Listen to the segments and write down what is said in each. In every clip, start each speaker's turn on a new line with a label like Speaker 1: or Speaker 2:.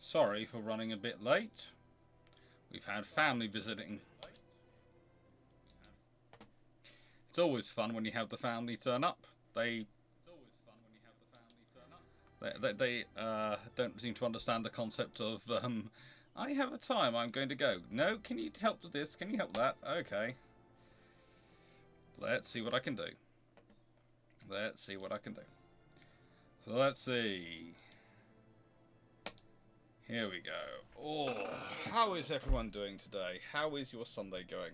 Speaker 1: Sorry for running a bit late. We've had family visiting. It's always fun when you have the family turn up. They don't seem to understand the concept of I have a time, I'm going to go. No, can you help with this? Can you help that? Okay. Let's see what I can do. Let's see what I can do. So let's see. Here we go. Oh, how is everyone doing today? How is your Sunday going?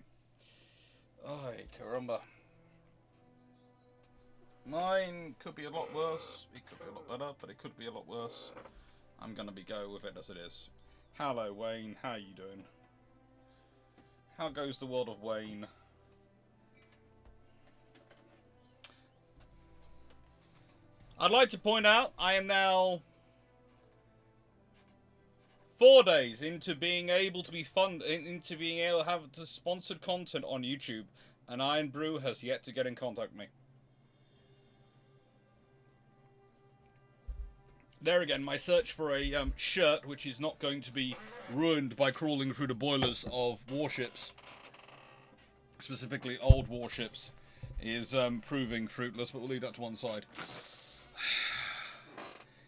Speaker 1: Ay, caramba. Mine could be a lot worse. It could be a lot better, but it could be a lot worse. I'm gonna go with it as it is. Hello, Wayne. How you doing? How goes the world of Wayne? I'd like to point out I am now 4 days into being able to be into being able to have sponsored content on YouTube, and Iron Brew has yet to get in contact with me. There again, my search for a shirt which is not going to be ruined by crawling through the boilers of warships, specifically old warships, is proving fruitless, but we'll leave that to one side.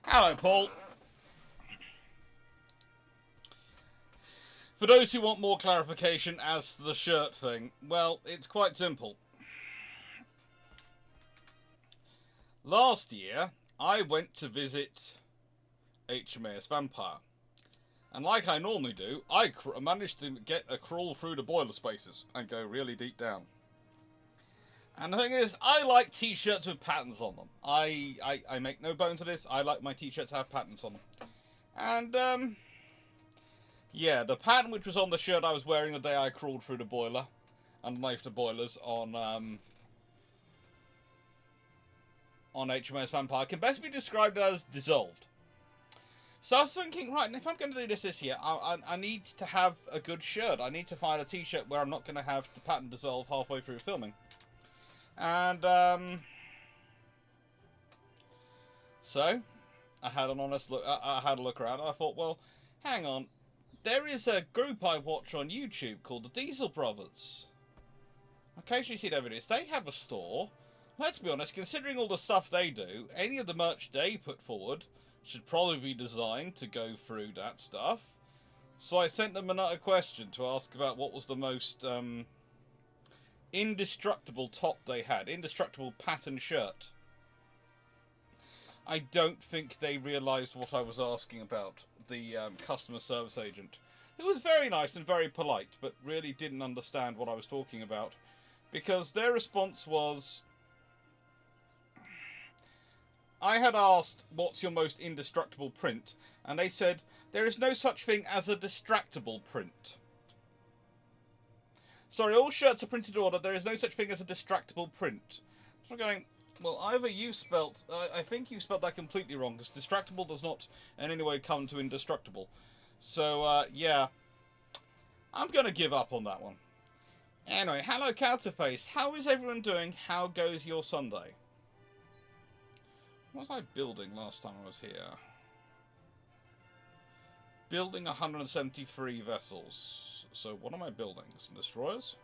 Speaker 1: Hello, Paul. For those who want more clarification as to the shirt thing, well, it's quite simple. Last year, I went to visit HMAS Vampire. And like I normally do, I managed to get a crawl through the boiler spaces and go really deep down. And the thing is, I like t-shirts with patterns on them. I make no bones of this, I like my t-shirts to have patterns on them. And, yeah, the pattern which was on the shirt I was wearing the day I crawled through the boiler, underneath the boilers on HMAS Vampire, can best be described as dissolved. So I was thinking, right, if I'm going to do this year, I need to have a good shirt. I need to find a t-shirt where I'm not going to have the pattern dissolve halfway through filming. And, so, I had an honest look, I had a look around, and I thought, well, hang on, there is a group I watch on YouTube called the Diesel Brothers. I occasionally see their videos. They have a store. Let's be honest, considering all the stuff they do, any of the merch they put forward should probably be designed to go through that stuff. So I sent them another question to ask about what was the most indestructible top they had. Indestructible pattern shirt. I don't think they realised what I was asking about, the customer service agent. Who was very nice and very polite, but really didn't understand what I was talking about. Because their response was, I had asked, what's your most indestructible print? And they said, there is no such thing as a distractible print. Sorry, all shirts are printed in order. There is no such thing as a distractible print. So I'm going, well, either you spelt, I think you spelt that completely wrong, because distractible does not in any way come to indestructible. So, yeah, I'm going to give up on that one. Anyway, hello Counterface. How is everyone doing? How goes your Sunday? What was I building last time I was here? Building 173 vessels. So what am I building? Some destroyers?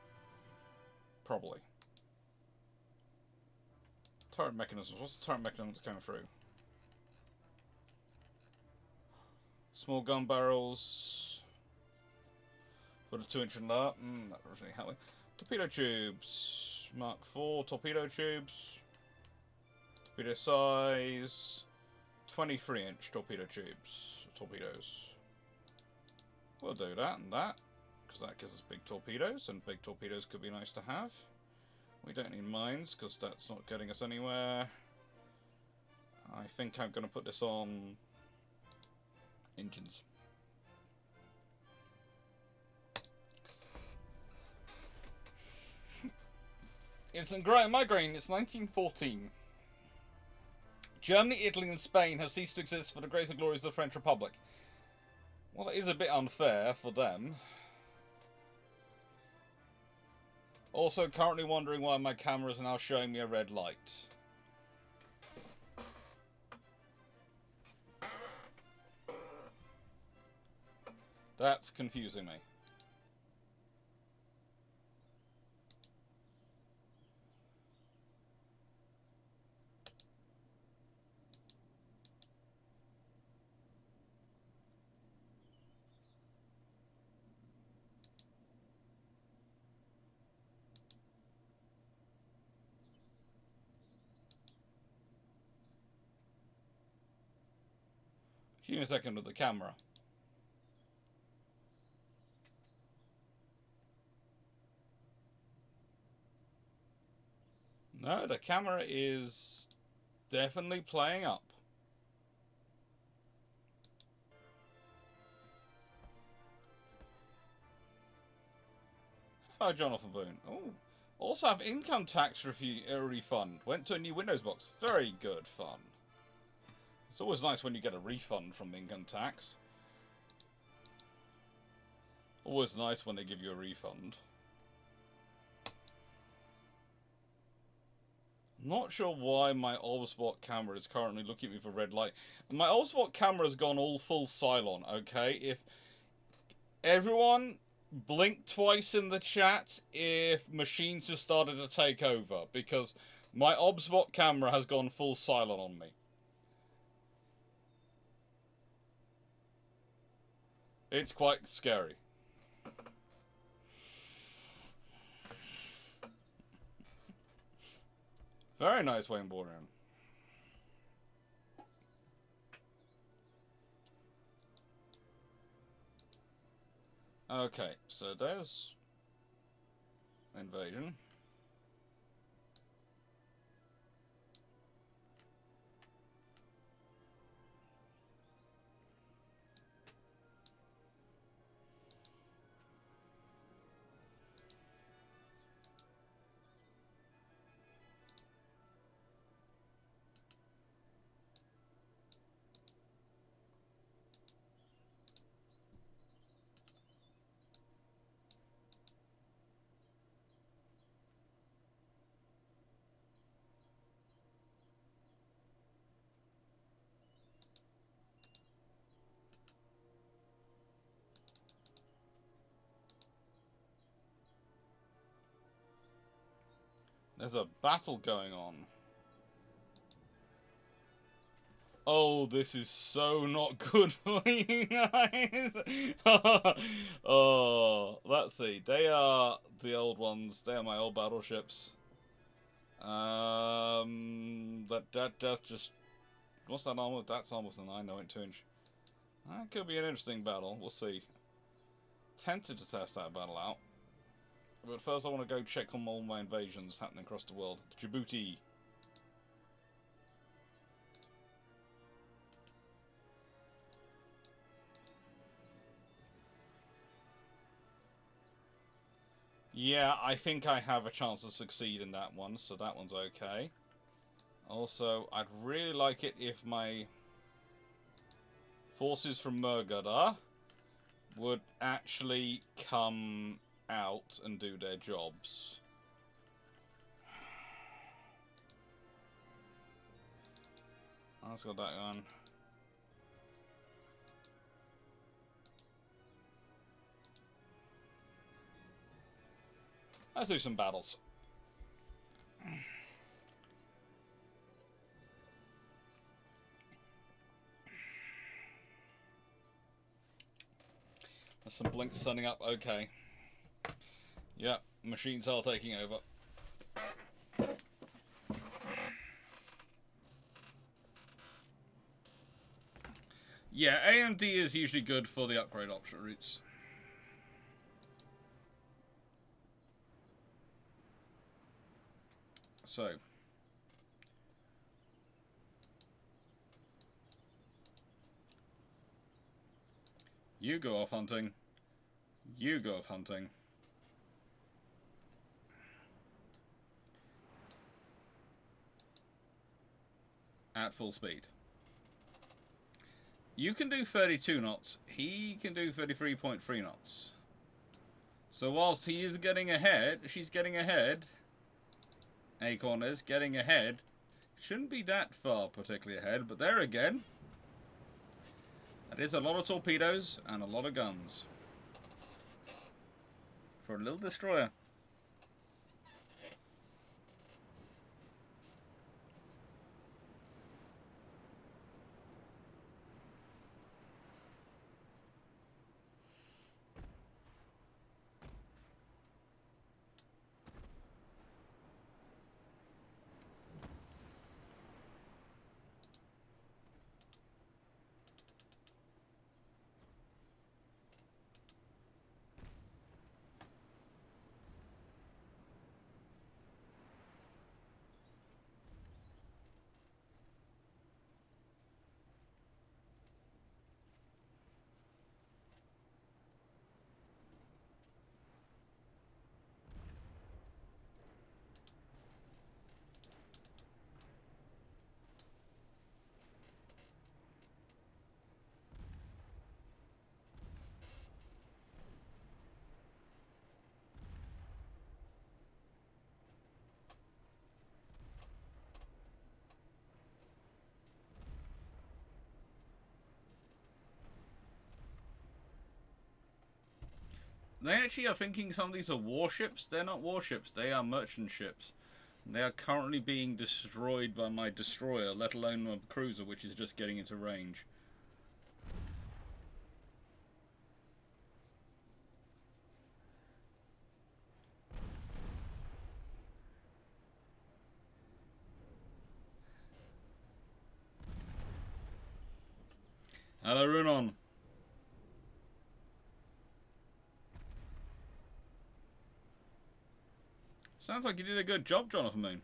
Speaker 1: Probably. Turret mechanisms. What's the turret mechanism that's coming through? Small gun barrels. For the 2-inch and that. That doesn't really help me. Torpedo tubes. Mark IV torpedo tubes. Torpedo size, 23-inch torpedo tubes, torpedoes. We'll do that and that, because that gives us big torpedoes, and big torpedoes could be nice to have. We don't need mines, because that's not getting us anywhere. I think I'm going to put this on engines. It's a migraine, it's 1914. Germany, Italy and Spain have ceased to exist for the greater glories of the French Republic. Well, it is a bit unfair for them. Also, currently wondering why my camera is now showing me a red light. That's confusing me. Give me a second with the camera. No, the camera is definitely playing up. Hi, Jonathan Boone. Oh, also have income tax refund. Went to a new Windows box. Very good fun. It's always nice when you get a refund from income tax. Always nice when they give you a refund. Not sure why my Ultraspot camera is currently looking at me for red light. My Ultraspot camera has gone all full Cylon, okay? If everyone blink twice in the chat if machines have started to take over, because my Obsbot camera has gone full Cylon on me. It's quite scary. Very nice, Wayne Borian. Okay, so there's invasion. There's a battle going on. Oh, this is so not good for you guys. Oh, let's see. They are the old ones. They are my old battleships. That just... What's that armor? That's almost a 9.2-inch. That could be an interesting battle. We'll see. Tempted to test that battle out. But first I want to go check on all my invasions happening across the world. Djibouti. Yeah, I think I have a chance to succeed in that one, so that one's okay. Also, I'd really like it if my forces from Murgada would actually come out and do their jobs. Let's got that on. Let's do some battles. There's some blinks setting up. Okay. Yeah, machines are taking over. Yeah, AMD is usually good for the upgrade option routes. So. You go off hunting. You go off hunting. At full speed. You can do 32 knots. He can do 33.3 knots. So whilst he is getting ahead, she's getting ahead. Acorn is getting ahead. Shouldn't be that far particularly ahead, but there again. That is a lot of torpedoes and a lot of guns. for a little destroyer. They actually are thinking some of these are warships. They're not warships. They are merchant ships. They are currently being destroyed by my destroyer, let alone my cruiser, which is just getting into range. Hello, Runon. Sounds like you did a good job, Jonathan Moon.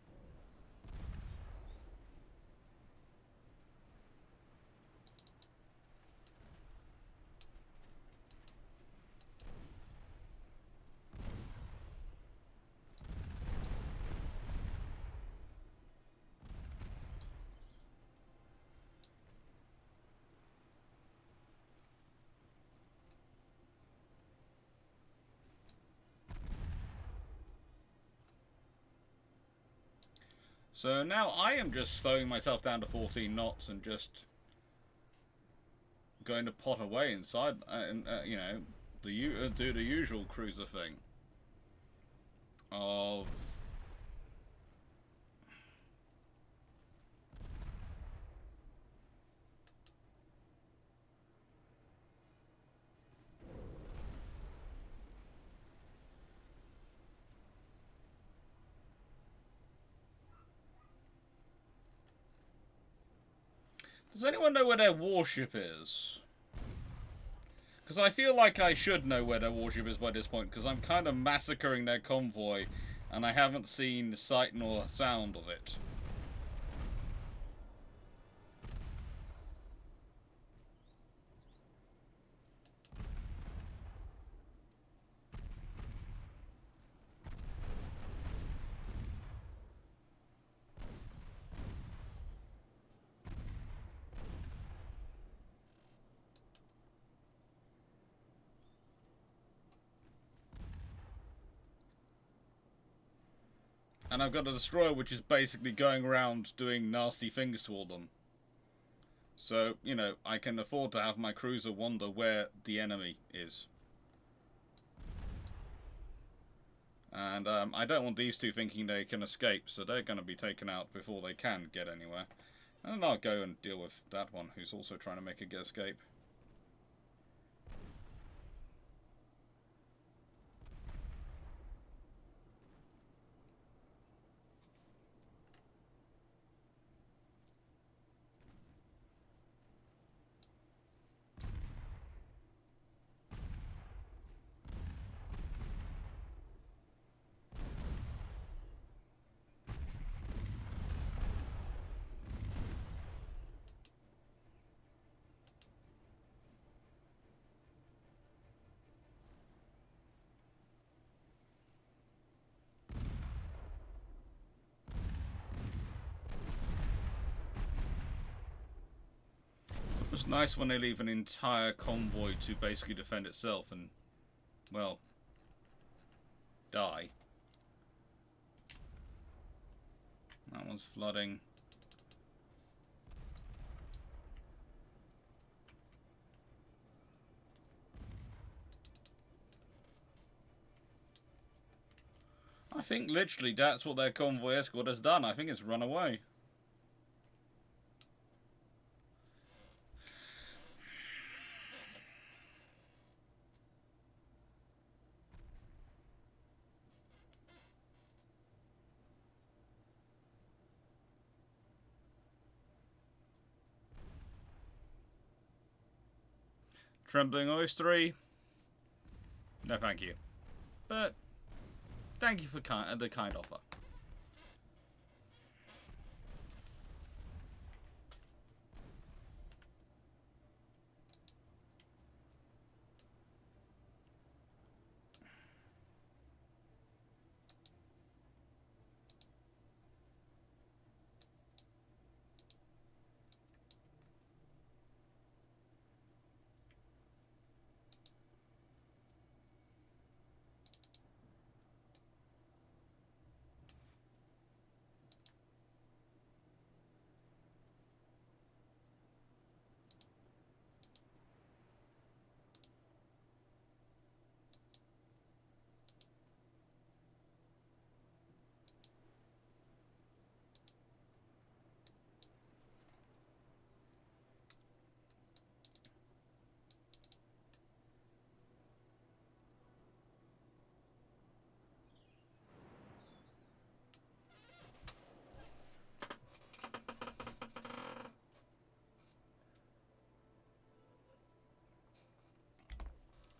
Speaker 1: So now I am just slowing myself down to 14 knots and just going to pot away inside, and you know, do the usual cruiser thing of Does anyone know where their warship is? Because I feel like I should know where their warship is by this point, because I'm kind of massacring their convoy, and I haven't seen sight nor sound of it. And I've got a destroyer which is basically going around doing nasty things to all them. So, you know, I can afford to have my cruiser wonder where the enemy is. And I don't want these two thinking they can escape, so they're going to be taken out before they can get anywhere. And then I'll go and deal with that one, who's also trying to make a escape. It's nice when they leave an entire convoy to basically defend itself and, well, die. That one's flooding. I think literally that's what their convoy escort has done. I think it's run away. Trembling Ice 3. No thank you. But thank you for the kind offer.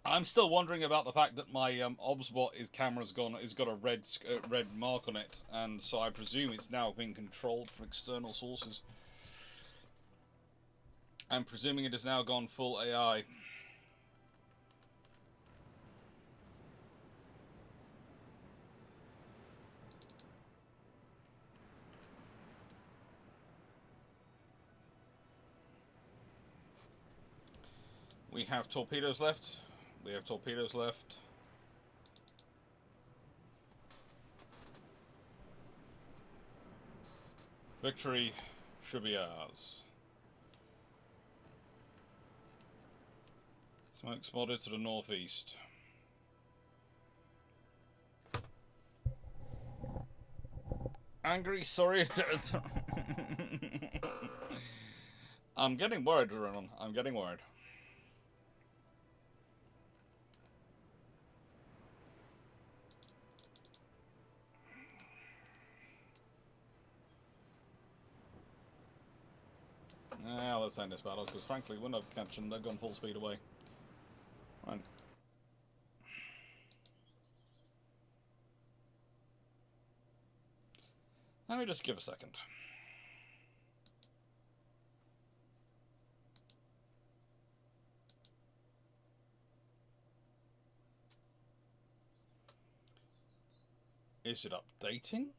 Speaker 1: I'm still wondering about the fact that my Obsbot camera's gone. It's got a red mark on it, and so I presume it's now being controlled from external sources. I'm presuming it has now gone full AI. We have torpedoes left. We have torpedoes left. Victory should be ours. Smoke spotted to the northeast. Angry, sorry. I'm getting worried, Ronan. I'm getting worried. Let's end this battle, because frankly, we're not catching. They've gone full speed away. Right. Let me just give a second. Is it updating?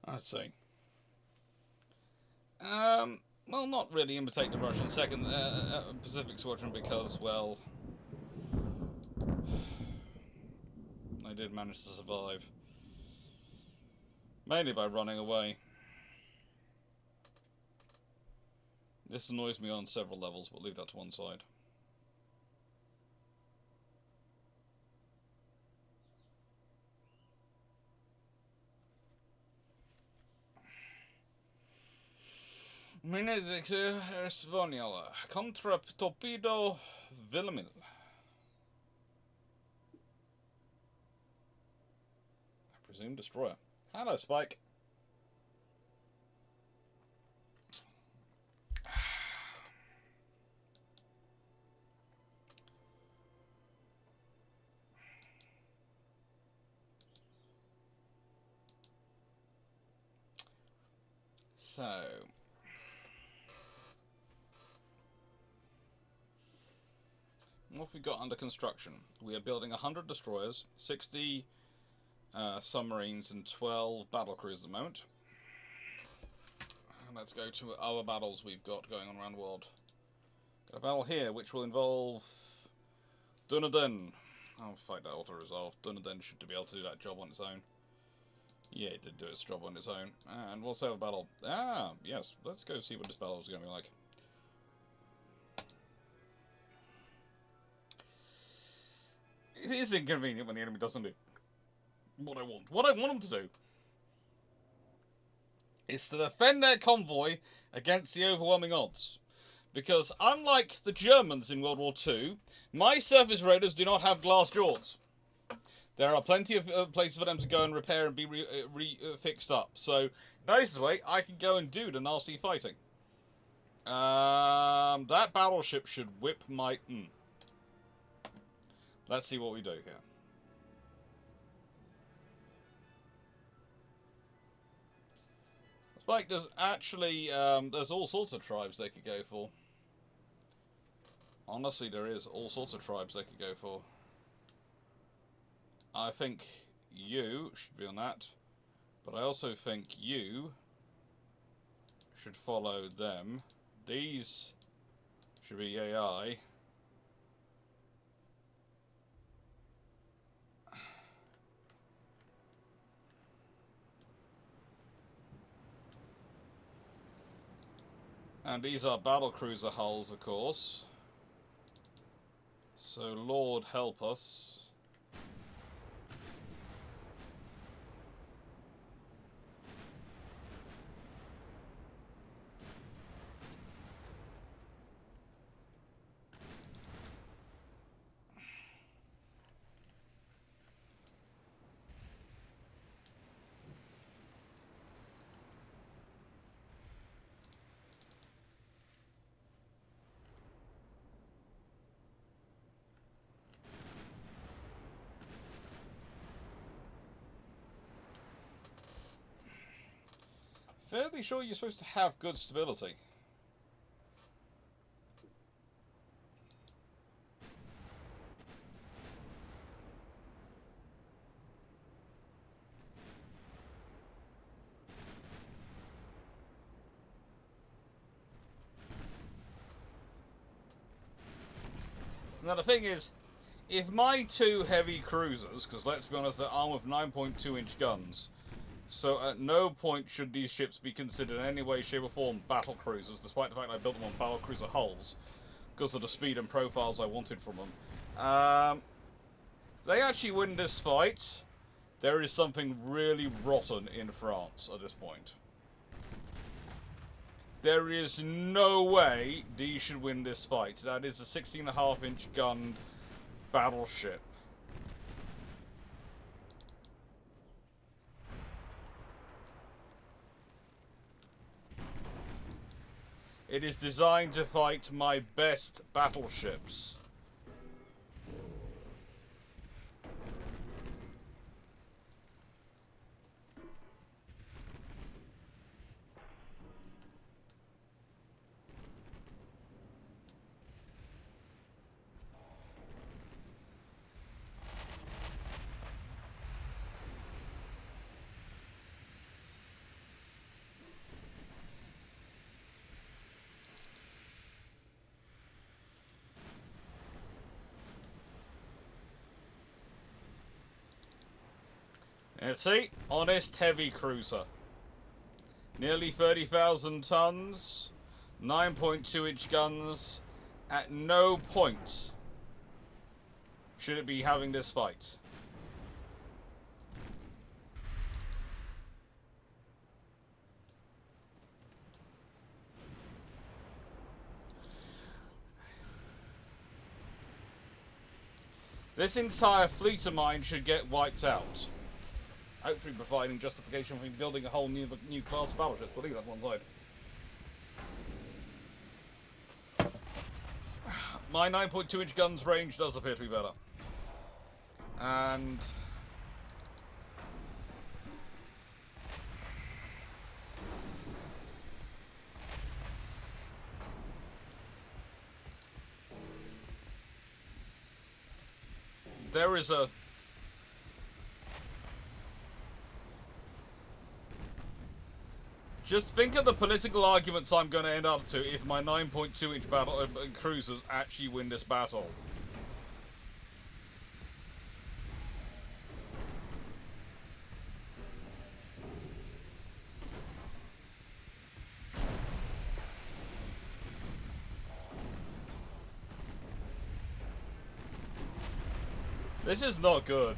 Speaker 1: Let's see. Well, not really imitate the Russian second Pacific Squadron because, well, they did manage to survive. Mainly by running away. This annoys me on several levels, but leave that to one side. Minute Española. Contra Torpedo Villamil. I presume destroyer. Hello, Spike. So... what have we got under construction? We are building 100 destroyers, 60 submarines, and 12 battlecruisers at the moment. And let's go to other battles we've got going on around the world. Got a battle here, which will involve Dunedin. I'll fight that auto-resolve. Dunedin should be able to do that job on its own. Yeah, it did do its job on its own. And we'll also have a battle. Ah, yes. Let's go see what this battle is going to be like. It is inconvenient when the enemy doesn't do what I want. What I want them to do is to defend their convoy against the overwhelming odds. Because unlike the Germans in World War II, my surface raiders do not have glass jaws. There are plenty of places for them to go and repair and be fixed up. So, nicest way, I can go and do the nasty fighting. That battleship should whip my... Let's see what we do here. Like, there's actually, there's all sorts of tribes they could go for. Honestly, there is all sorts of tribes they could go for. I think you should be on that. But I also think you should follow them. These should be AI. And these are battlecruiser hulls, of course. So, Lord help us. Fairly sure you're supposed to have good stability. Now the thing is, if my two heavy cruisers, because let's be honest, they're armed with 9.2-inch guns, so at no point should these ships be considered in any way, shape or form battle cruisers, despite the fact I built them on battle cruiser hulls, because of the speed and profiles I wanted from them. They actually win this fight. There is something really rotten in France at this point. There is no way these should win this fight. That is a 16.5-inch gunned battleship. It is designed to fight my best battleships. And see, honest heavy cruiser. Nearly 30,000 tons, 9.2-inch guns. At no point should it be having this fight. This entire fleet of mine should get wiped out. Hopefully providing justification for building a whole new class of battleships. We'll leave that one side. My 9.2-inch guns range does appear to be better. And... There is a... Just think of the political arguments I'm going to end up to if my 9.2-inch battle cruisers actually win this battle. This is not good.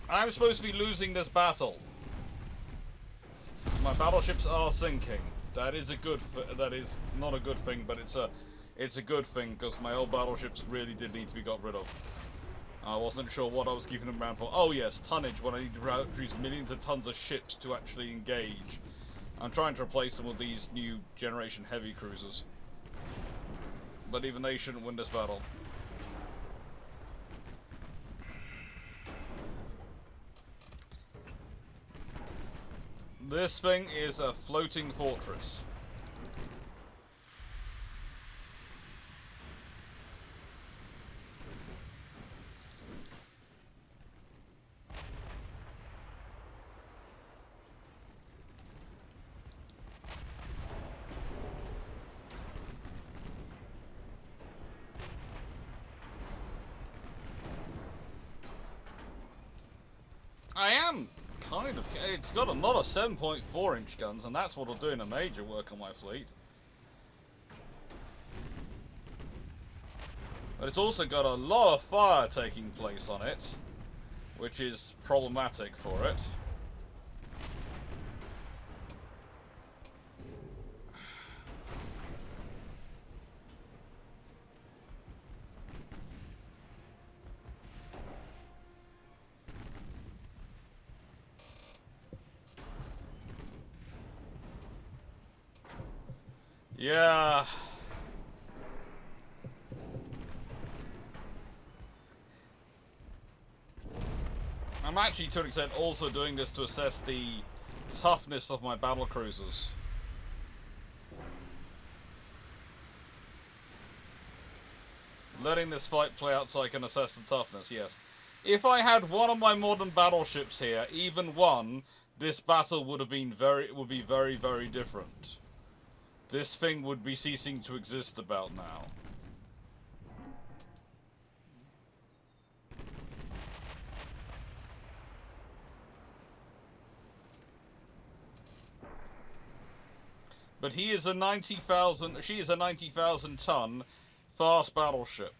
Speaker 1: I'm supposed to be losing this battle. My battleships are sinking. That is a good. That is not a good thing, but it's a good thing because my old battleships really did need to be got rid of. I wasn't sure what I was keeping them around for. Oh yes, tonnage. When I need to produce millions of tons of ships to actually engage. I'm trying to replace them with these new generation heavy cruisers. But even they shouldn't win this battle. This thing is a floating fortress. I am kind of... It's got a lot of 7.4-inch guns, and that's what'll do in a major work on my fleet. But it's also got a lot of fire taking place on it, which is problematic for it. Yeah. I'm actually, to an extent, also doing this to assess the toughness of my battle cruisers. Letting this fight play out so I can assess the toughness, yes. If I had one of my modern battleships here, even one, this battle would be very, very different. This thing would be ceasing to exist about now. But he is a 90,000... She is a 90,000 ton fast battleship.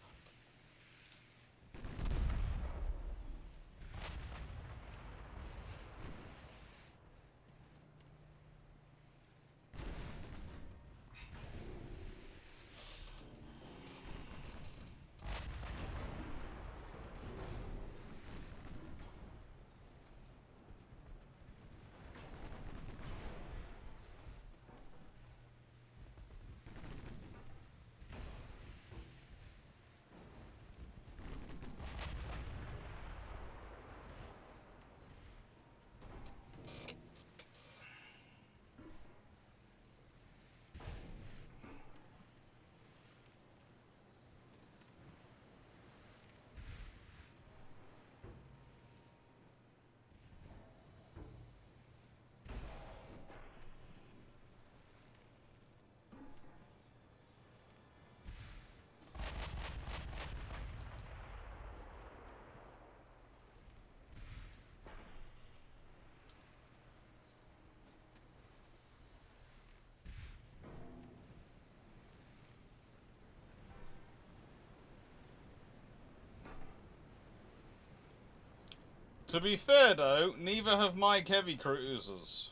Speaker 1: To be fair though, neither have my heavy cruisers.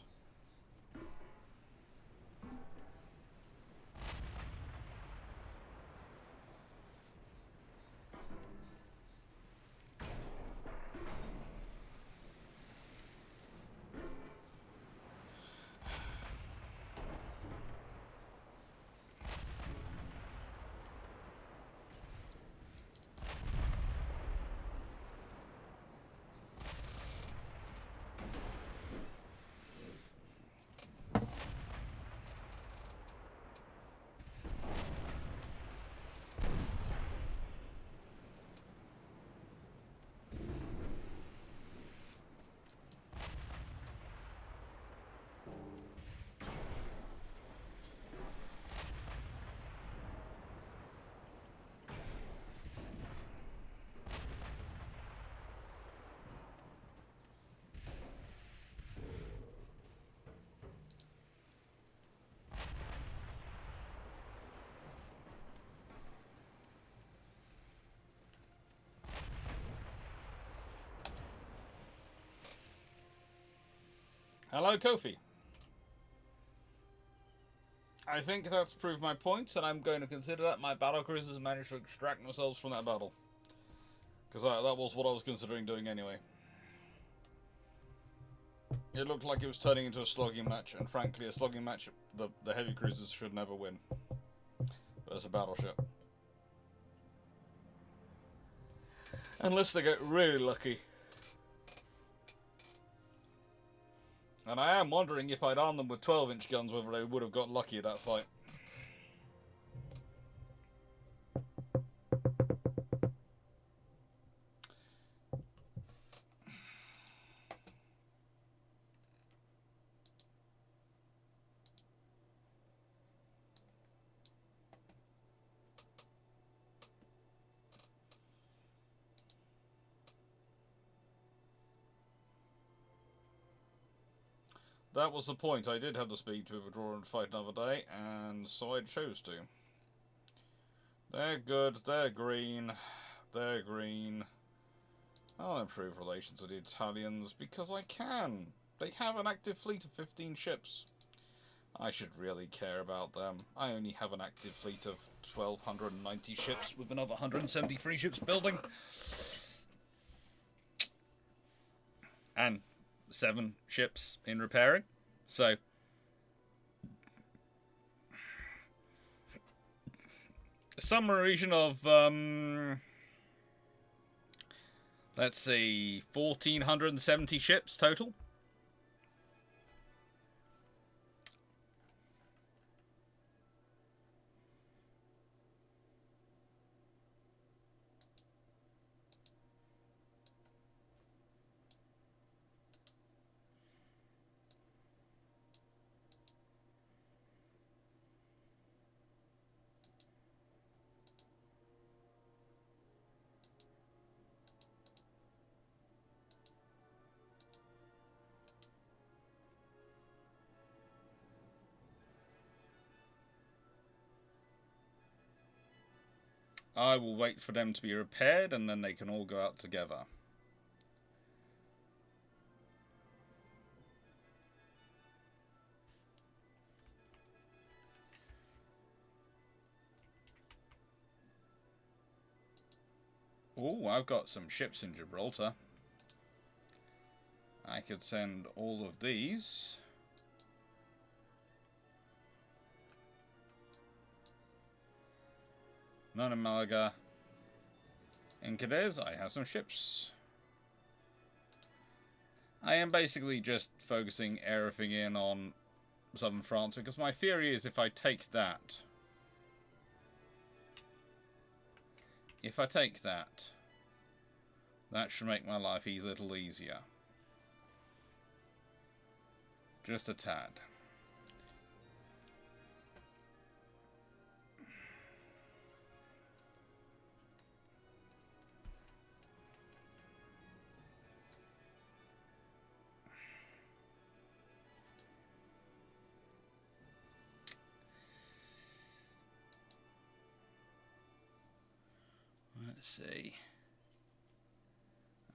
Speaker 1: Hello, Kofi. I think that's proved my point, and I'm going to consider that my battle cruisers managed to extract themselves from that battle. Because that was what I was considering doing anyway. It looked like it was turning into a slogging match, and frankly, a slogging match, the heavy cruisers should never win. But it's a battleship. Unless they get really lucky. And I am wondering if I'd armed them with 12-inch guns, whether they would have got lucky at that fight. That was the point. I did have the speed to withdraw and fight another day, and so I chose to. They're good, they're green, they're green. I'll improve relations with the Italians because I can. They have an active fleet of 15 ships. I should really care about them. I only have an active fleet of 1,290 ships with another 173 ships building. And 7 ships in repairing. So some region of let's see, 1,470 ships total. I will wait for them to be repaired and then they can all go out together. Oh, I've got some ships in Gibraltar. I could send all of these. None in Malaga. In Cadiz, I have some ships. I am basically just focusing everything in on southern France because my theory is if I take that, that should make my life a little easier. Just a tad. Let's see.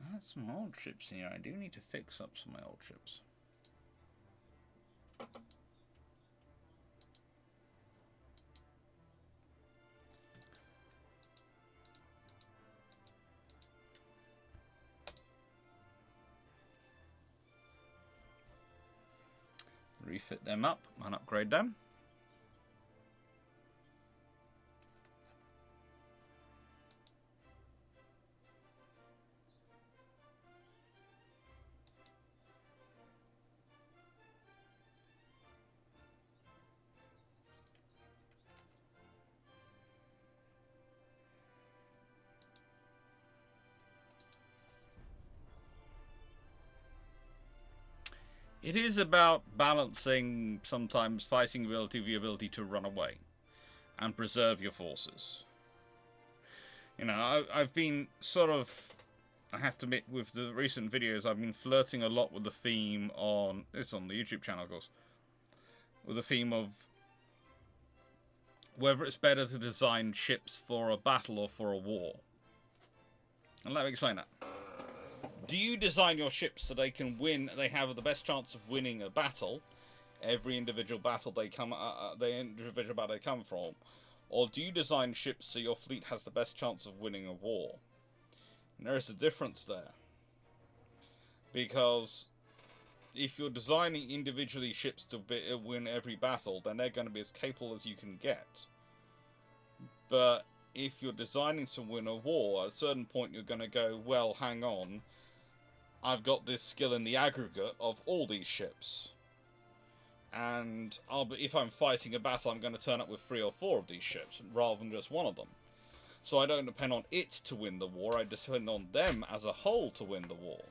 Speaker 1: I had some old ships here. I do need to fix up some of my old ships. Refit them up and upgrade them. It is about balancing sometimes fighting ability with the ability to run away and preserve your forces. You know, I've been sort of, I have to admit, with the recent videos, I've been flirting a lot with the theme on, it's on the YouTube channel, of course, with the theme of whether it's better to design ships for a battle or for a war. And let me explain that. Do you design your ships so they can win? They have the best chance of winning a battle, every individual battle they come, from, or do you design ships so your fleet has the best chance of winning a war? And there is a difference there, because if you're designing individually ships to win every battle, then they're going to be as capable as you can get. But if you're designing to win a war, at a certain point you're going to go, well, hang on, I've got this skill in the aggregate of all these ships. And if I'm fighting a battle, I'm going to turn up with 3 or 4 of these ships, rather than just one of them. So I don't depend on it to win the war, I depend on them as a whole to win the war.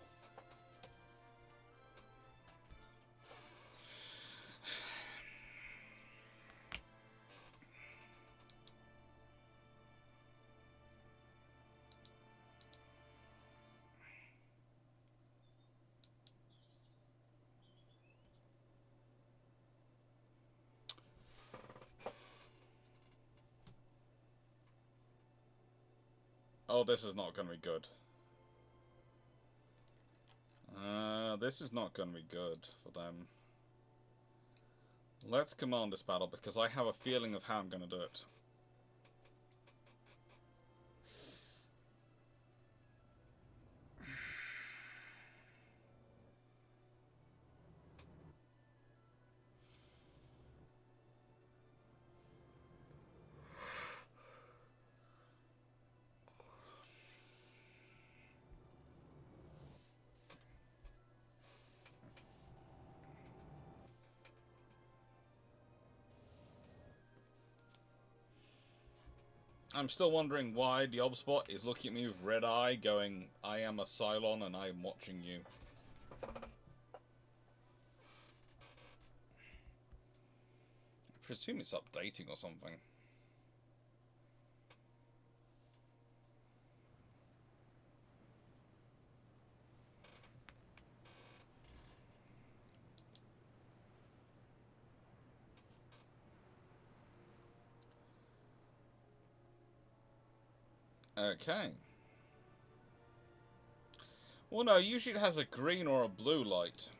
Speaker 1: Oh, this is not going to be good. This is not going to be good for them. Let's command this battle, because I have a feeling of how I'm going to do it. I'm still wondering why the Obspot is looking at me with red eye, going, I am a Cylon and I am watching you. I presume it's updating or something. Okay. Well, no, usually it has a green or a blue light.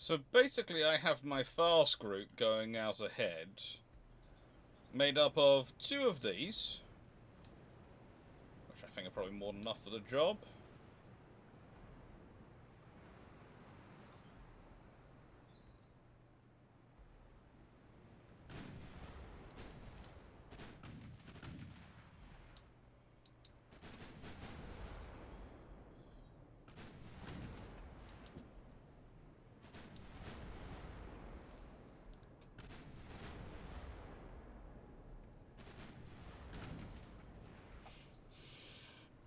Speaker 1: So basically I have my fast group going out ahead, made up of 2 of these, which I think are probably more than enough for the job.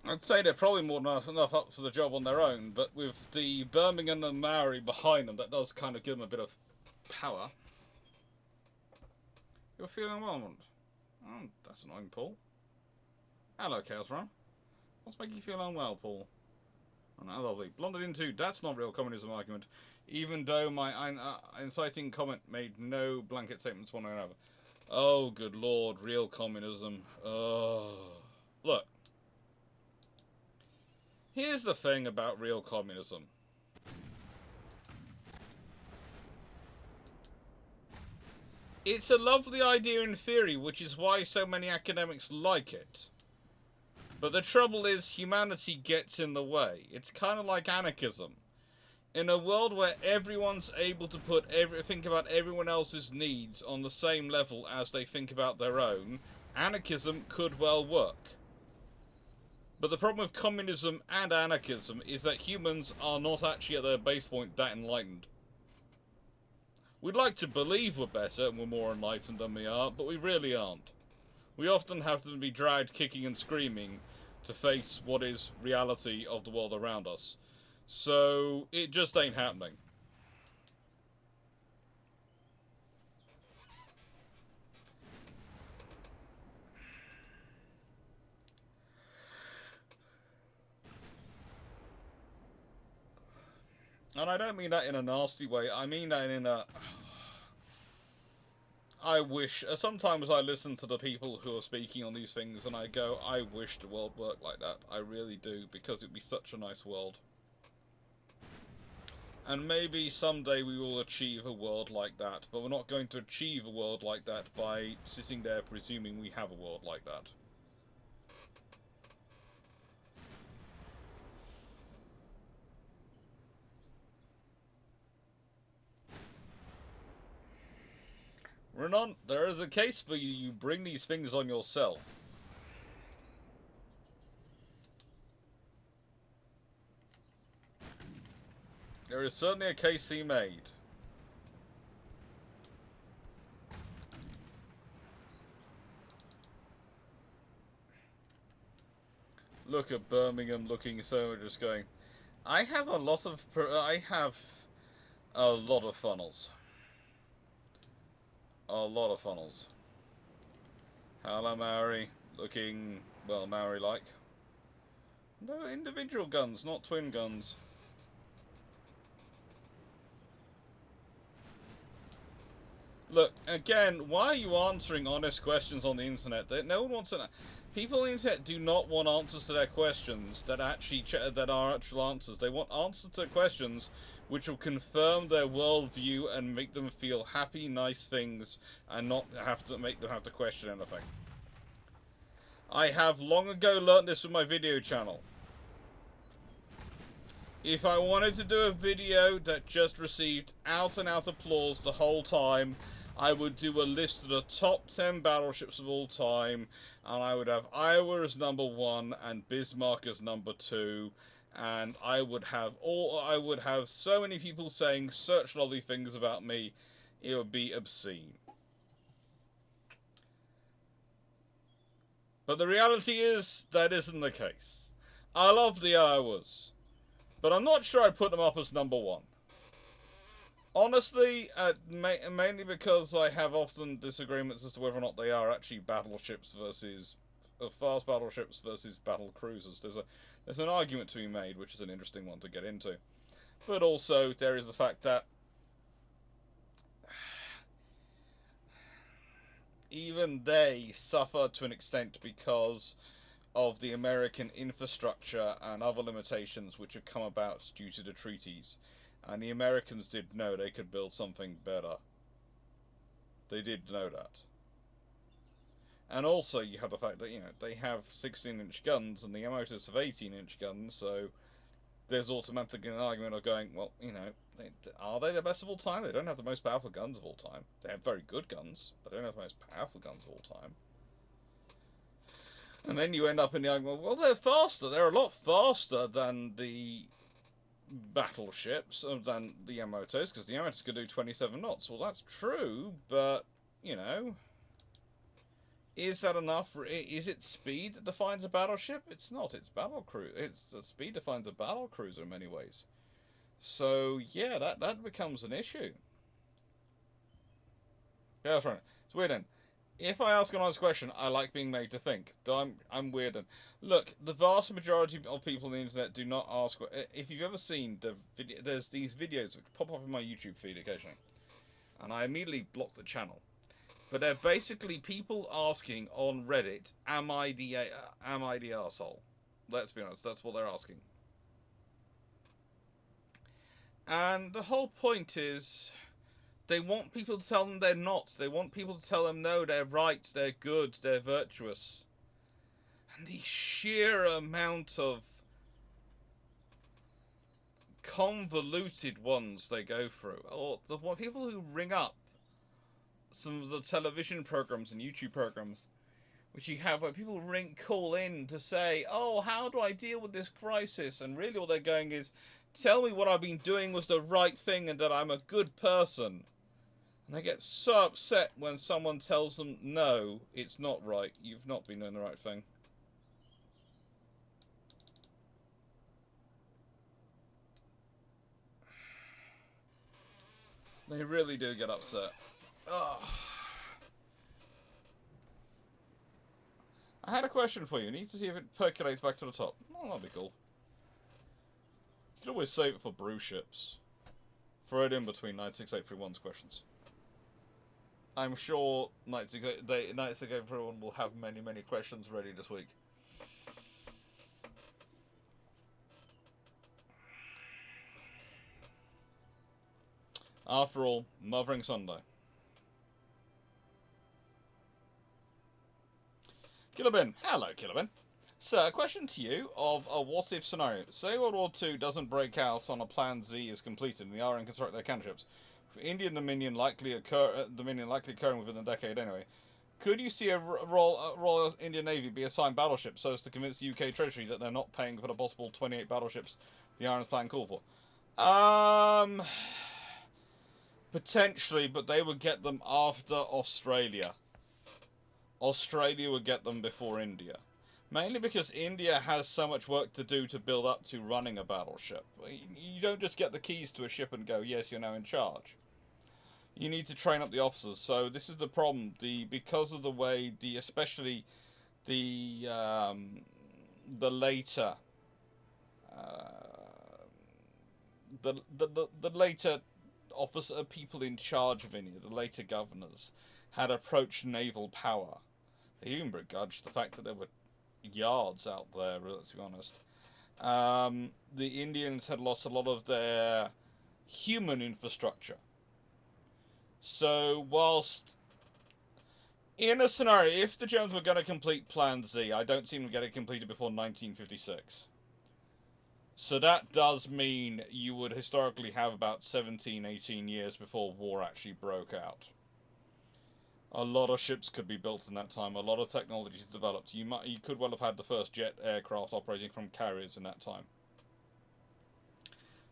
Speaker 1: I'd say they're probably more than enough up for the job on their own, but with the Birmingham and Maori behind them, that does kind of give them a bit of power. You're feeling well, oh, that's annoying, Paul. Hello, Chaos Run. What's making you feel unwell, Paul? Oh, no, lovely. Blonded into, that's not real communism argument, even though my inciting comment made no blanket statements one way or another. Oh, good lord, real communism. Oh. Look. Here's the thing about real communism. It's a lovely idea in theory, which is why so many academics like it. But the trouble is, humanity gets in the way. It's kind of like anarchism. In a world where everyone's able to think about everyone else's needs on the same level as they think about their own, anarchism could well work. But the problem with communism and anarchism is that humans are not actually at their base point that enlightened. We'd like to believe we're better and we're more enlightened than we are, but we really aren't. We often have to be dragged kicking and screaming to face what is reality of the world around us. So, it just ain't happening. And I don't mean that in a nasty way, I mean that in a... I wish... Sometimes I listen to the people who are speaking on these things and I go, I wish the world worked like that. I really do, because it'd be such a nice world. And maybe someday we will achieve a world like that, but we're not going to achieve a world like that by sitting there presuming we have a world like that. Renan, there is a case for you. You bring these things on yourself. There is certainly a case to be made. Look at Birmingham looking so just going, I have a lot of funnels. A lot of funnels. Hello, Maori. Looking, well, Maori-like. No, individual guns, not twin guns. Look, again, why are you answering honest questions on the internet? No one wants to... People on the internet do not want answers to their questions that are actual answers. They want answers to questions which will confirm their worldview and make them feel happy, nice things, and not make them have to question anything. I have long ago learnt this with my video channel. If I wanted to do a video that just received out and out applause the whole time, I would do a list of the top 10 battleships of all time, and I would have Iowa as number 1 and Bismarck as number 2, and I would have so many people saying such lovely things about me, it would be obscene. But the reality is, that isn't the case. I love the Iowas, but I'm not sure I'd put them up as number 1. Honestly, mainly because I have often disagreements as to whether or not they are actually battleships versus fast battleships versus battle cruisers. There's an argument to be made, which is an interesting one to get into. But also, there is the fact that even they suffer to an extent because of the American infrastructure and other limitations which have come about due to the treaties. And the Americans did know they could build something better. They did know that. And also you have the fact that, they have 16-inch guns and the Yamatos have 18-inch guns, so there's automatically an argument of going, well, are they the best of all time? They don't have the most powerful guns of all time. They have very good guns, but they don't have the most powerful guns of all time. And then you end up in the argument, well, they're faster. They're a lot faster than the battleships, than the Yamatos, because the Yamatos could do 27 knots. Well, that's true, but, is that enough? Is it speed that defines a battleship? It's not. It's speed defines a battle cruiser in many ways. So yeah, that becomes an issue. Yeah, that's right. It's weird. Then, if I ask an honest question, I like being made to think. I'm weird. And look, the vast majority of people on the internet do not ask. If you've ever seen the video, there's these videos which pop up in my YouTube feed occasionally, and I immediately block the channel. But they're basically people asking on Reddit, am I the arsehole? Let's be honest, that's what they're asking. And the whole point is, they want people to tell them they're not. They want people to tell them, no, they're right, they're good, they're virtuous. And the sheer amount of convoluted ones they go through, or the people who ring up some of the television programs and YouTube programs, which you have where people call in to say, oh, how do I deal with this crisis? And really all they're going is, tell me what I've been doing was the right thing and that I'm a good person. And they get so upset when someone tells them, no, it's not right. You've not been doing the right thing. They really do get upset. Oh. I had a question for you. Need to see if it percolates back to the top. Oh, that'd be cool. You could always save it for brew ships. Throw it in between 96831's questions. I'm sure 96831 will have many, many questions ready this week. After all, Mothering Sunday. Kilobin. Hello, Kilobin. So, a question to you of a what-if scenario. Say World War II doesn't break out on a Plan Z is completed and the RN construct their cannon for Indian Dominion likely occurring within a decade anyway. Could you see a Royal Indian Navy be assigned battleships so as to convince the UK Treasury that they're not paying for the possible 28 battleships the RN's plan called for? Potentially, but they would get them after Australia. Australia would get them before India. Mainly because India has so much work to do to build up to running a battleship. You don't just get the keys to a ship and go, yes, you're now in charge. You need to train up the officers. So this is the problem. Because of the way especially the later the later people in charge of India, the later governors, had approached naval power. They even begrudged the fact that there were yards out there, let's be honest. The Indians had lost a lot of their human infrastructure. So whilst in a scenario, if the Germans were going to complete Plan Z, I don't see them get it completed before 1956. So that does mean you would historically have about 17, 18 years before war actually broke out. A lot of ships could be built in that time. A lot of technologies developed. You could well have had the first jet aircraft operating from carriers in that time.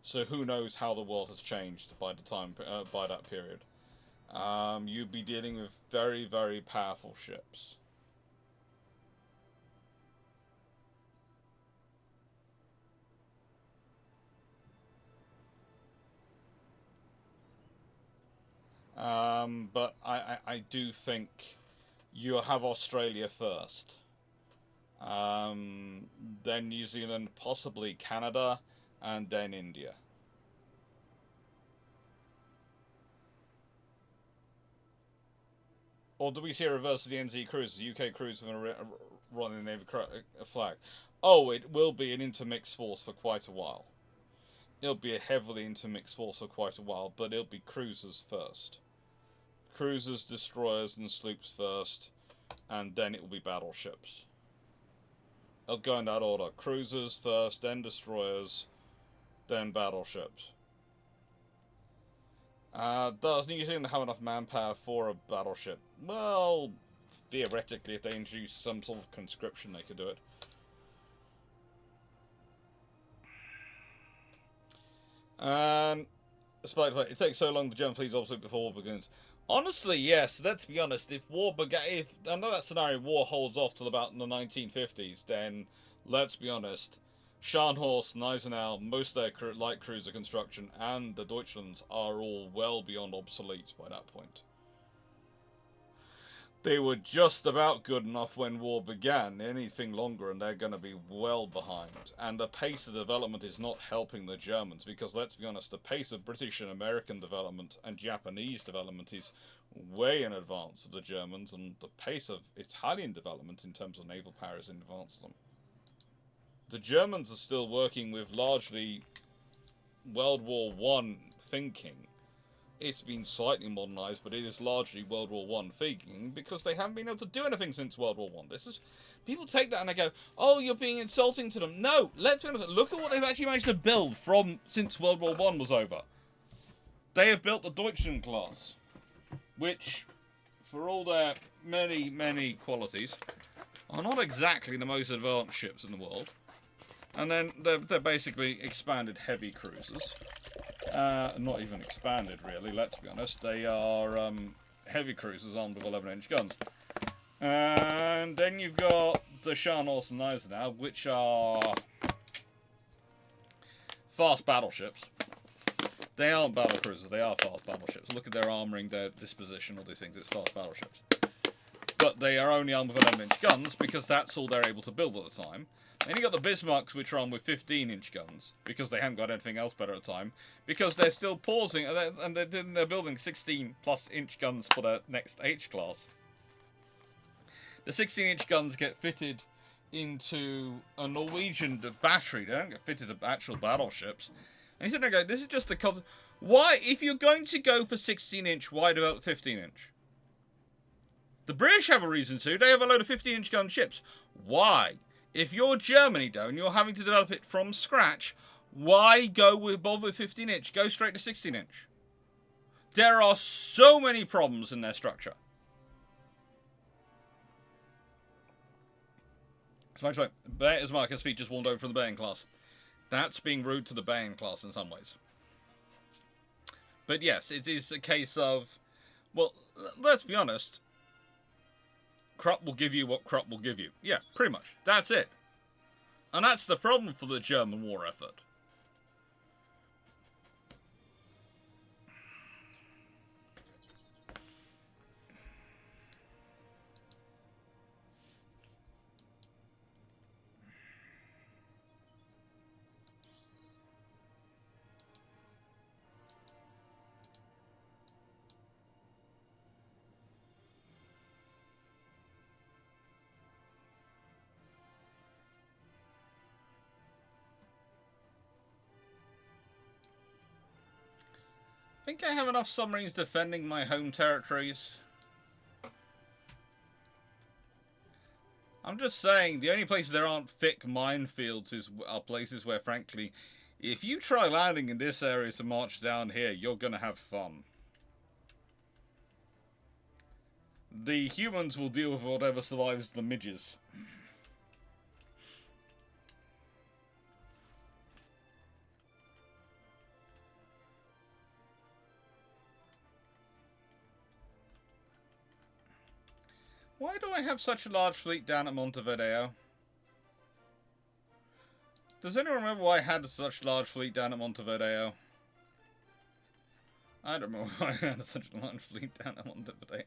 Speaker 1: So who knows how the world has changed by that period. You'd be dealing with very, very powerful ships. But I do think you'll have Australia first. Then New Zealand, possibly Canada, and then India. Or do we see a reverse of the NZ cruise? The UK cruise with a Royal Navy flag? Oh, it will be an intermixed force for quite a while. it'll be a heavily intermixed force for quite a while, but it'll be cruisers first. Cruisers, destroyers, and sloops first, and then it will be battleships. It'll go in that order. Cruisers first, then destroyers, then battleships. Does New Zealand have enough manpower for a battleship? Well, theoretically, if they introduce some sort of conscription, they could do it. And despite the fact it takes so long, the German fleet's obsolete before war begins. Honestly, yes. Let's be honest. If under that scenario, war holds off till about the 1950s, then let's be honest. Scharnhorst, Gneisenau, most of their light cruiser construction, and the Deutschlands are all well beyond obsolete by that point. They were just about good enough when war began. Anything longer and they're going to be well behind. And the pace of development is not helping the Germans, because let's be honest, the pace of British and American development and Japanese development is way in advance of the Germans, and the pace of Italian development in terms of naval power is in advance of them. The Germans are still working with largely World War I thinking. It's been slightly modernised, but it is largely World War I thinking, because they haven't been able to do anything since World War I. This is, people take that and they go, "Oh, you're being insulting to them." No, let's be honest. Look at what they've actually managed to build since World War I was over. They have built the Deutschland class, which, for all their many, many qualities, are not exactly the most advanced ships in the world. And then they're basically expanded heavy cruisers. Not even expanded, really, let's be honest. They are heavy cruisers armed with 11-inch guns. And then you've got the Scharnhorst and Gneisenau, which are fast battleships. They aren't battle cruisers, they are fast battleships. Look at their armouring, their disposition, all these things. It's fast battleships. But they are only armed with 11-inch guns, because that's all they're able to build at the time. Then you got the Bismarcks, which are armed with 15-inch guns, because they haven't got anything else better at the time, because they're still pausing, and they're building 16-plus-inch guns for their next H-class. The 16-inch guns get fitted into a Norwegian battery. They don't get fitted to actual battleships. And you sit there and go, this is just the concept. Why, if you're going to go for 16-inch, why develop 15-inch? The British have a reason to. They have a load of 15-inch gun ships. Why? If you're Germany, though, and you're having to develop it from scratch, why bother with 15-inch? Go straight to 16-inch. There are so many problems in their structure. So much like Bismarck features warned over from the Bayern class. That's being rude to the Bayern class in some ways. But yes, it is a case of, well, let's be honest. Krupp will give you what Krupp will give you. Yeah, pretty much. That's it. And that's the problem for the German war effort. I think I have enough submarines defending my home territories. I'm just saying, the only places there aren't thick minefields are places where, frankly, if you try landing in this area to march down here, you're going to have fun. The humans will deal with whatever survives the midges. Why do I have such a large fleet down at Montevideo? Does anyone remember why I had such a large fleet down at Montevideo? I don't remember why I had such a large fleet down at Montevideo.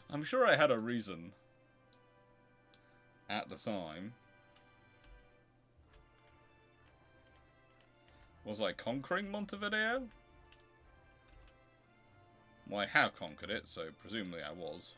Speaker 1: I'm sure I had a reason at the time. Was I conquering Montevideo? Well, I have conquered it, so presumably I was.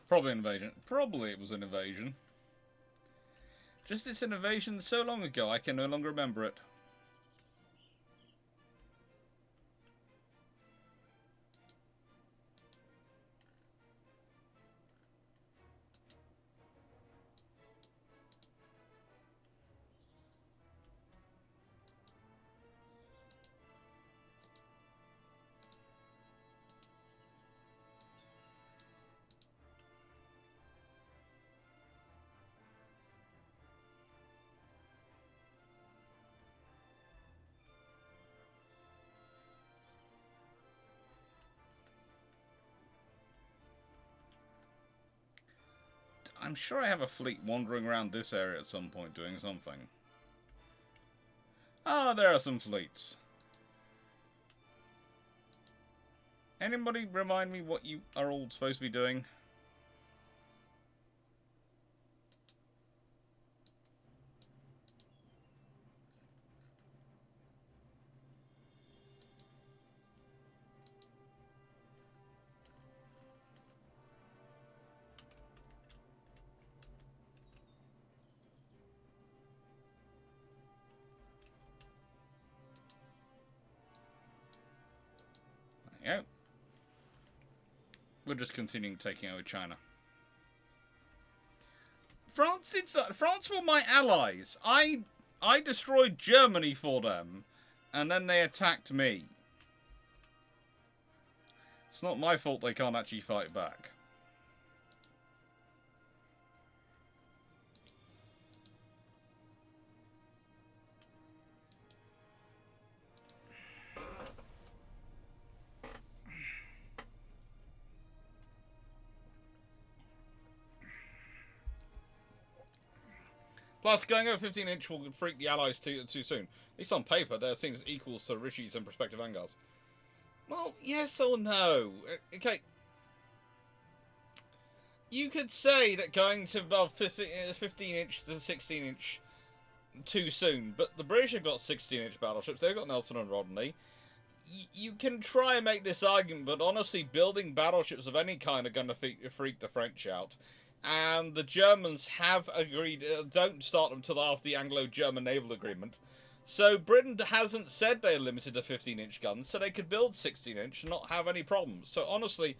Speaker 1: Probably an invasion. Probably it was an invasion. Just this invasion so long ago, I can no longer remember it. I'm sure I have a fleet wandering around this area at some point doing something. Ah, there are some fleets. Anybody remind me what you are all supposed to be doing? Yeah. We're just continuing taking over China. France did so. France were my allies. I destroyed Germany for them, and then they attacked me. It's not my fault they can't actually fight back. Plus, going over 15-inch will freak the Allies too soon. At least on paper, they're seen as equals to Rishis and prospective Angars. Well, yes or no. Okay. You could say that going to above 15-inch to 16-inch too soon, but the British have got 16-inch battleships. They've got Nelson and Rodney. You can try and make this argument, but honestly, building battleships of any kind are going to freak the French out. And the Germans have agreed, don't start them until after the Anglo-German Naval Agreement. So Britain hasn't said they're limited to 15-inch guns, so they could build 16-inch and not have any problems. So honestly,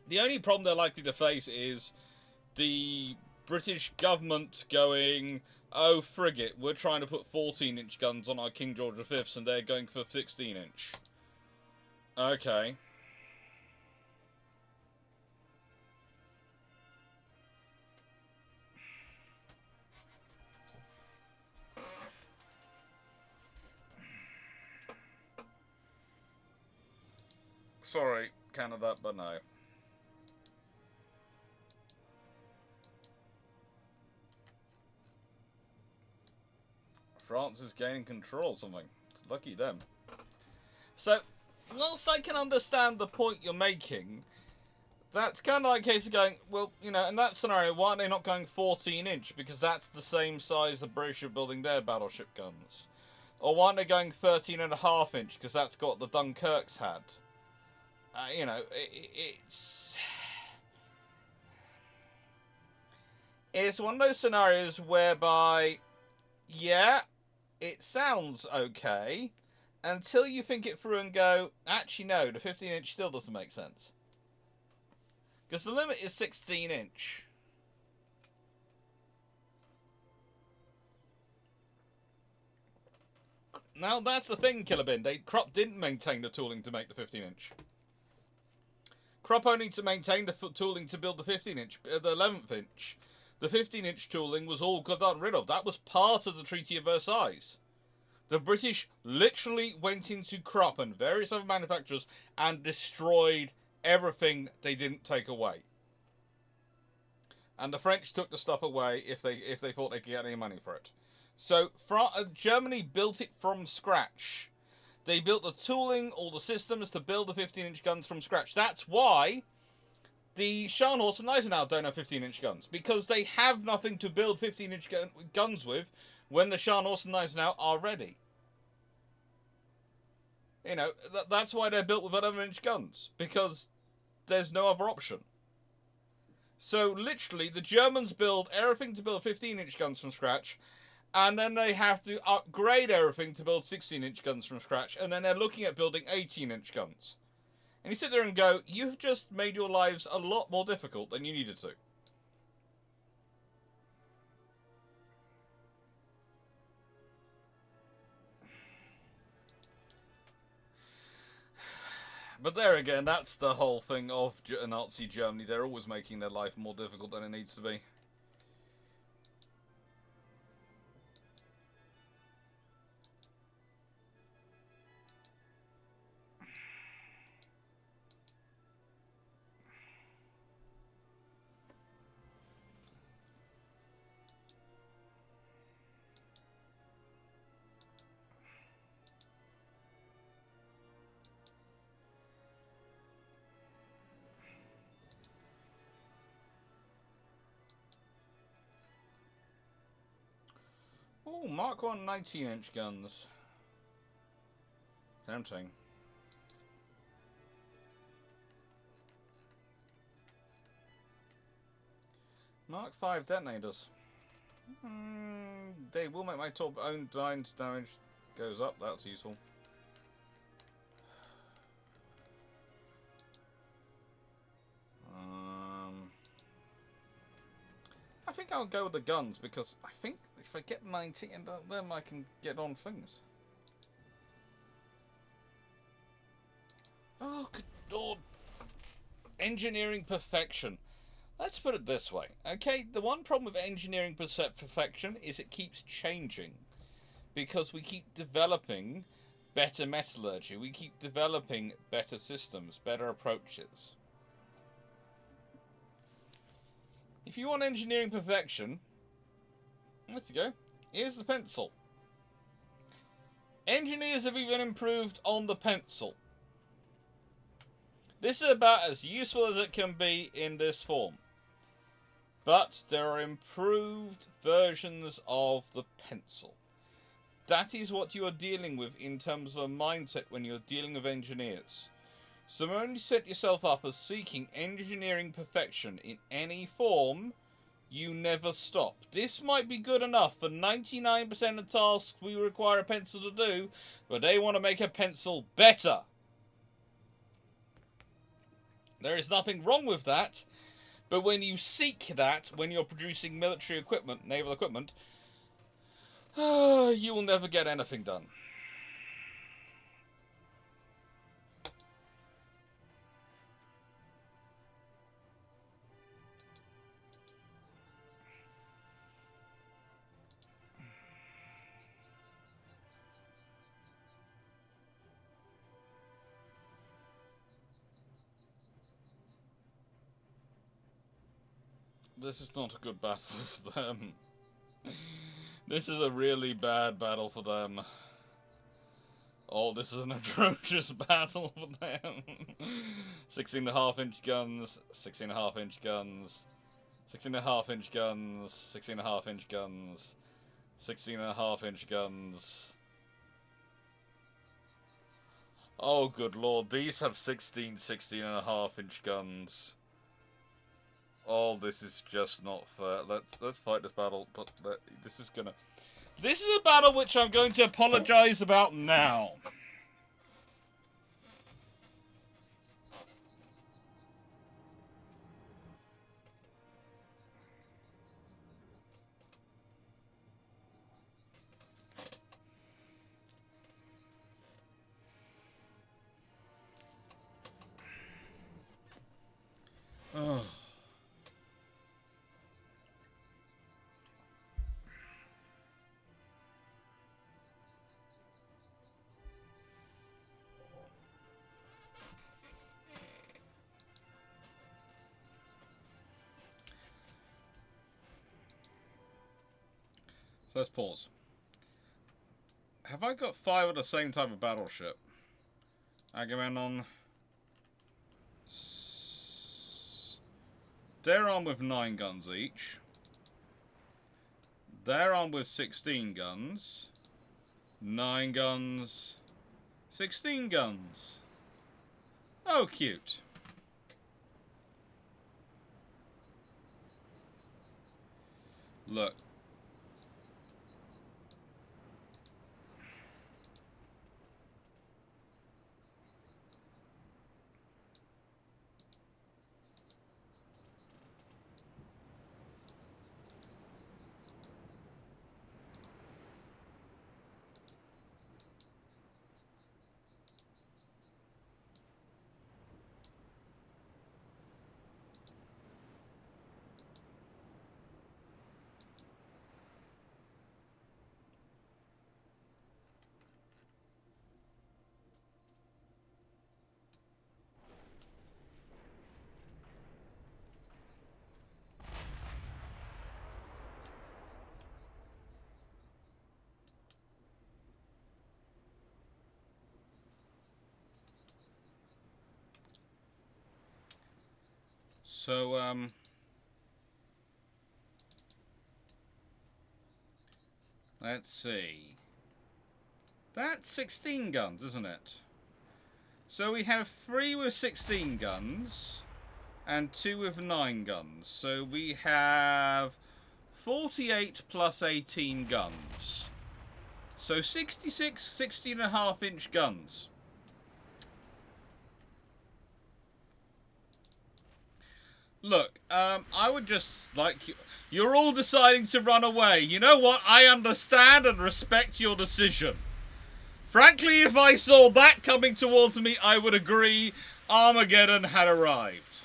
Speaker 1: the only problem they're likely to face is the British government going, oh, frigate, we're trying to put 14-inch guns on our King George V's and they're going for 16-inch. Okay. Sorry, Canada, but no. France is gaining control of something. Lucky them. So, whilst I can understand the point you're making, that's kind of like a case of going, well, you know, in that scenario, why are they not going 14-inch? Because that's the same size the British are building their battleship guns. Or why aren't they going 13.5-inch? Because that's got the Dunkirks had. You know, it's one of those scenarios whereby, yeah, it sounds okay, until you think it through and go, actually no, the 15-inch still doesn't make sense. Because the limit is 16-inch. Now that's the thing, Killer Bin. Krupp didn't maintain the tooling to make the 15-inch. Krupp only to maintain the tooling to build the 15-inch, the 11th-inch. The 15-inch tooling was all got rid of. That was part of the Treaty of Versailles. The British literally went into Krupp and various other manufacturers and destroyed everything they didn't take away. And the French took the stuff away if they thought they could get any money for it. So Germany built it from scratch. They built the tooling, all the systems to build the 15-inch guns from scratch. That's why the Scharnhorst and Eisenhower don't have 15-inch guns. Because they have nothing to build 15-inch guns with when the Scharnhorst and Eisenhower are ready. You know, that's why they're built with 11-inch guns. Because there's no other option. So literally, the Germans build everything to build 15-inch guns from scratch, and then they have to upgrade everything to build 16-inch guns from scratch, and then they're looking at building 18-inch guns. And you sit there and go, you've just made your lives a lot more difficult than you needed to. But there again, that's the whole thing of Nazi Germany. They're always making their life more difficult than it needs to be. Oh, Mark 1 19-inch guns. Tempting. Mark 5 detonators. They will make my top own damage goes up. That's useful. I think I'll go with the guns because I think if I get 19, then I can get on things. Oh, good lord. Engineering perfection. Let's put it this way, okay? The one problem with engineering perfection is it keeps changing. Because we keep developing better metallurgy. We keep developing better systems, better approaches. If you want engineering perfection, let's go. Here's the pencil. Engineers have even improved on the pencil. This is about as useful as it can be in this form. But there are improved versions of the pencil. That is what you are dealing with in terms of a mindset when you're dealing with engineers. So when you set yourself up as seeking engineering perfection in any form, you never stop. This might be good enough for 99% of tasks we require a pencil to do, but they want to make a pencil better. There is nothing wrong with that, but when you seek that, when you're producing military equipment, naval equipment, you will never get anything done. This is not a good battle for them. This is a really bad battle for them. Oh, this is an atrocious battle for them. 16.5-inch guns, 16.5-inch guns, 16.5-inch guns, 16.5-inch guns, 16.5-inch guns. Oh, good lord, these have 16.5-inch guns. Oh, this is just not fair. Let's fight this battle, but this is a battle which I'm going to apologize about now. Oh. So let's pause. Have I got 5 of the same type of battleship? Agamemnon. They're armed with 9 guns each. They're armed with 16 guns. 9 guns. 16 guns. Oh, cute. Look. So, let's see. That's 16 guns, isn't it? So we have 3 with 16 guns and 2 with 9 guns. So we have 48 plus 18 guns. So 66 16.5-inch guns. Look, I would just like you're all deciding to run away. You know what? I understand and respect your decision. Frankly, if I saw that coming towards me, I would agree Armageddon had arrived.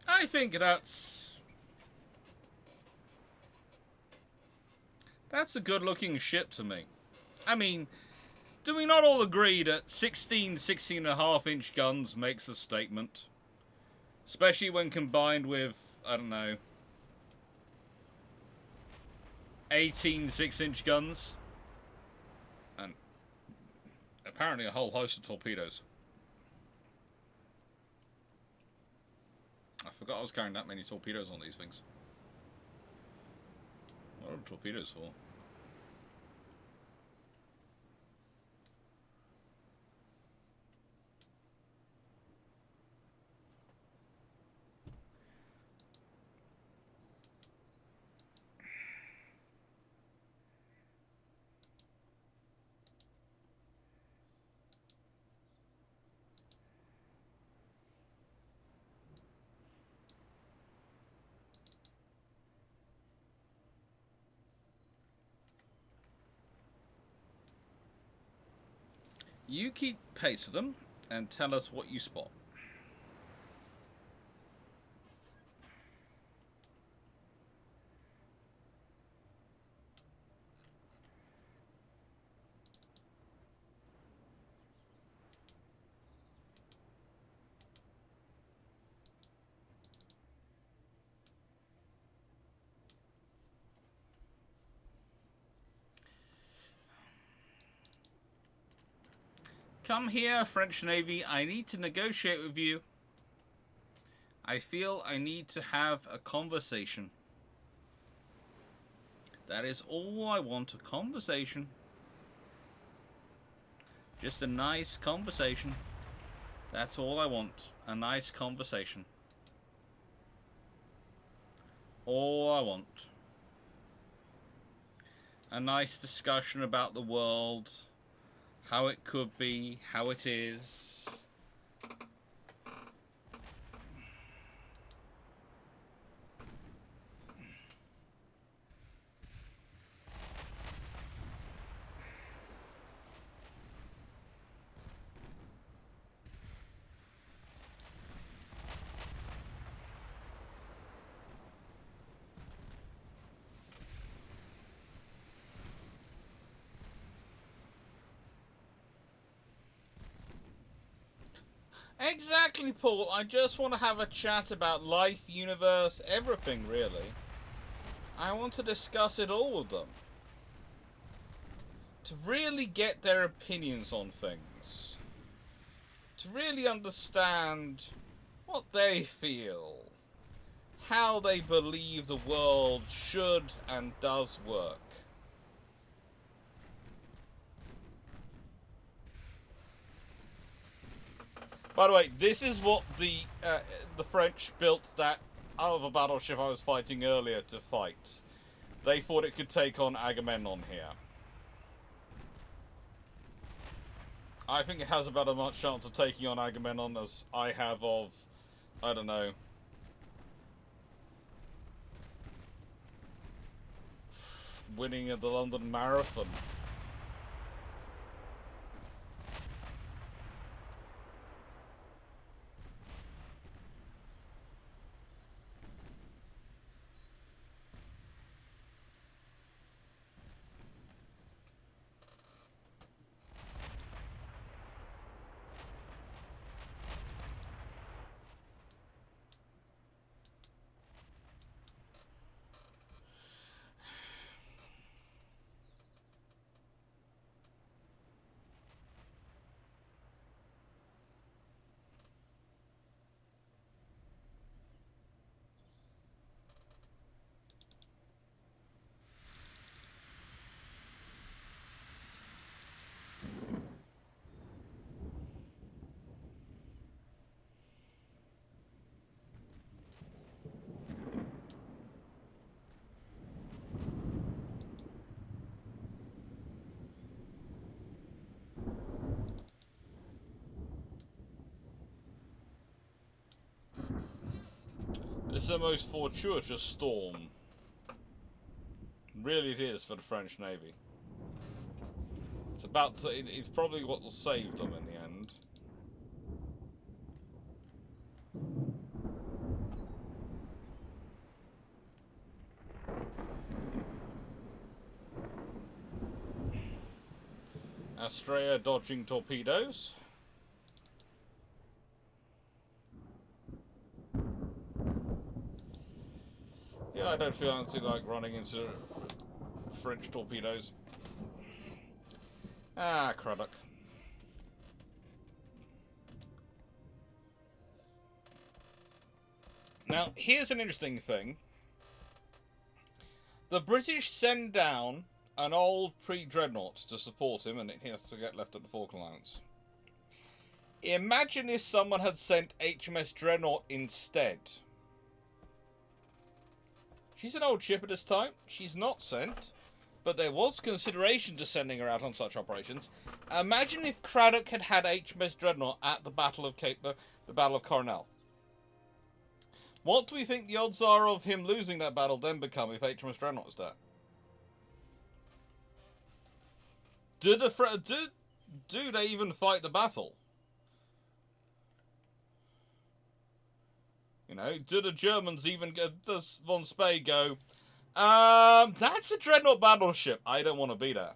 Speaker 1: I think that's a good-looking ship to me. I mean, do we not all agree that 16.5-inch guns makes a statement? Especially when combined with, I don't know, 18 6-inch guns? And apparently a whole host of torpedoes. I forgot I was carrying that many torpedoes on these things. What are torpedoes for? You keep pace with them and tell us what you spot. Come here, French Navy. I need to negotiate with you. I feel I need to have a conversation. That is all I want, a conversation. Just a nice conversation. That's all I want, a nice conversation. All I want. A nice discussion about the world. How it could be, how it is. Exactly, Paul. I just want to have a chat about life, universe, everything, really. I want to discuss it all with them. To really get their opinions on things. To really understand what they feel. How they believe the world should and does work. By the way, this is what the French built that other battleship I was fighting earlier to fight. They thought it could take on Agamemnon here. I think it has about as much chance of taking on Agamemnon as I have of, I don't know, winning at the London Marathon. It's the most fortuitous storm. Really it is for the French Navy. It's probably what will save them in the end. Astrea dodging torpedoes. Yeah, I don't fancy like running into French torpedoes. Ah, Craddock. Now, here's an interesting thing. The British send down an old pre-dreadnought to support him, and he has to get left at the Falklands. Imagine if someone had sent HMS Dreadnought instead. She's an old ship at this time. She's not sent, but there was consideration to sending her out on such operations. Imagine if Craddock had had HMS Dreadnought at the Battle of the Battle of Coronel. What do we think the odds are of him losing that battle then become if HMS Dreadnought is there? Do they even fight the battle? You know, do the Germans even does von Spee go, that's a Dreadnought battleship. I don't want to be there.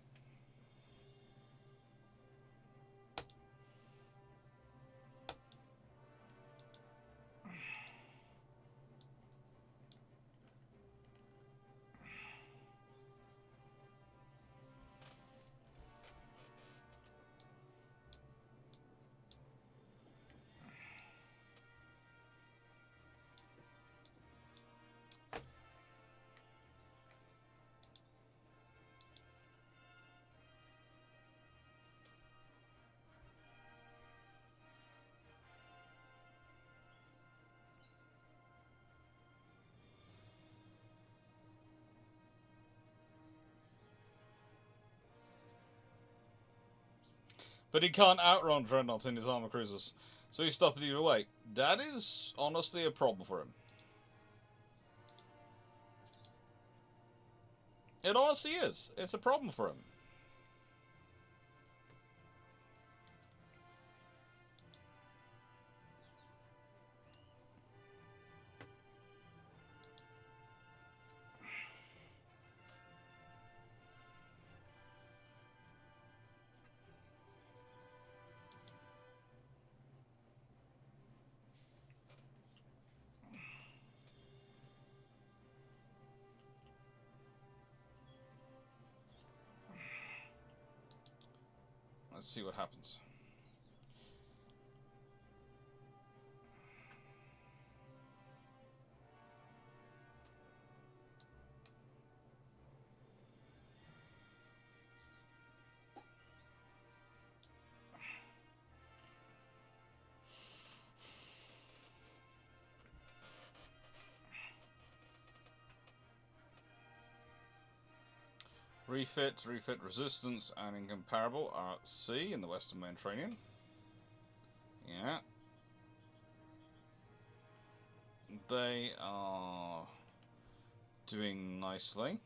Speaker 1: But he can't outrun Dreadnoughts in his armor cruisers, so he's stopped it either way. That is honestly a problem for him. It honestly is. It's a problem for him. let's see what happens. Refit resistance and incomparable are at C in the Western Mediterranean. Yeah. They are doing nicely.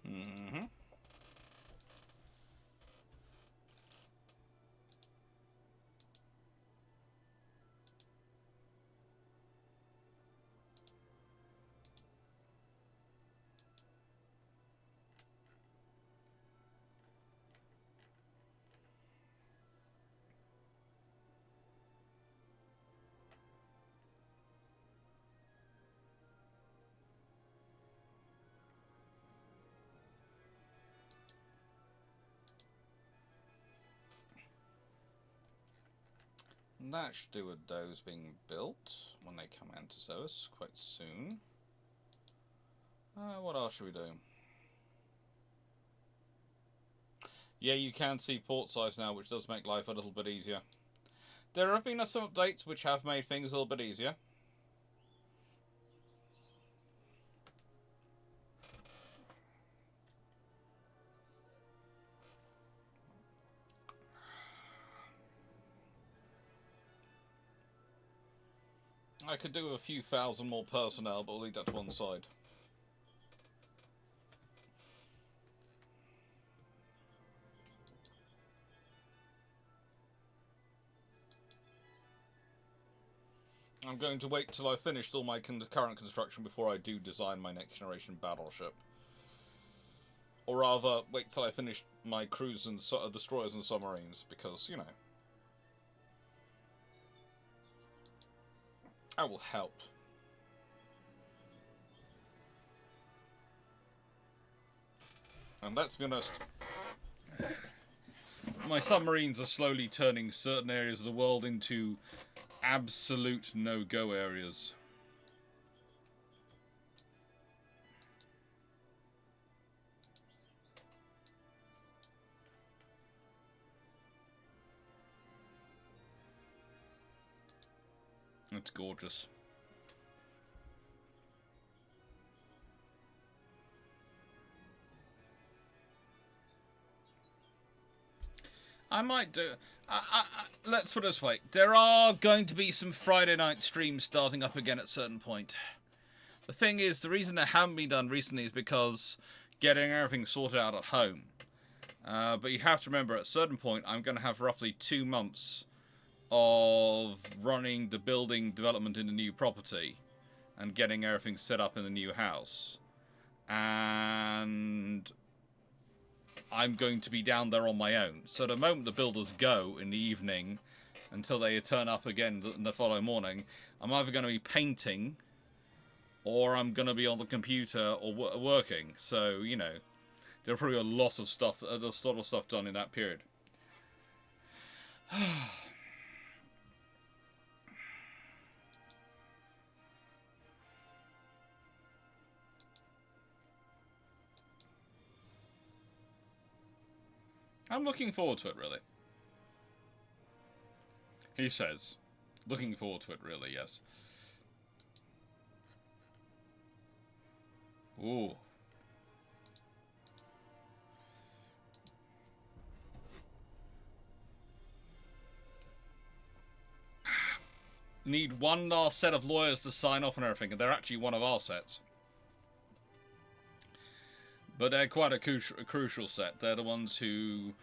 Speaker 1: Mm-hmm. That should do with those being built when they come into service quite soon. What else should we do? Yeah, you can see port size now, which does make life a little bit easier. There have been some updates which have made things a little bit easier. I could do a few thousand more personnel, but we'll leave that to one side. I'm going to wait till I've finished all my current construction before I do design my next generation battleship. Or rather, wait till I finish my cruise and destroyers and submarines, because, you know, that will help. And let's be honest, my submarines are slowly turning certain areas of the world into absolute no-go areas. It's gorgeous. I might do. Let's put it this way: there are going to be some Friday night streams starting up again at a certain point. The thing is, the reason they haven't been done recently is because getting everything sorted out at home. But you have to remember, at a certain point, I'm going to have roughly 2 months of running the building development in the new property and getting everything set up in the new house. And I'm going to be down there on my own. So the moment the builders go in the evening until they turn up again the following morning, I'm either going to be painting or I'm going to be on the computer or working. So, you know, there'll probably be a lot of stuff done in that period. I'm looking forward to it, really. He says. Looking forward to it, really, yes. Ooh. Need one last set of lawyers to sign off on everything, and they're actually one of our sets. But they're quite a crucial set. They're the ones who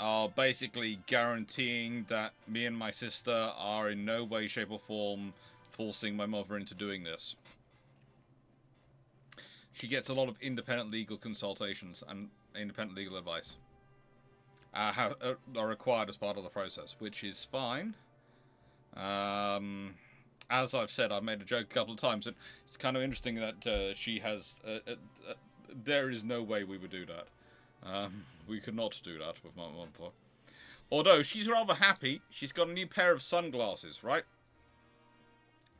Speaker 1: are basically guaranteeing that me and my sister are in no way, shape, or form forcing my mother into doing this. She gets a lot of independent legal consultations and independent legal advice are required as part of the process, which is fine. As I've said, I've made a joke a couple of times, and it's kind of interesting that she has... there is no way we would do that. We could not do that with my mum. Although, she's rather happy. She's got a new pair of sunglasses, right?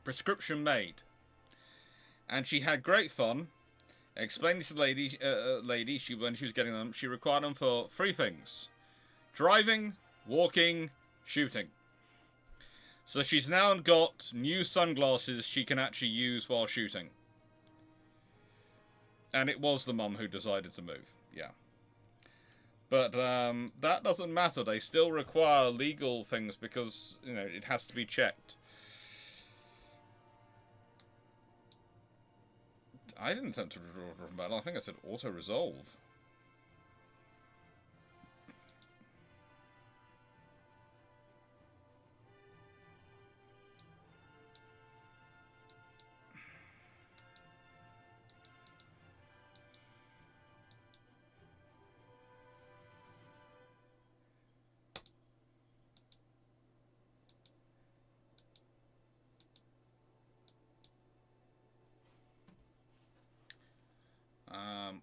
Speaker 1: Prescription made. And she had great fun explaining to the lady when she was getting them, she required them for 3 things. Driving, walking, shooting. So she's now got new sunglasses she can actually use while shooting. And it was the mum who decided to move, yeah. But that doesn't matter. They still require legal things because, you know, it has to be checked. I didn't attempt to withdraw from battle. I think I said auto-resolve.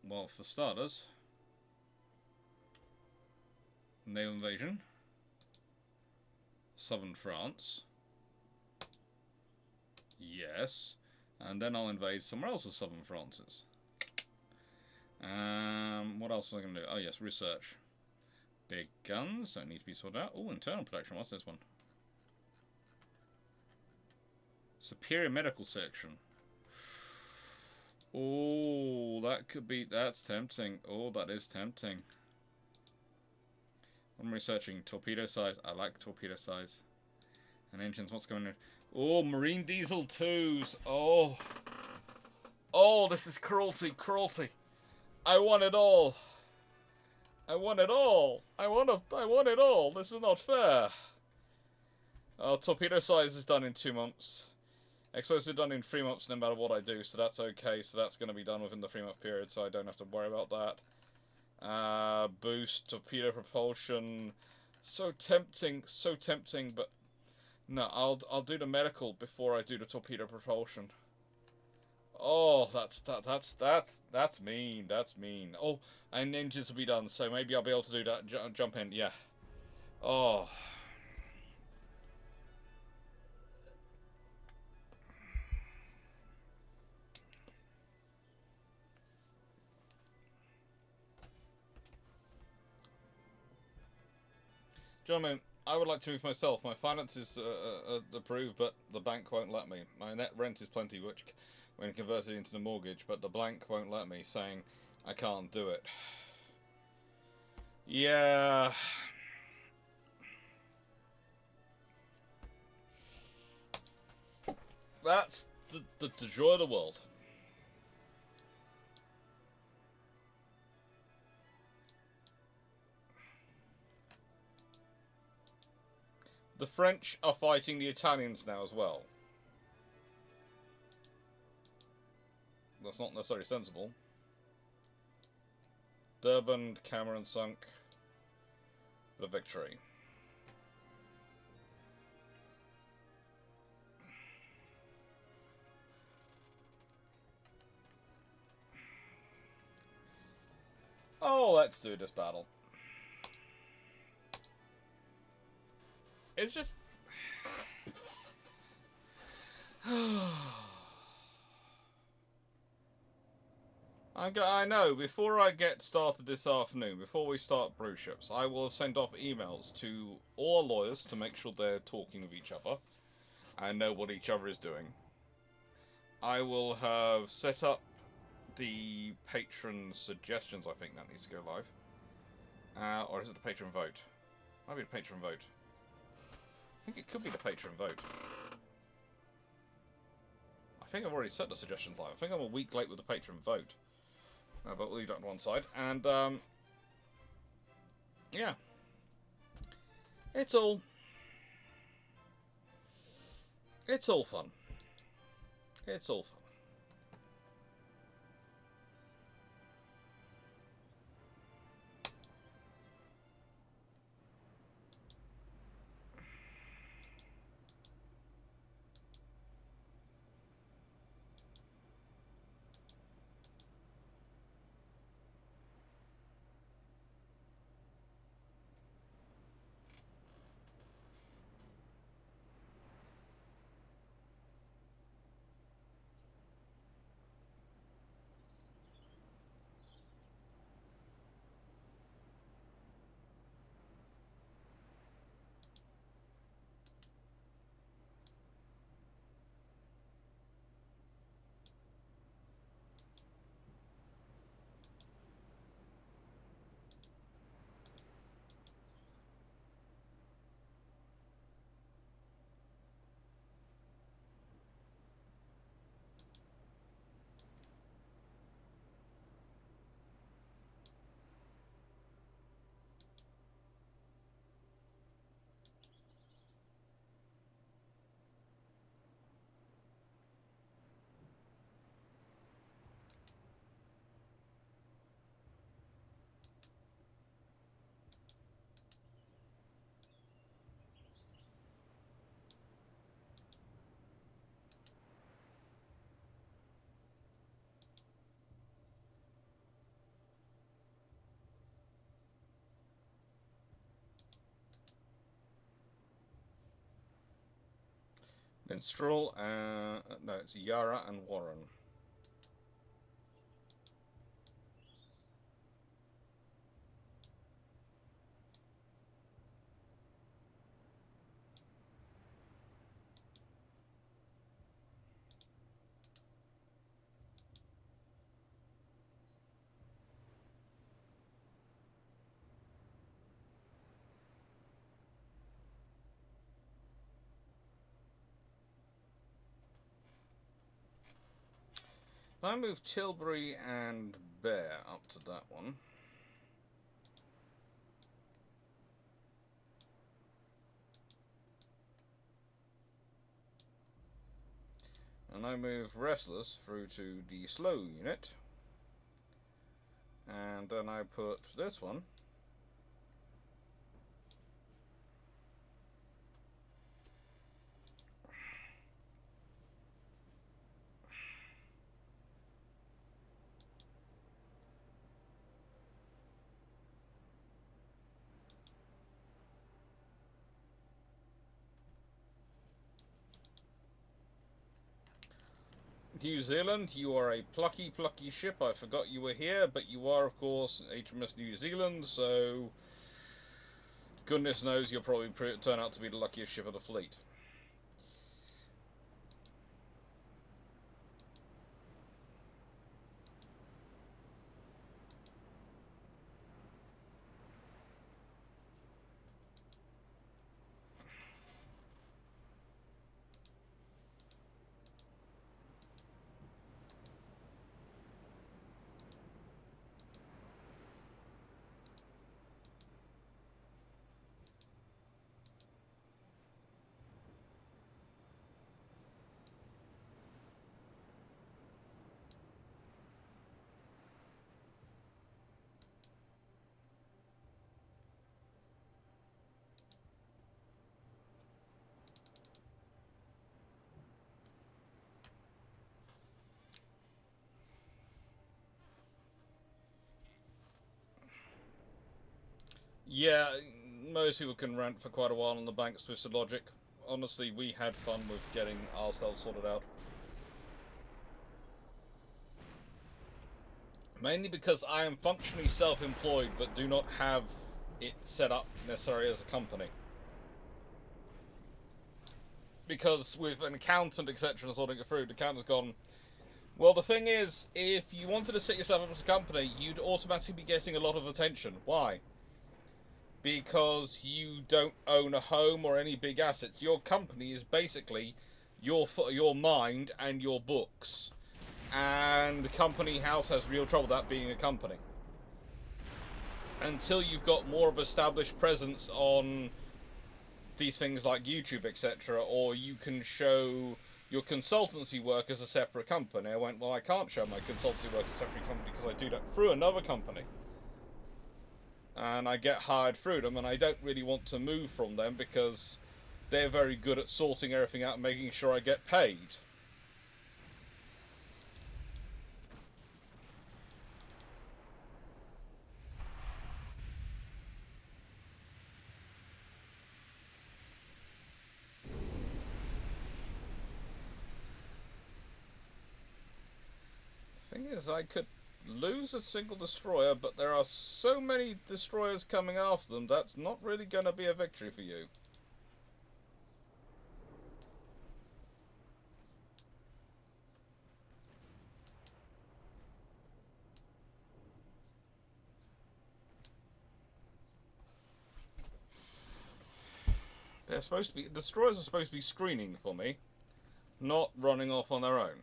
Speaker 1: Well, for starters, naval invasion, southern France, yes, and then I'll invade somewhere else of southern France's. What else was I going to do? Oh yes, research. Big guns, that need to be sorted out. Oh, internal protection, what's this one? Superior medical section. Oh, that could be... That's tempting. Oh, that is tempting. I'm researching torpedo size. I like torpedo size. And engines, what's going on? Oh, marine diesel 2s. Oh. Oh, this is cruelty. Cruelty. I want it all. I want it all. I want it all. This is not fair. Torpedo size is done in 2 months. Explosives are done in 3 months no matter what I do, so that's okay. So that's going to be done within the 3-month period, so I don't have to worry about that. Boost, torpedo propulsion. So tempting, but no, I'll do the medical before I do the torpedo propulsion. Oh, that's mean. That's mean. Oh, and engines will be done, so maybe I'll be able to do that. Jump in, yeah. Oh. Gentlemen, I would like to move myself. My finances are approved, but the bank won't let me. My net rent is plenty, which, when converted into the mortgage, but the bank won't let me, saying I can't do it. Yeah. That's the joy of the world. The French are fighting the Italians now as well. That's not necessarily sensible. Durban, Cameron sunk. The victory. Oh, let's do this battle. It's just... I know, before I get started this afternoon, before we start brew ships, I will send off emails to all our lawyers to make sure they're talking with each other. and know what each other is doing. I will have set up the patron suggestions. I think that needs to go live. Or is it the patron vote? Might be the patron vote. I think it could be the patron vote. I think I've already set the suggestions live. I think I'm a week late with the patron vote. But we'll leave that on one side. And, yeah. It's all fun. It's all fun. Minstrel, no, it's Yara and Warren. I move Tilbury and Bear up to that one. And I move Restless through to the slow unit. And then I put this one. New Zealand, you are a plucky, plucky ship. I forgot you were here, but you are, of course, HMS New Zealand, so goodness knows you'll probably turn out to be the luckiest ship of the fleet. Yeah, most people can rant for quite a while on the bank's twisted logic. Honestly, we had fun with getting ourselves sorted out. Mainly because I am functionally self-employed, but do not have it set up necessarily as a company. Because with an accountant, etc., and sorting it through, the accountant's gone, well, the thing is, if you wanted to set yourself up as a company, you'd automatically be getting a lot of attention. Why? Because you don't own a home or any big assets. Your company is basically your mind and your books. And the company house has real trouble that being a company. Until you've got more of an established presence on these things like YouTube, etc., or you can show your consultancy work as a separate company. I went, well, I can't show my consultancy work as a separate company because I do that through another company. And I get hired through them, and I don't really want to move from them because they're very good at sorting everything out and making sure I get paid. Thing is, I could lose a single destroyer, but there are so many destroyers coming after them, that's not really going to be a victory for you. They're supposed to be, destroyers are supposed to be screening for me, not running off on their own.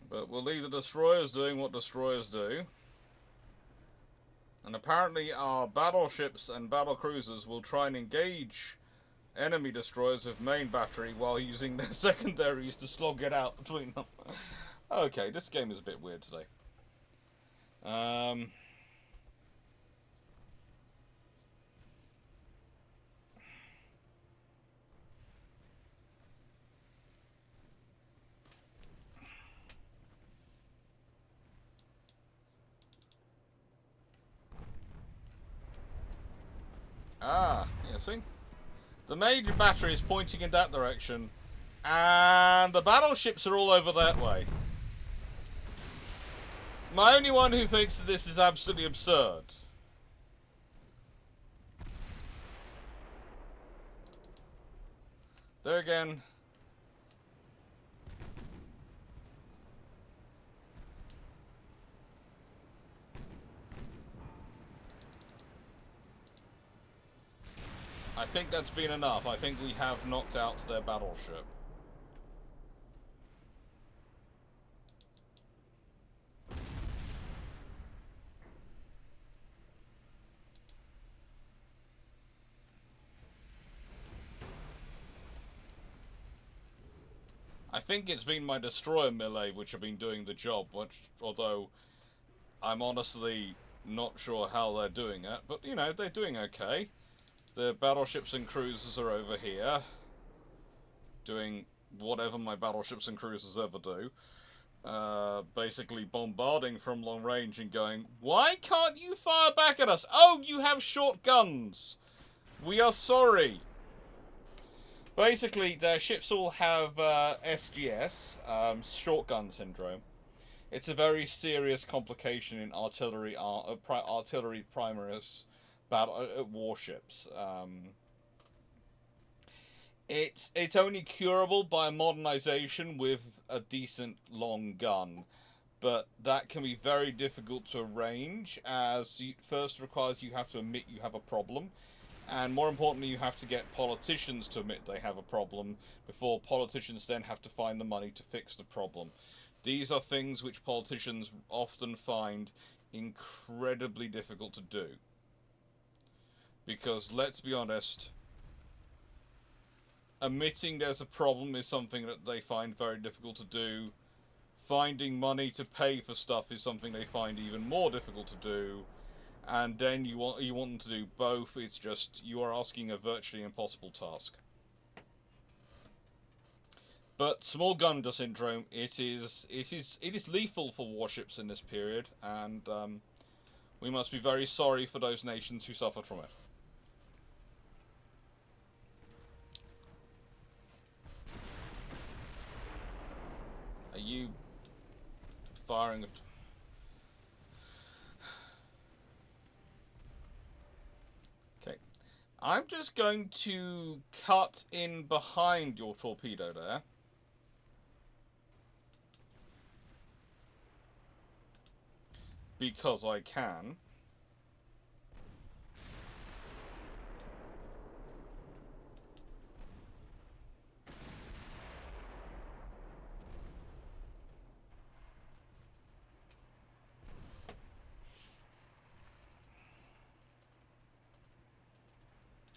Speaker 1: But we'll leave the destroyers doing what destroyers do. And apparently our battleships and battle cruisers will try and engage enemy destroyers with main battery while using their secondaries to slog it out between them. Okay, this game is a bit weird today. Yeah, see? The major battery is pointing in that direction, and the battleships are all over that way. My only one who thinks that this is absolutely absurd. There again. I think that's been enough. I think we have knocked out their battleship. I think it's been my destroyer melee which have been doing the job, which, although I'm honestly not sure how they're doing it, but you know, they're doing okay. The battleships and cruisers are over here, doing whatever my battleships and cruisers ever do. Basically bombarding from long range and going, why can't you fire back at us? Oh, you have short guns! We are sorry! Basically, their ships all have SGS, short gun syndrome. It's a very serious complication in artillery primaries battle warships. It's only curable by a modernization with a decent long gun, but that can be very difficult to arrange, as it first requires you have to admit you have a problem, and more importantly you have to get politicians to admit they have a problem before politicians then have to find the money to fix the problem. These are things which politicians often find incredibly difficult to do. Because, let's be honest, admitting there's a problem is something that they find very difficult to do. Finding money to pay for stuff is something they find even more difficult to do. And then you want them to do both. It's just, you are asking a virtually impossible task. But small gun syndrome, it is lethal for warships in this period, and we must be very sorry for those nations who suffered from it. you firing? Okay. I'm just going to cut in behind your torpedo there. Because I can.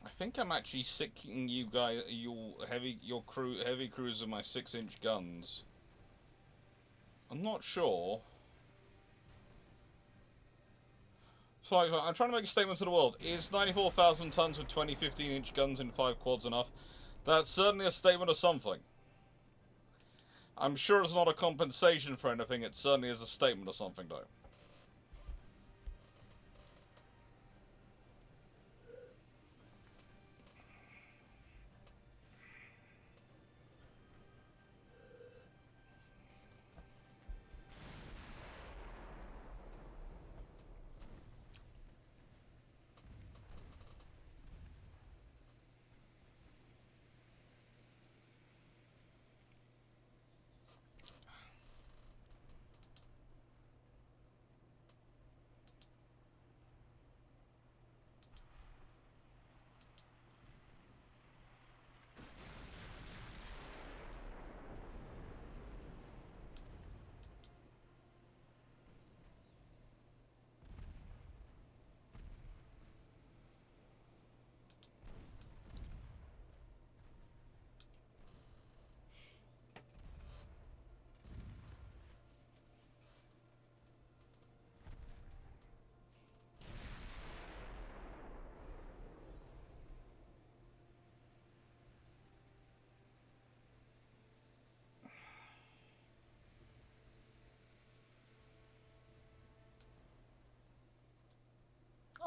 Speaker 1: I think I'm actually sicking you guys, your heavy cruiser, my 6-inch guns. I'm not sure. So I'm trying to make a statement to the world. Is 94,000 tons with 20 15-inch guns in 5 quads enough? That's certainly a statement of something. I'm sure it's not a compensation for anything. It certainly is a statement of something, though.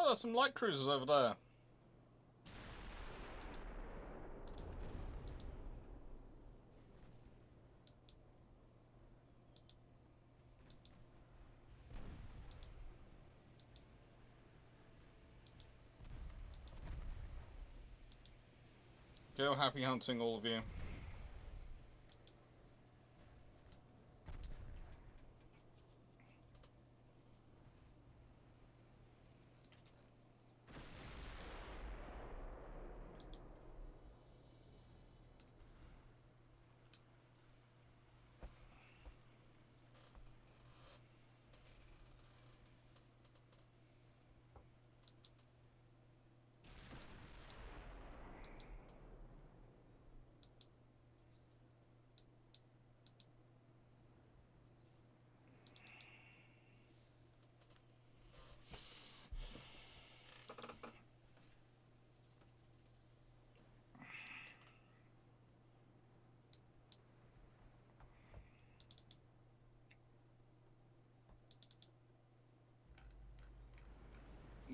Speaker 1: Oh, there's some light cruisers over there. Go happy hunting, all of you.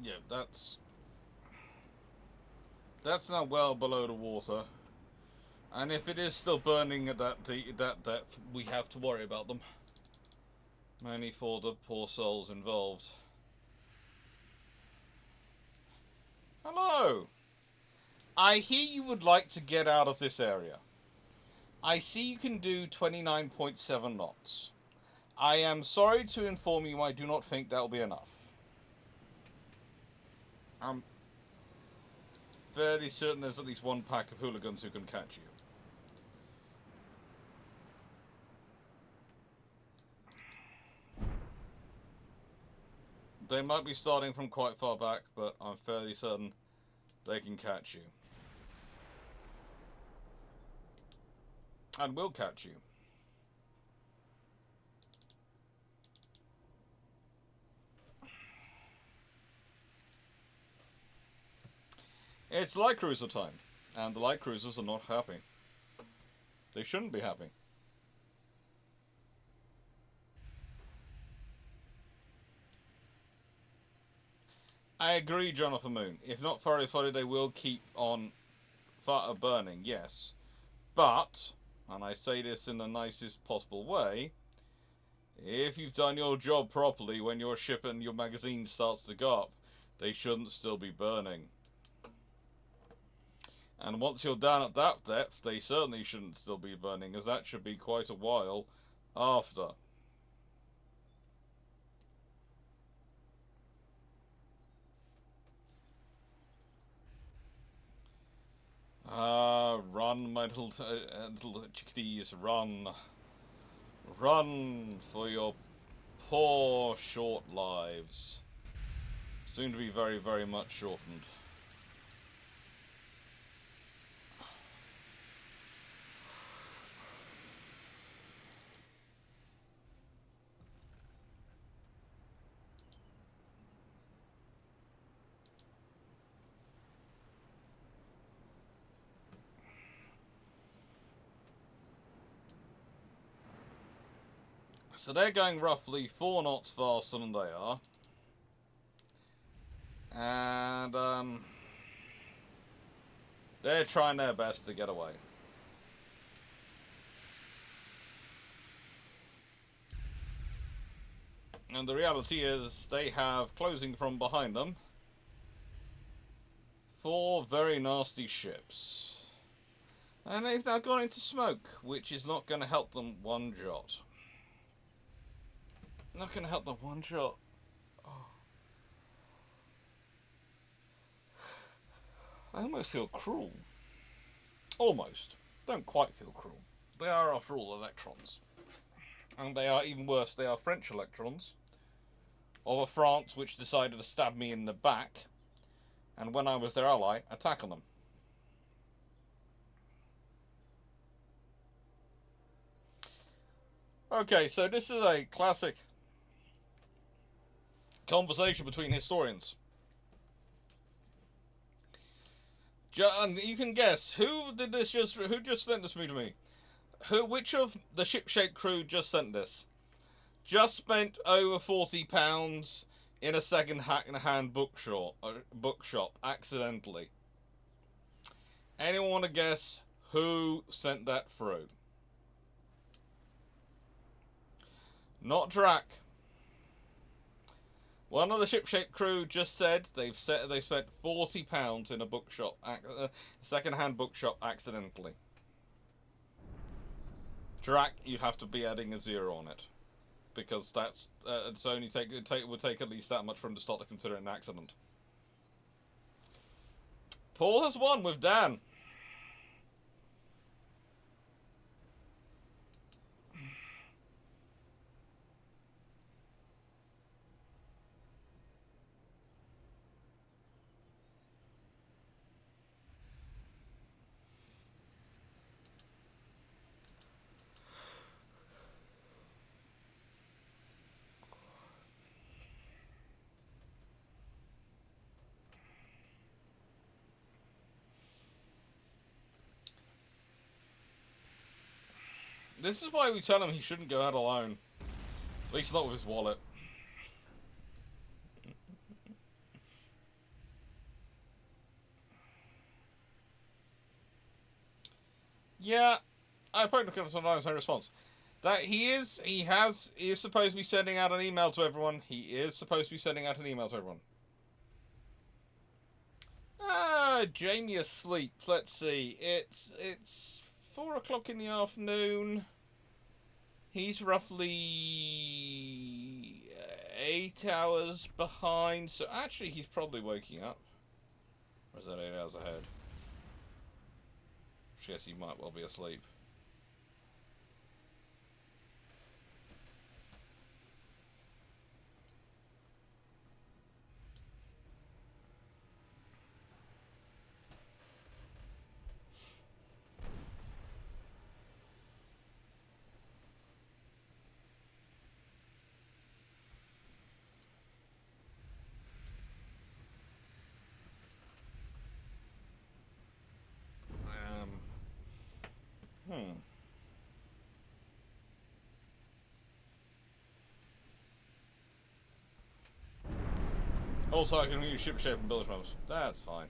Speaker 1: Yeah, that's now well below the water. And if it is still burning at that depth, we have to worry about them. Mainly for the poor souls involved. Hello! I hear you would like to get out of this area. I see you can do 29.7 knots. I am sorry to inform you I do not think that will be enough. I'm fairly certain there's at least one pack of hooligans who can catch you. They might be starting from quite far back, but I'm fairly certain they can catch you. And will catch you. It's light cruiser time, and the light cruisers are not happy. They shouldn't be happy. I agree, Jonathan Moon. If not furry fuddy, they will keep on burning, yes. But and I say this in the nicest possible way, if you've done your job properly when your ship and your magazine starts to go up, they shouldn't still be burning. And once you're down at that depth, they certainly shouldn't still be burning, as that should be quite a while after. Run, my little chickadees, run. Run for your poor, short lives. Soon to be very, very much shortened. So they're going roughly 4 knots faster than they are. And, they're trying their best to get away. And the reality is, they have closing from behind them 4 very nasty ships. And they've now gone into smoke, which is not going to help them one jot. Not going to help them one jot. Oh. I almost feel cruel. Almost. Don't quite feel cruel. They are, after all, electrons. And they are, even worse, they are French electrons of a France which decided to stab me in the back, and when I was their ally, attack on them. Okay, so this is a classic conversation between historians. And you can guess who just sent this to me? Which of the ship-shaped crew just sent this? Just spent over £40 in a second-hand bookshop accidentally. Anyone want to guess who sent that through? Not Drac. One of the ship-shaped crew just said they spent £40 in a second-hand bookshop accidentally. Drac, you have to be adding a 0 on it, because that's it's only it would take at least that much for him to start to consider it an accident. Paul has won with Dan. This is why we tell him he shouldn't go out alone. At least not with his wallet. Yeah, I probably look at sometimes no response. That he is supposed to be sending out an email to everyone. He is supposed to be sending out an email to everyone. Jamie asleep. Let's see. It's 4 o'clock in the afternoon. He's roughly 8 hours behind, so actually he's probably waking up. Or is that 8 hours ahead? I guess he might well be asleep. Also, I can use ship shape and bilge maps. That's fine.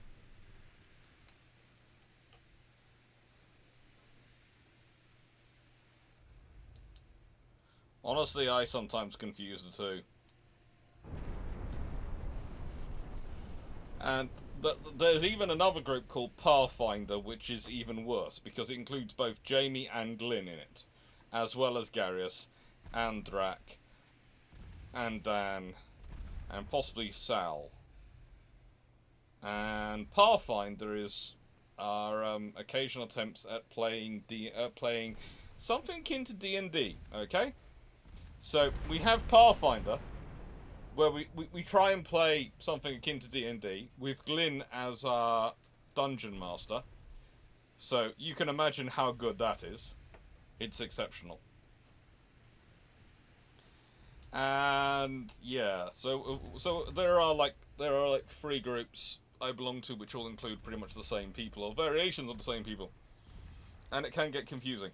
Speaker 1: Honestly, I sometimes confuse the two. And there's even another group called Pathfinder, which is even worse, because it includes both Jamie and Glyn in it, as well as Garius, and Drac, and Dan, and possibly Sal. And Pathfinder is our occasional attempts at playing something akin to D&D, okay? So, we have Pathfinder, where we try and play something akin to D&D, with Glyn as our dungeon master. So, you can imagine how good that is. It's exceptional. And, yeah, so there are like 3 groups I belong to, which all include pretty much the same people, or variations of the same people. And it can get confusing.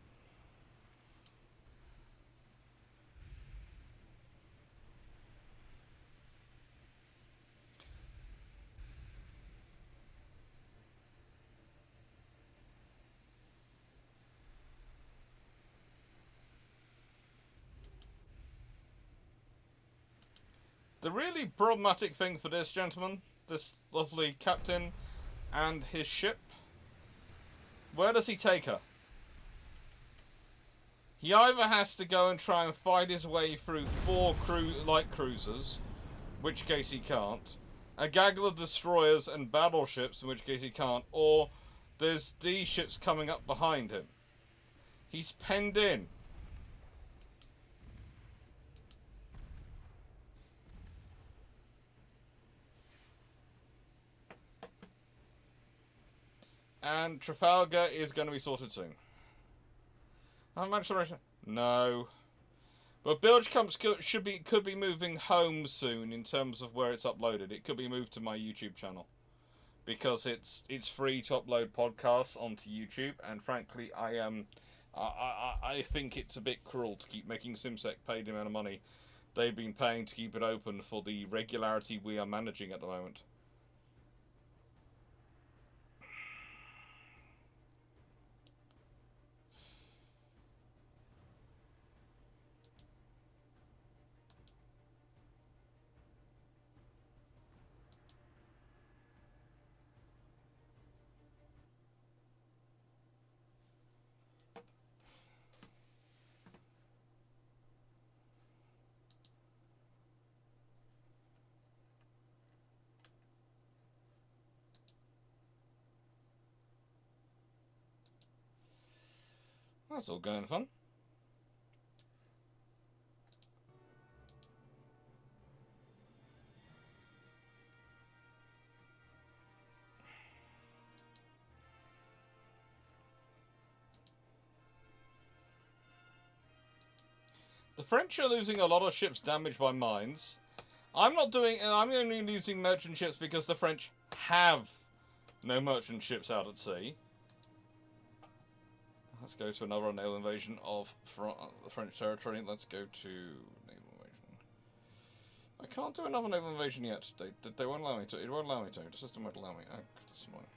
Speaker 1: The really problematic thing for this gentleman, this lovely captain, and his ship, where does he take her? He either has to go and try and fight his way through 4 light cruisers, which case he can't, a gaggle of destroyers and battleships, in which case he can't, or there's D ships coming up behind him. He's penned in. And Trafalgar is going to be sorted soon. How much acceleration? No. But Bilge Camps could be moving home soon in terms of where it's uploaded. It could be moved to my YouTube channel, because it's free to upload podcasts onto YouTube, and frankly, I think it's a bit cruel to keep making SimSec pay the amount of money they've been paying to keep it open for the regularity we are managing at the moment. That's all going fun. The French are losing a lot of ships damaged by mines. I'm only losing merchant ships because the French have no merchant ships out at sea. Let's go to another naval invasion of French territory. Let's go to naval invasion. I can't do another naval invasion yet. They won't allow me to. It won't allow me to. The system won't allow me. Oh, this morning.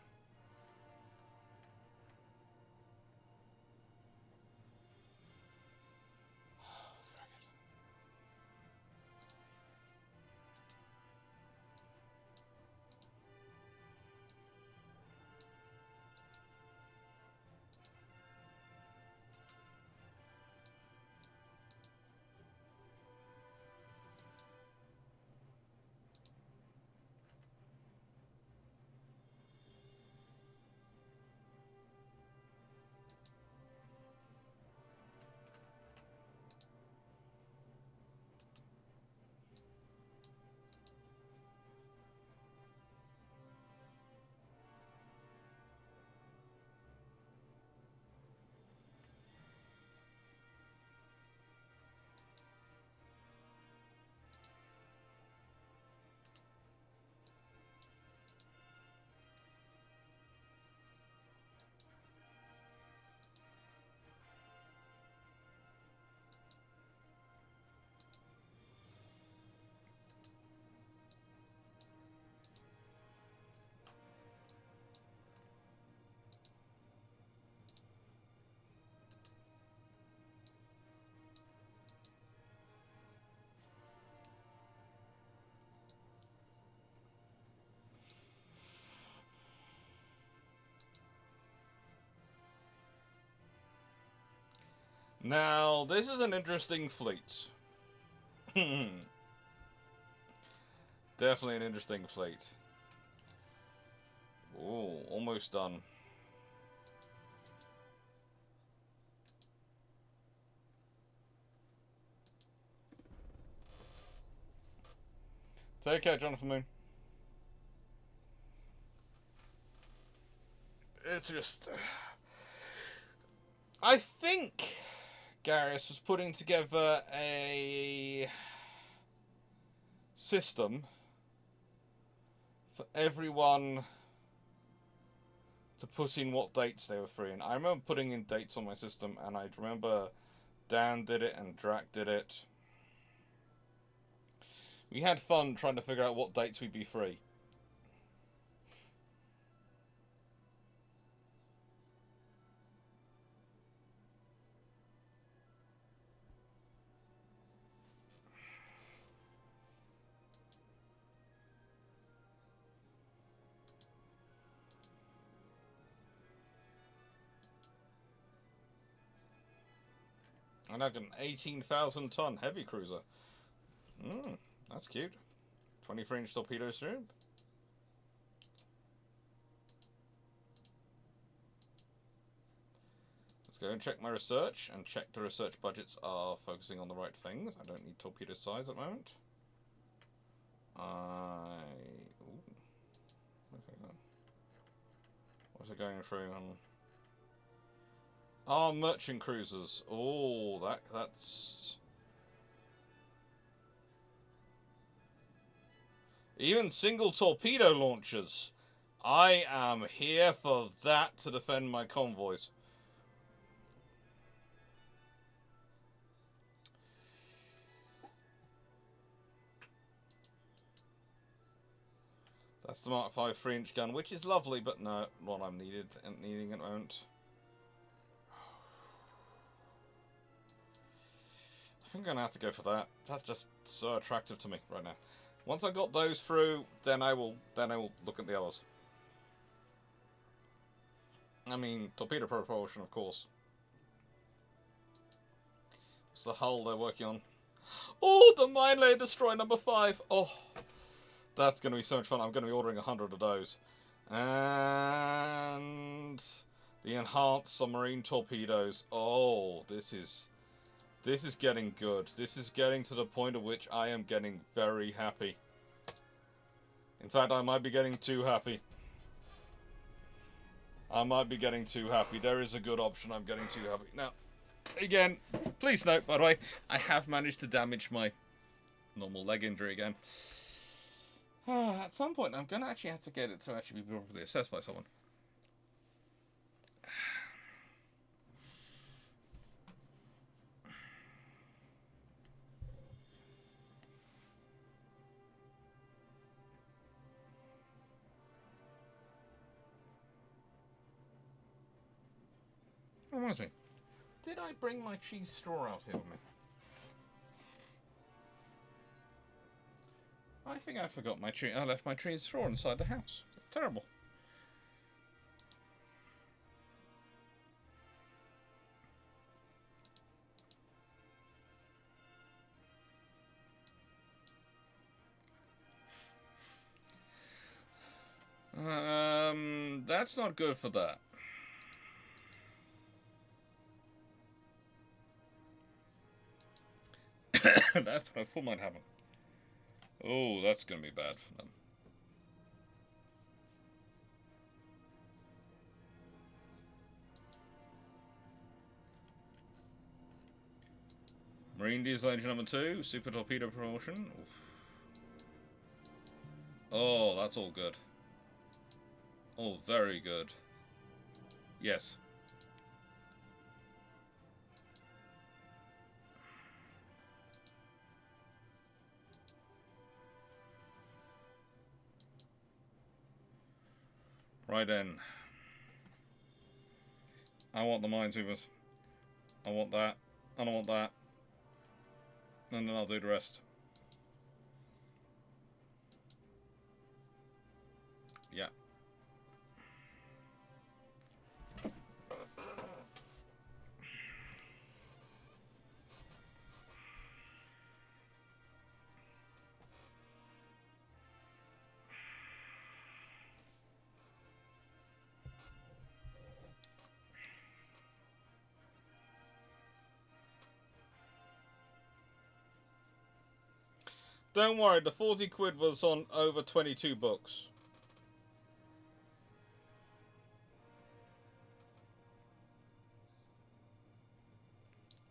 Speaker 1: Now, this is an interesting fleet. Definitely an interesting fleet. Oh, almost done. Take care, Jonathan Moon. It's just... I think Garrus was putting together a system for everyone to put in what dates they were free in. I remember putting in dates on my system, and I remember Dan did it and Drac did it. We had fun trying to figure out what dates we'd be free. And I got an 18,000-ton heavy cruiser. That's cute. 23-inch torpedo tube. Let's go and check my research and check the research budgets are focusing on the right things. I don't need torpedo size at the moment. What's it going through on? Merchant cruisers. Oh, that's... Even single torpedo launchers. I am here for that to defend my convoys. That's the Mark 5 3-inch gun, which is lovely, but no, what I'm needing at the moment. I think I'm going to have to go for that. That's just so attractive to me right now. Once I got those through, then I will look at the others. I mean, torpedo propulsion, of course. It's the hull they're working on. Oh, the mine layer destroyer number 5. Oh, that's going to be so much fun. I'm going to be ordering 100 of those. And the enhanced submarine torpedoes. Oh, this is getting good. This is getting to the point at which I am getting very happy. In fact, I might be getting too happy. There is a good option. I'm getting too happy. Now, again, please note, by the way, I have managed to damage my normal leg injury again. At some point, I'm going to actually have to get it to actually be properly assessed by someone. Reminds me, did I bring my cheese straw out here with me? I think I forgot my tree. I left my cheese straw inside the house. That's terrible. That's not good for that. That's what I thought might happen. Oh, that's going to be bad for them. Marine diesel engine number 2, super torpedo propulsion. Oof. Oh, that's all good. Oh, very good. Yes. Right then. I want the minesweepers. I want that. And I want that. And then I'll do the rest. Yeah. Don't worry, the 40 quid was on over 22 books.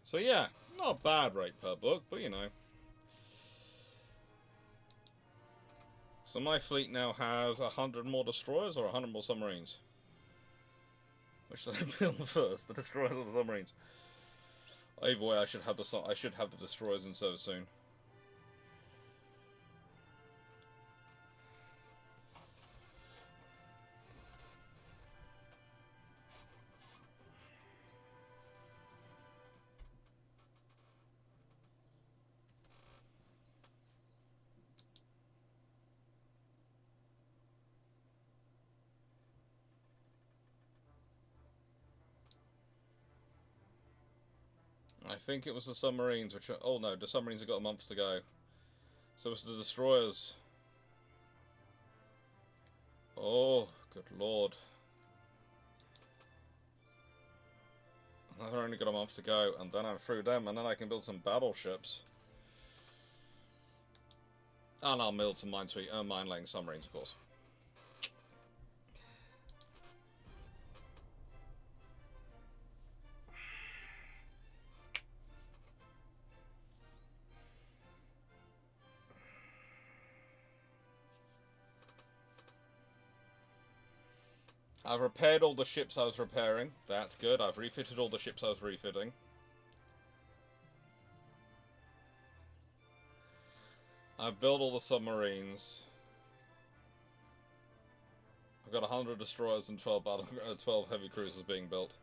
Speaker 1: So yeah, not a bad rate per book, but you know. So my fleet now has 100 more destroyers or 100 more submarines. Which should I build first, the destroyers or the submarines? Either way, I should have the destroyers in service soon. I think it was the submarines, which are... Oh no, the submarines have got a month to go. So it's the destroyers. Oh, good lord. I've only got a month to go, and then I'm through them, and then I can build some battleships. And I'll build some mine-laying submarines, of course. I've repaired all the ships I was repairing. That's good. I've refitted all the ships I was refitting. I've built all the submarines. I've got 100 destroyers and 12 heavy cruisers being built.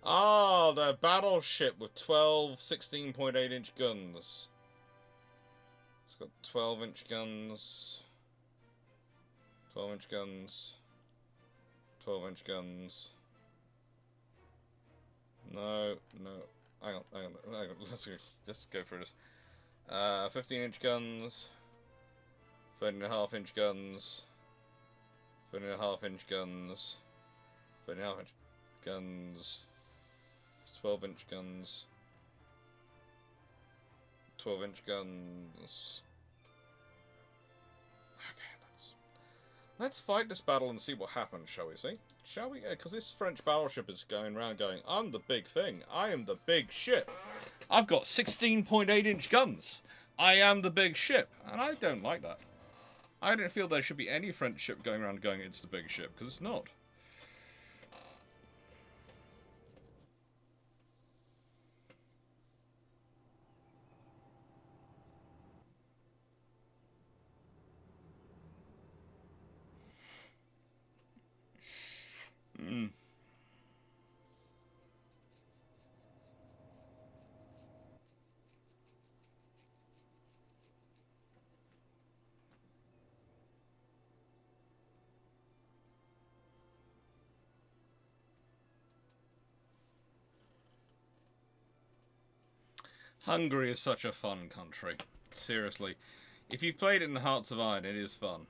Speaker 1: Ah, the battleship with 12 16.8-inch guns. It's got 12-inch guns. 12-inch guns. 12-inch guns. No. Hang on. Let's go through this. 15-inch guns. 13.5-inch guns. 13.5-inch guns. 13.5-inch guns. 12-inch guns. 12-inch guns. Okay, let's fight this battle and see what happens, shall we see? Shall we? Because this French battleship is going around going, I'm the big thing. I am the big ship. I've got 16.8-inch guns. I am the big ship. And I don't like that. I don't feel there should be any French ship going around going, it's the big ship, because it's not. Hungary is such a fun country. Seriously. If you've played it in the Hearts of Iron, it is fun.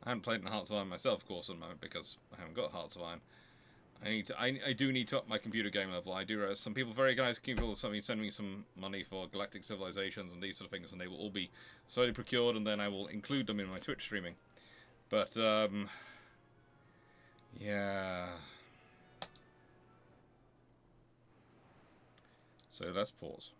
Speaker 1: I haven't played in the Hearts of Iron myself, of course, at the moment, because I haven't got Hearts of Iron. I do need to up my computer game level. I do realize some people, very nice people, send me some money for Galactic Civilizations and these sort of things, and they will all be slowly procured, and then I will include them in my Twitch streaming. But, yeah. So let's pause.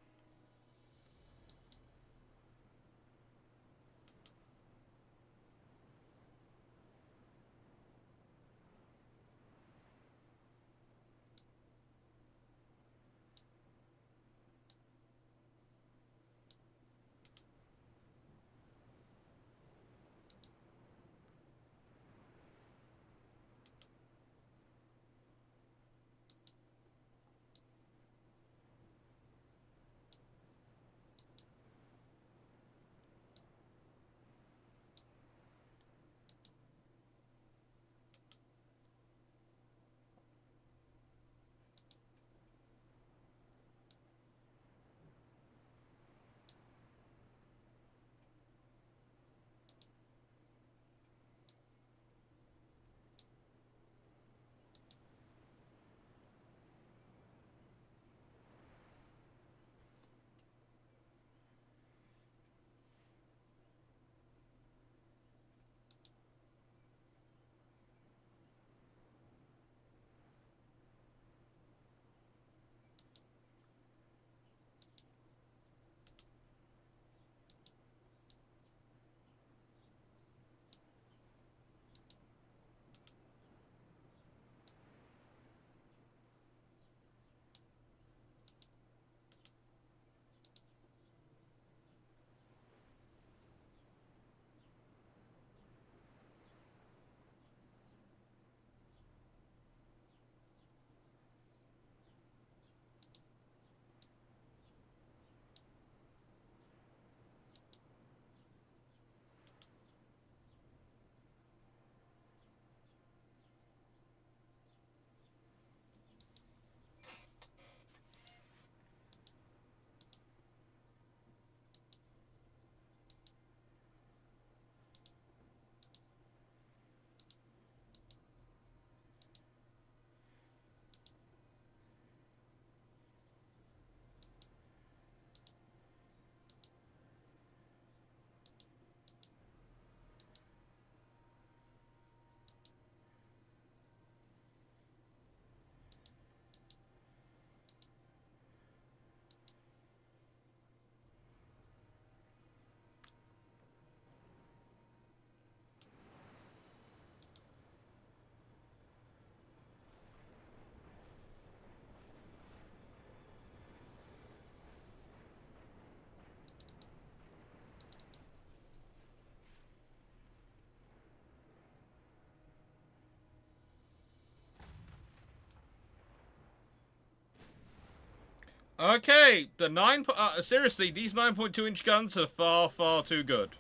Speaker 1: Okay, the seriously, these 9.2-inch guns are far, far too good.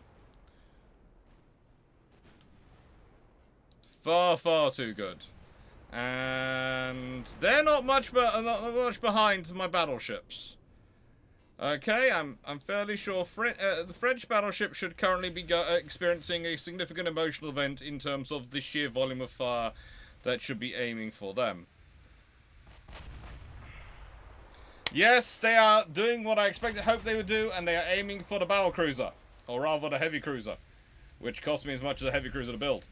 Speaker 1: Far, far too good. And they're not much behind my battleships. Okay, I'm fairly sure the French battleship should currently be experiencing a significant emotional event in terms of the sheer volume of fire that should be aiming for them. Yes, they are doing what I hoped they would do, and they are aiming for the battle cruiser, or rather the heavy cruiser, which cost me as much as a heavy cruiser to build.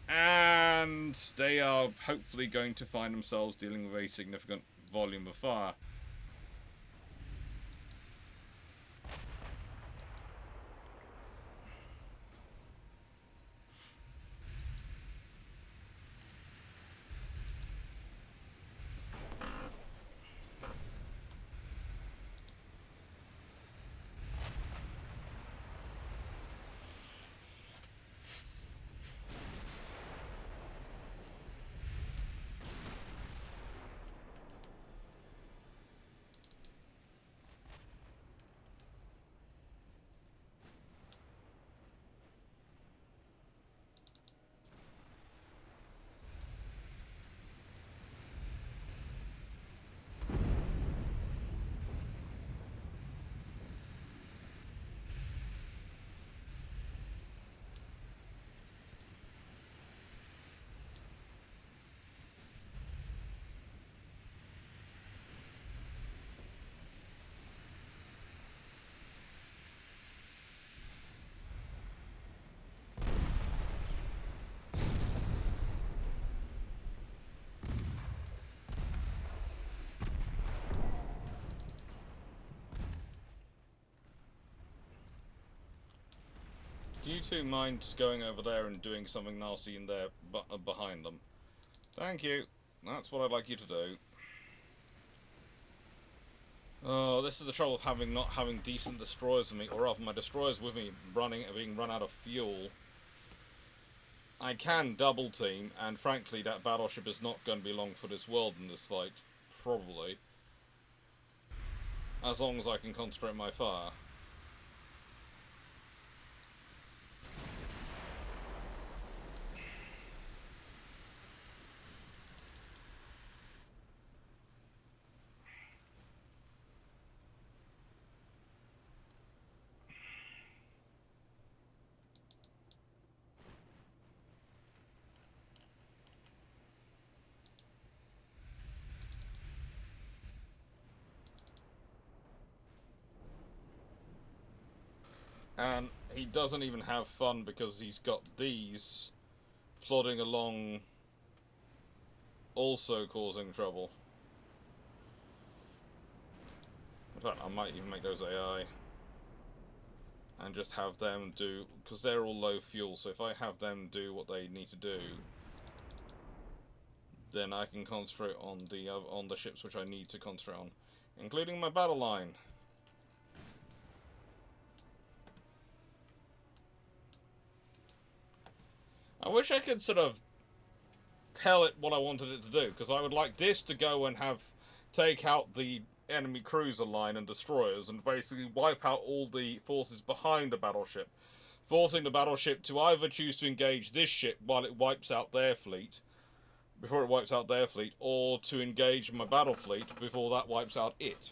Speaker 1: And they are hopefully going to find themselves dealing with a significant volume of fire. Do you two mind just going over there and doing something nasty in there behind them? Thank you. That's what I'd like you to do. Oh, this is the trouble of not having decent destroyers with me, or rather my destroyers with me being run out of fuel. I can double team, and frankly that battleship is not going to be long for this world in this fight. Probably. As long as I can concentrate my fire. And he doesn't even have fun because he's got these plodding along, also causing trouble. In fact, I might even make those AI. And just have them do, because they're all low fuel, so if I have them do what they need to do, then I can concentrate on the ships which I need to concentrate on, including my battle line. I wish I could sort of tell it what I wanted it to do, because I would like this to go and take out the enemy cruiser line and destroyers and basically wipe out all the forces behind the battleship, forcing the battleship to either choose to engage this ship while it wipes out their fleet, before it wipes out their fleet, or to engage my battle fleet before that wipes out it.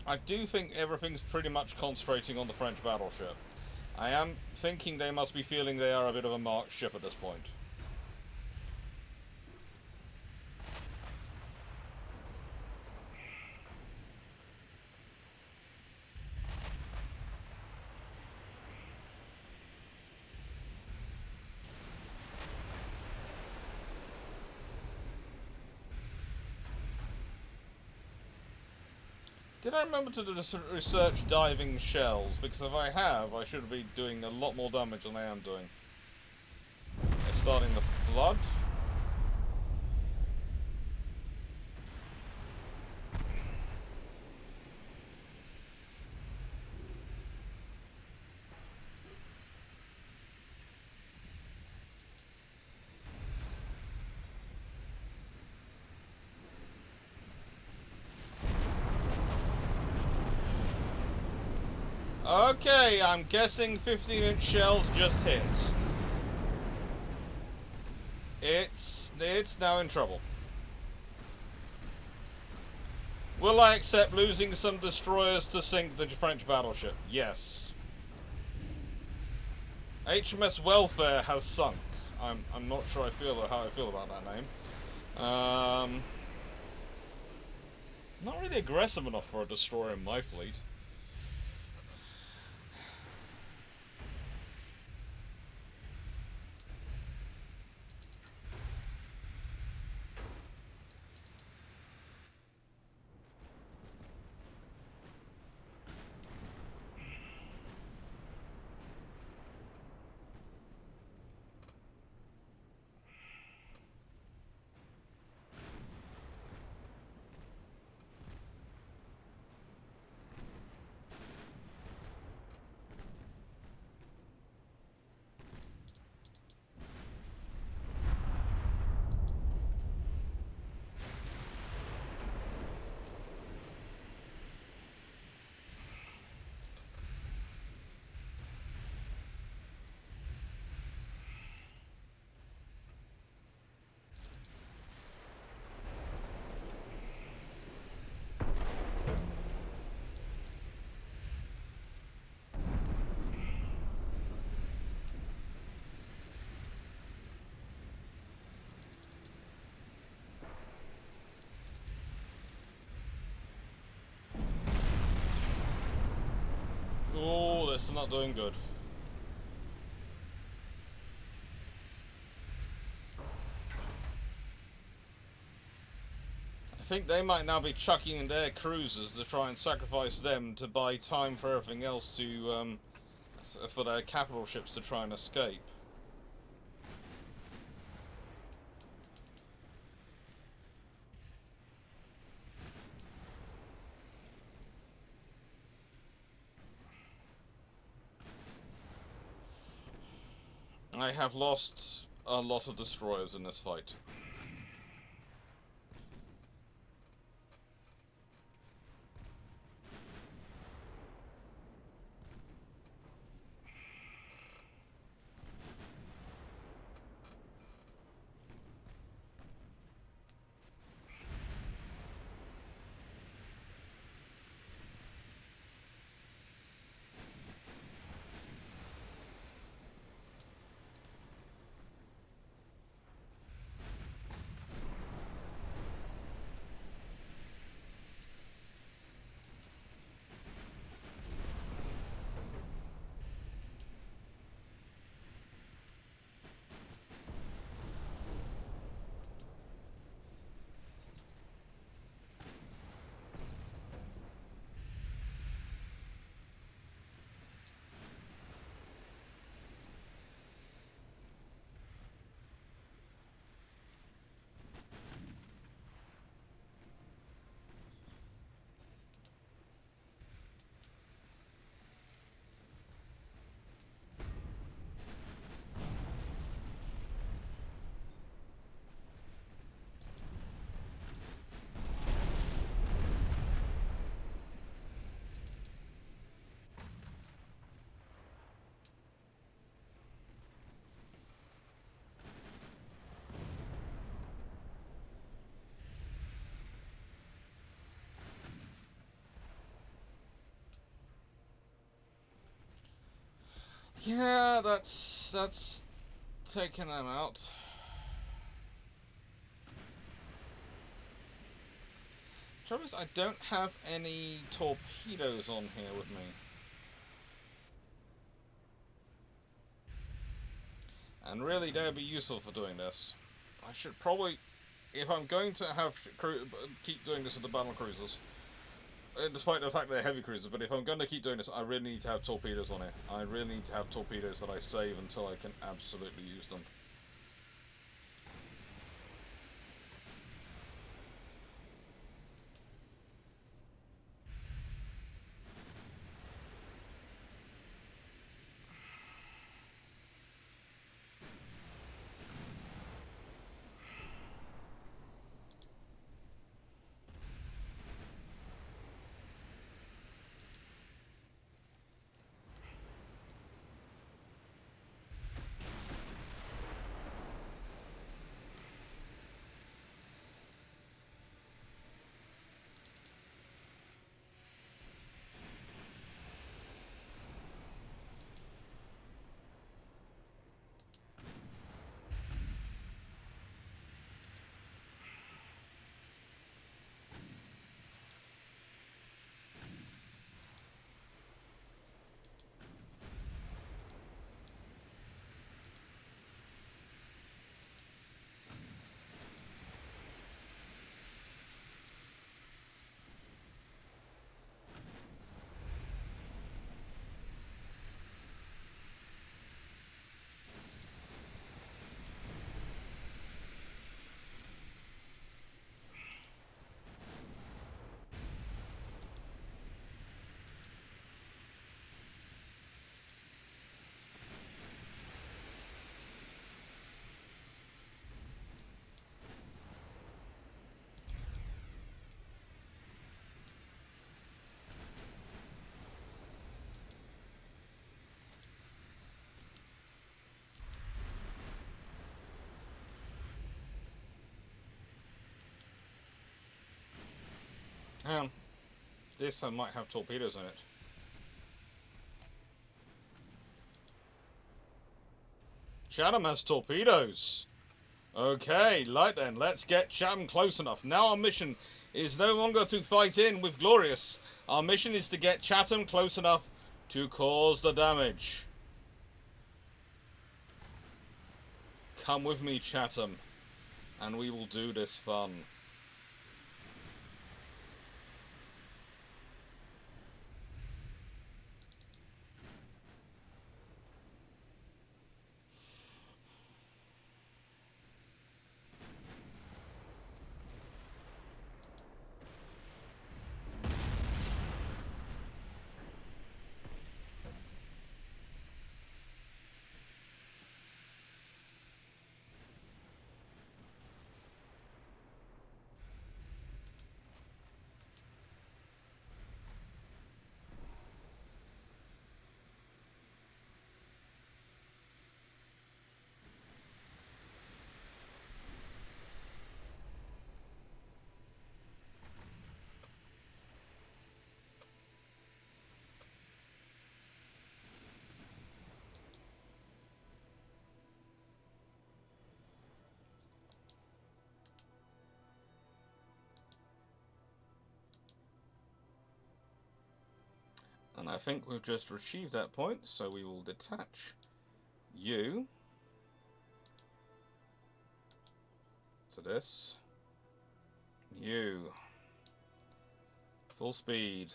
Speaker 1: I do think everything's pretty much concentrating on the French battleship. I am thinking they must be feeling they are a bit of a marked ship at this point. Did I remember to research diving shells? Because if I have, I should be doing a lot more damage than I am doing. It's starting the flood. Okay, I'm guessing 15-inch shells just hit. It's now in trouble. Will I accept losing some destroyers to sink the French battleship? Yes. HMS Welfare has sunk. I'm not sure how I feel about that name. Not really aggressive enough for a destroyer in my fleet. Oh, this is not doing good. I think they might now be chucking in their cruisers to try and sacrifice them to buy time for everything else to, for their capital ships to try and escape. I have lost a lot of destroyers in this fight. Yeah, that's taking them out. Trouble is, I don't have any torpedoes on here with me. And really, they'd be useful for doing this. I should probably, if I'm going to have keep doing this with the battle cruisers, despite the fact they're heavy cruisers, but if I'm going to keep doing this, I really need to have torpedoes on it. I really need to have torpedoes that I save until I can absolutely use them. This might have torpedoes in it. Chatham has torpedoes. Okay, right then, let's get Chatham close enough. Now our mission is no longer to fight in with Glorious. Our mission is to get Chatham close enough to cause the damage. Come with me, Chatham, and we will do this fun. And I think we've just achieved that point, so we will detach you to this. You. Full speed.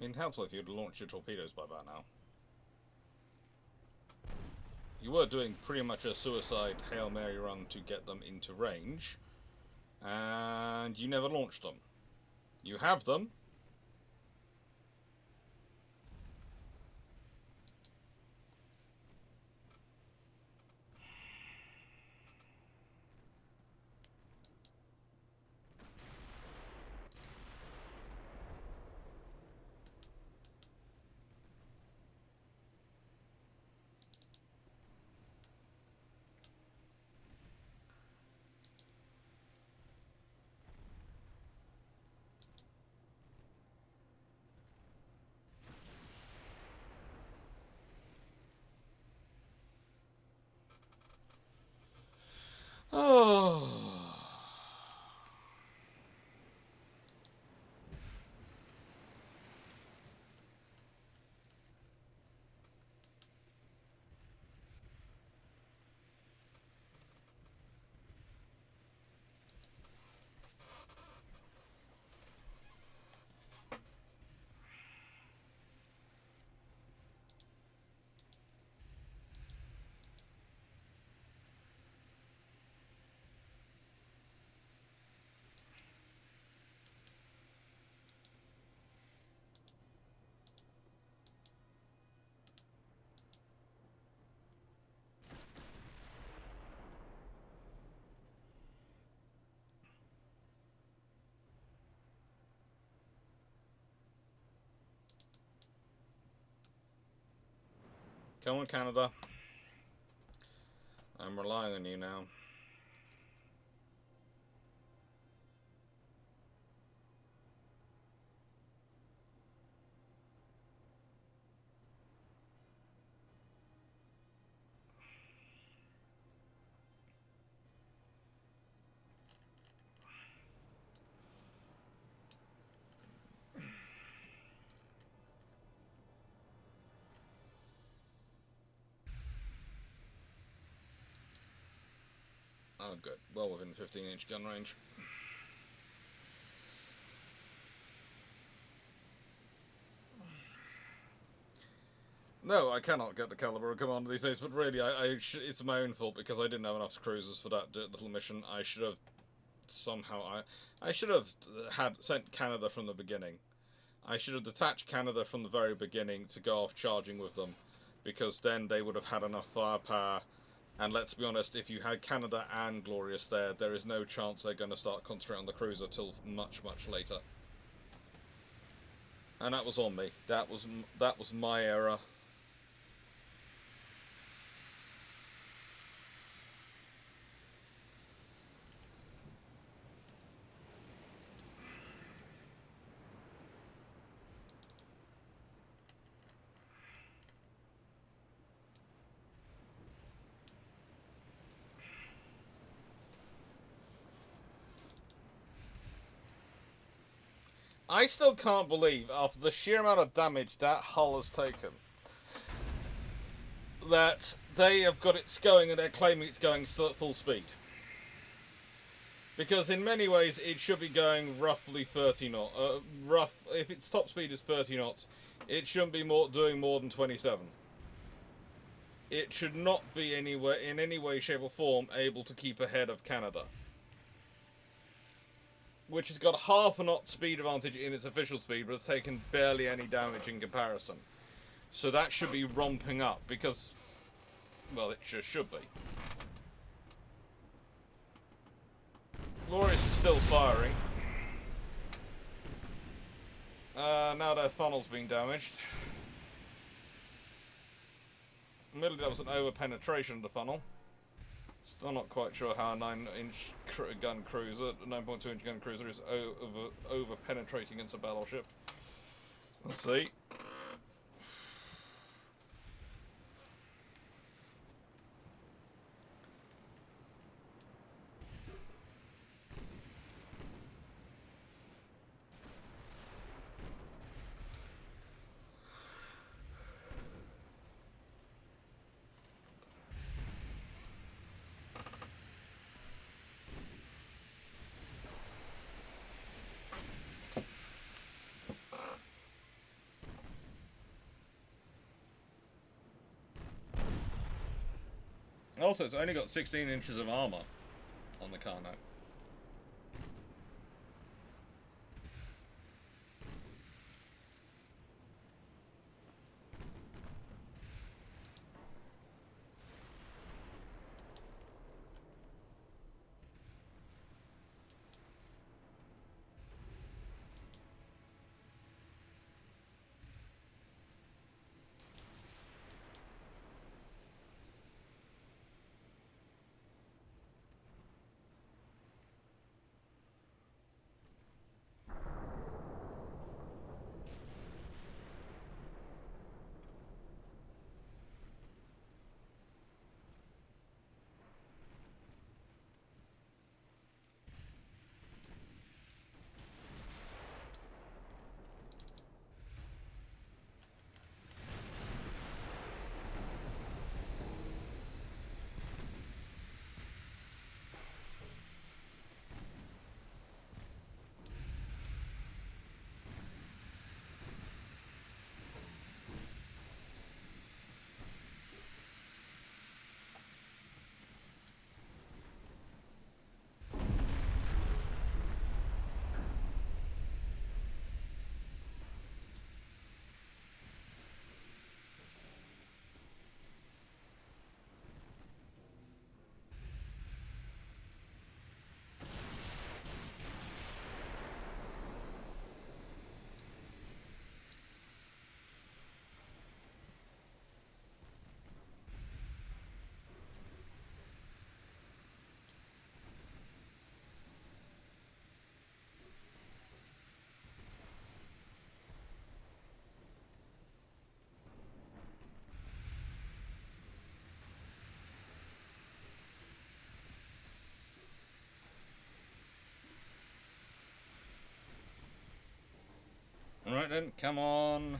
Speaker 1: been helpful if you'd launched your torpedoes by about now. You were doing pretty much a suicide Hail Mary run to get them into range, and you never launched them. You have them. Oh. Come on, Canada. I'm relying on you now. Oh, good. Well within 15-inch gun range. No, I cannot get the caliber of commander these days, but really, it's my own fault because I didn't have enough cruisers for that little mission. I should have somehow... I should have sent Canada from the beginning. I should have detached Canada from the very beginning to go off charging with them, because then they would have had enough firepower. And let's be honest, if you had Canada and Glorious there is no chance they're going to start concentrating on the cruiser till much, much later. And that was on me. That was my error. I still can't believe, after the sheer amount of damage that hull has taken, that they have got it going and they're claiming it's going still at full speed. Because in many ways it should be going roughly 30 knots. If its top speed is 30 knots, it shouldn't be doing more than 27. It should not be anywhere in any way, shape or form able to keep ahead of Canada, which has got a half a knot speed advantage in its official speed, but has taken barely any damage in comparison. So that should be romping up, because, well, it just should be. Glorious is still firing. Now their funnel's been damaged. Admittedly, that was an over-penetration of the funnel. Still not quite sure how a 9-inch gun cruiser, 9.2-inch gun cruiser is over-penetrating against a battleship. Let's see. Also, it's only got 16 inches of armor on the car now. Alright then, come on.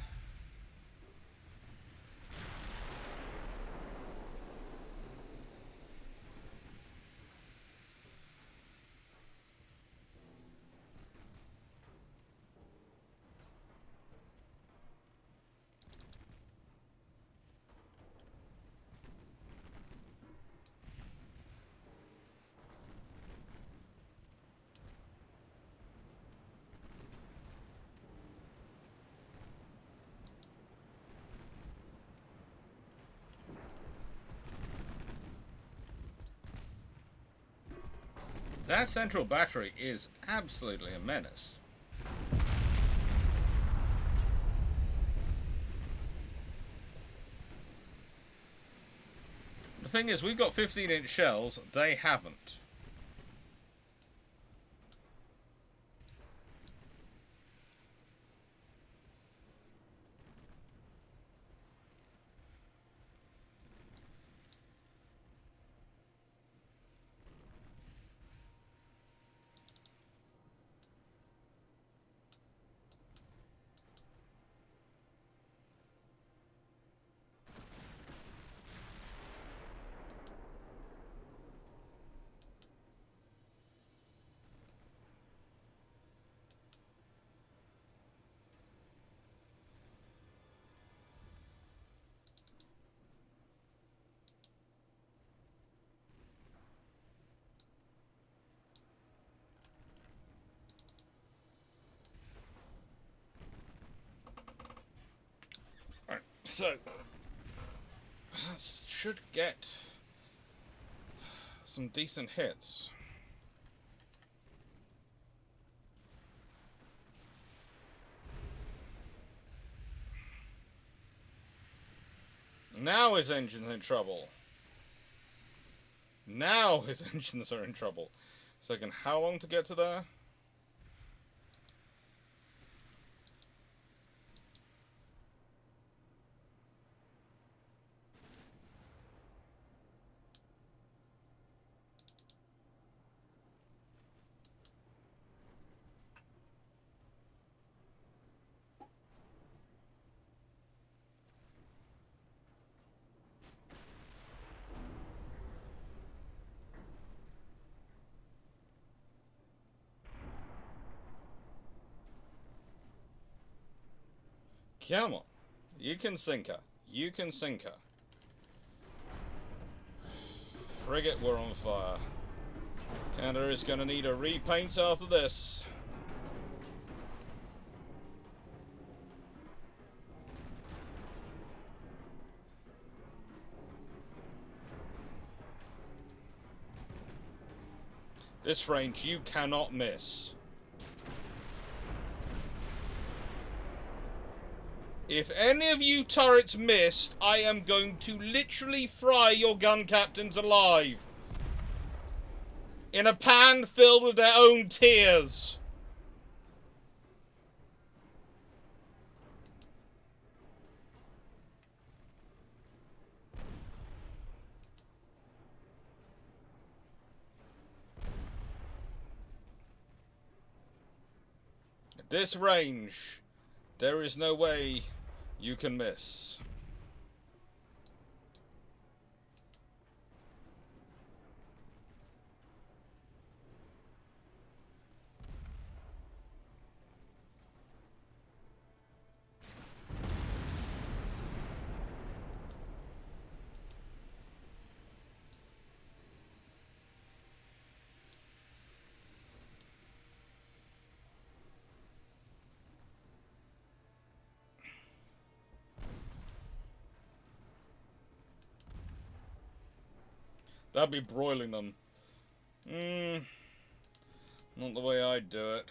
Speaker 1: That central battery is absolutely a menace. The thing is, we've got 15-inch shells, they haven't. Right, so should get some decent hits. Now his engine's in trouble. Now his engines are in trouble. It's taken how long to get to there? Come on. You can sink her. You can sink her. Frigate, we're on fire. Canada is going to need a repaint after this. This range you cannot miss. If any of you turrets missed, I am going to literally fry your gun captains alive. In a pan filled with their own tears. At this range, there is no way you can miss. That'd be broiling them. Not the way I'd do it.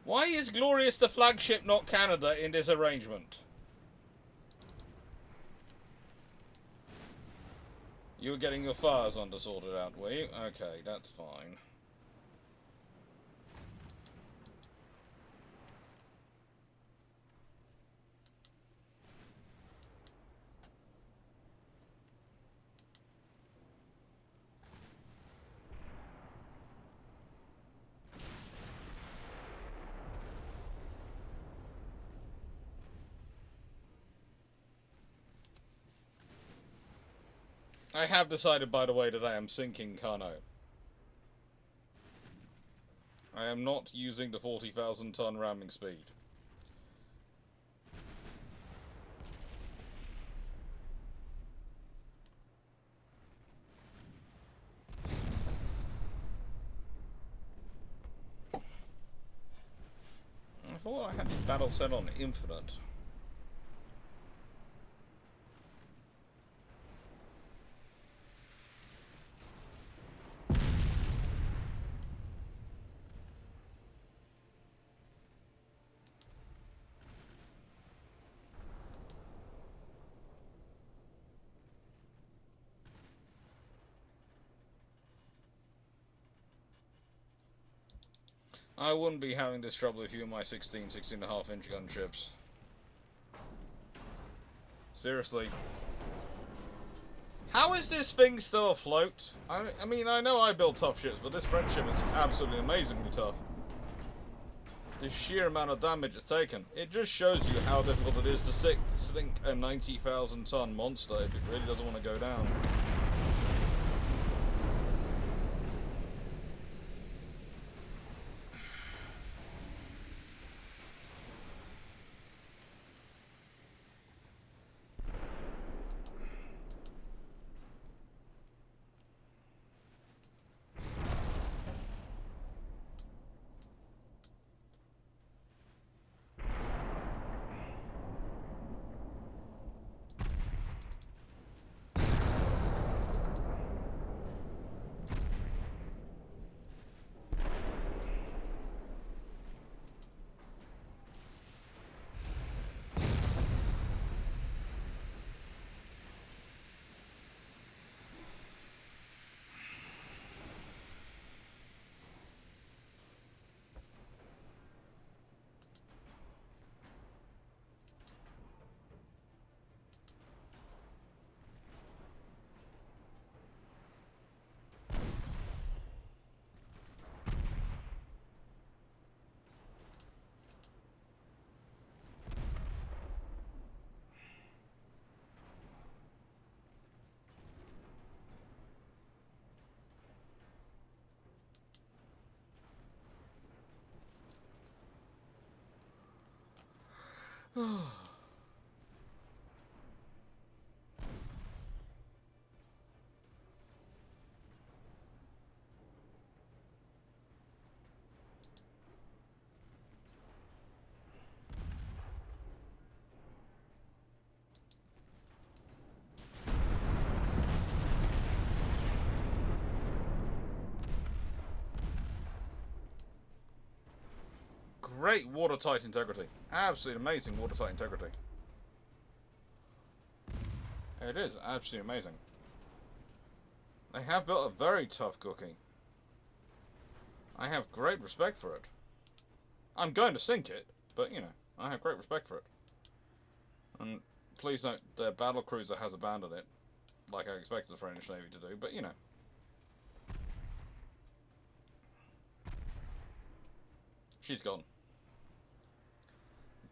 Speaker 1: Why is Glorious the flagship, not Canada, in this arrangement? You were getting your fires under sorted out, were you? Okay, that's fine. I have decided, by the way, that I am sinking Kano. I am not using the 40,000 ton ramming speed. I thought I had this battle set on infinite. I wouldn't be having this trouble if you were my 16.5 inch gunships. Seriously. How is this thing still afloat? I mean, I know I build tough ships, but this French ship is absolutely amazingly tough. The sheer amount of damage it's taken. It just shows you how difficult it is to sink a 90,000 ton monster if it really doesn't want to go down. Great watertight integrity. Absolutely amazing watertight integrity. It is absolutely amazing. They have built a very tough cookie. I have great respect for it. I'm going to sink it, but, you know, I have great respect for it. And please note, their battle cruiser has abandoned it, like I expected the French Navy to do, but, you know. She's gone.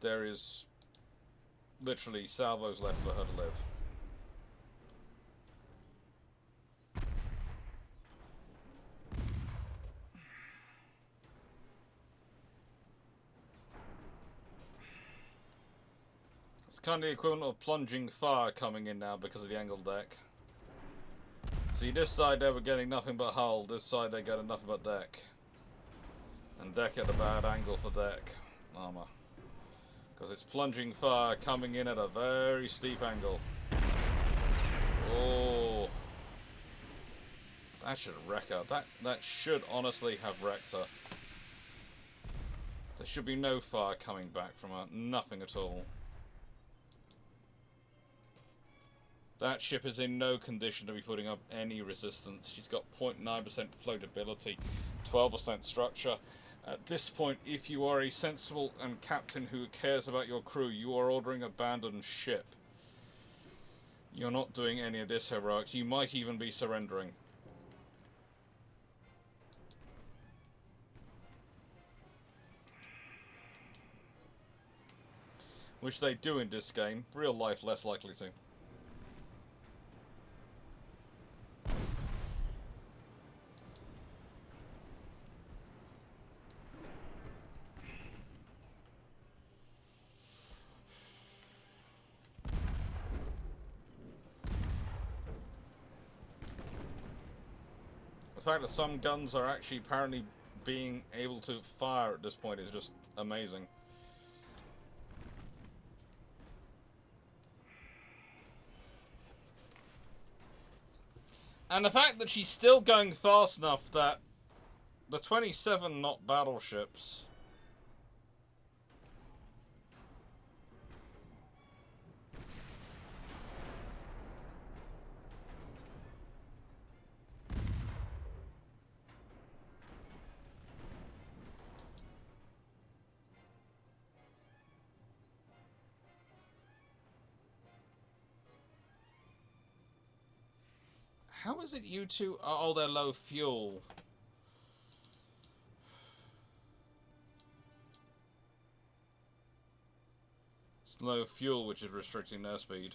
Speaker 1: There is literally salvos left for her to live. It's kind of the equivalent of plunging fire coming in now because of the angled deck. See, this side they were getting nothing but hull, this side they got nothing but deck. And deck at a bad angle for deck armor. Because it's plunging fire coming in at a very steep angle. Oh. That should wreck her. That should honestly have wrecked her. There should be no fire coming back from her. Nothing at all. That ship is in no condition to be putting up any resistance. She's got 0.9% floatability, 12% structure. At this point, if you are a sensible and captain who cares about your crew, you are ordering abandoned ship. You're not doing any of this heroics. You might even be surrendering. Which they do in this game. Real life, less likely to. The fact that some guns are actually apparently being able to fire at this point is just amazing. And the fact that she's still going fast enough that the 27 knot battleships how is it you two? Oh, they're low fuel. It's low fuel which is restricting their speed.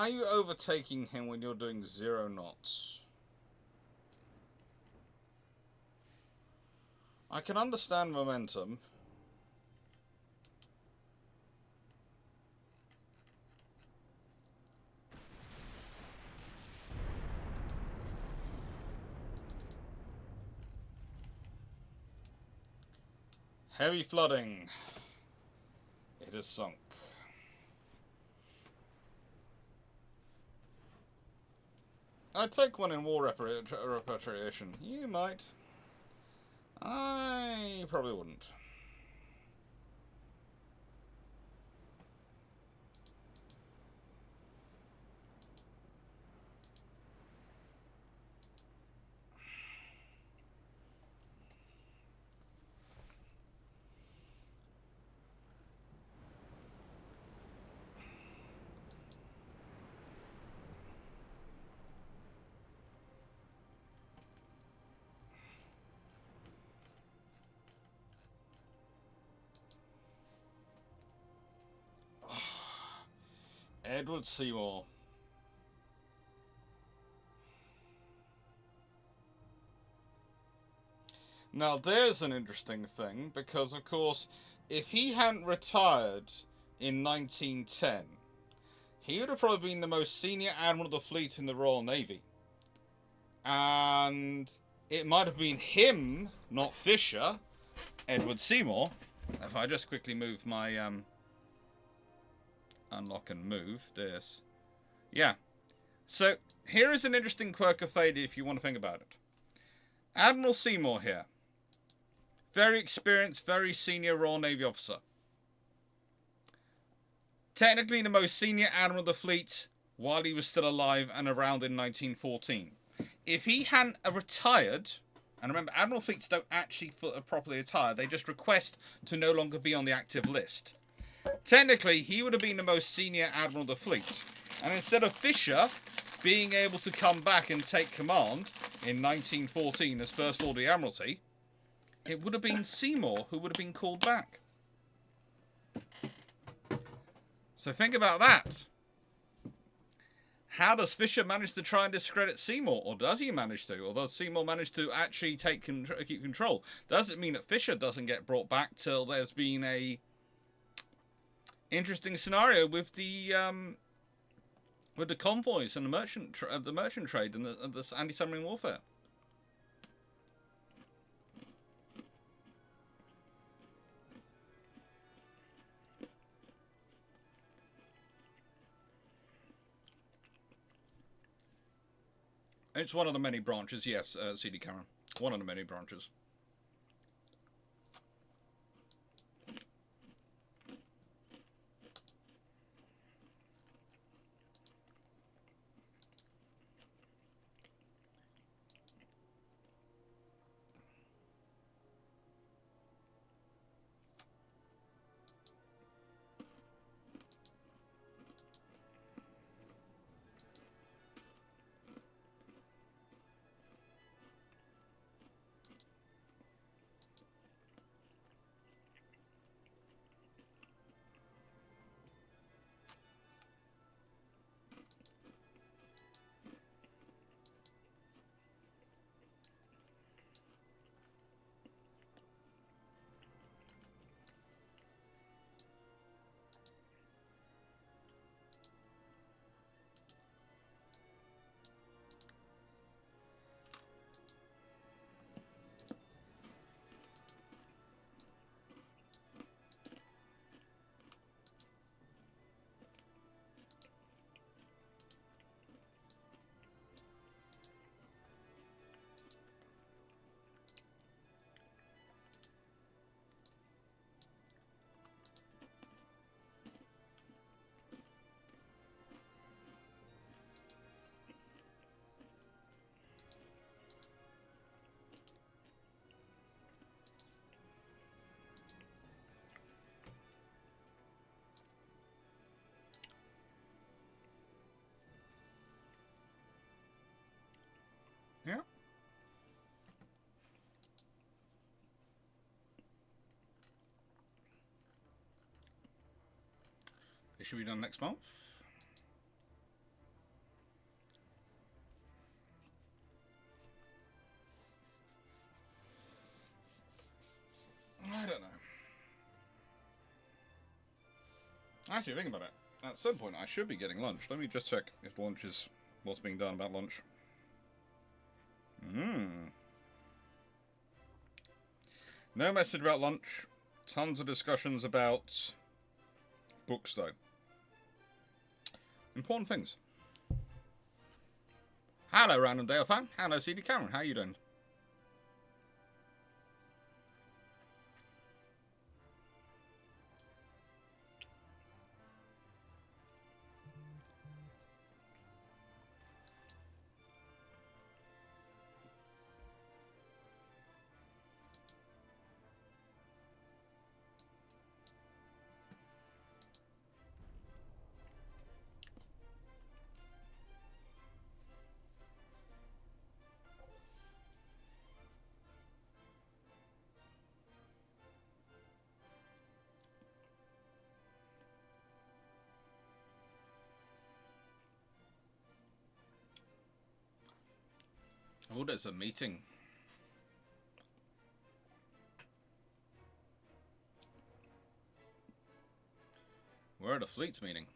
Speaker 1: How are you overtaking him when you're doing 0 knots? I can understand momentum. Heavy flooding. It is sunk. I'd take one in war repatriation. You might. I probably wouldn't. Edward Seymour. Now, there's an interesting thing, because, of course, if he hadn't retired in 1910, he would have probably been the most senior admiral of the fleet in the Royal Navy. And it might have been him, not Fisher, Edward Seymour. If I just quickly move my unlock and move this. Yeah. So, here is an interesting quirk of fate if you want to think about it. Admiral Seymour here. Very experienced, very senior Royal Navy officer. Technically the most senior admiral of the fleet while he was still alive and around in 1914. If he hadn't retired, and remember, admiral fleets don't actually properly retire, they just request to no longer be on the active list. Technically, he would have been the most senior admiral of the fleet. And instead of Fisher being able to come back and take command in 1914 as First Order Admiralty, it would have been Seymour who would have been called back. So think about that. How does Fisher manage to try and discredit Seymour? Or does he manage to? Or does Seymour manage to actually keep control? Does it mean that Fisher doesn't get brought back till there's been a interesting scenario with the convoys and the merchant trade and the anti-submarine warfare? It's one of the many branches, yes, CD Cameron. One of the many branches. Yeah. It should be done next month. I don't know. Actually, think about it. At some point, I should be getting lunch. Let me just check if lunch is what's being done about lunch. No message about lunch. Tons of discussions about books, though. Important things. Hello, Random Dale fan. Hello, CD Cameron. How are you doing? Oh, there's a meeting. Where are the fleets meeting?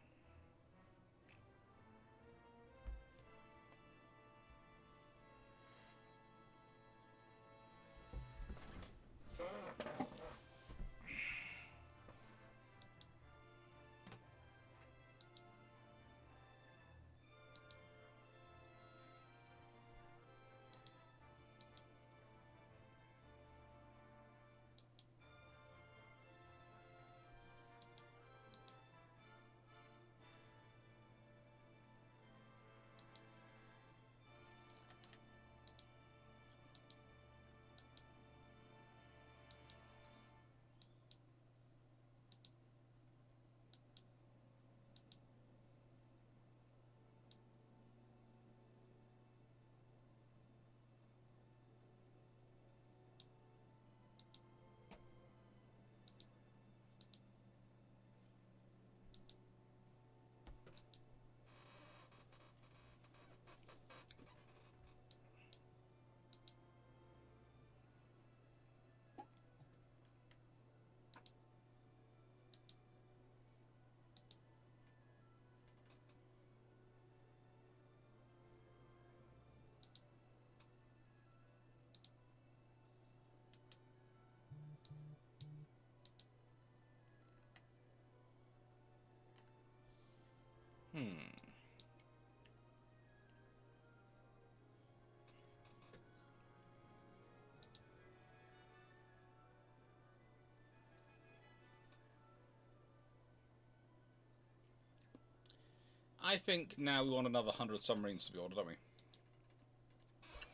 Speaker 1: I think now we want another 100 submarines to be ordered, don't we?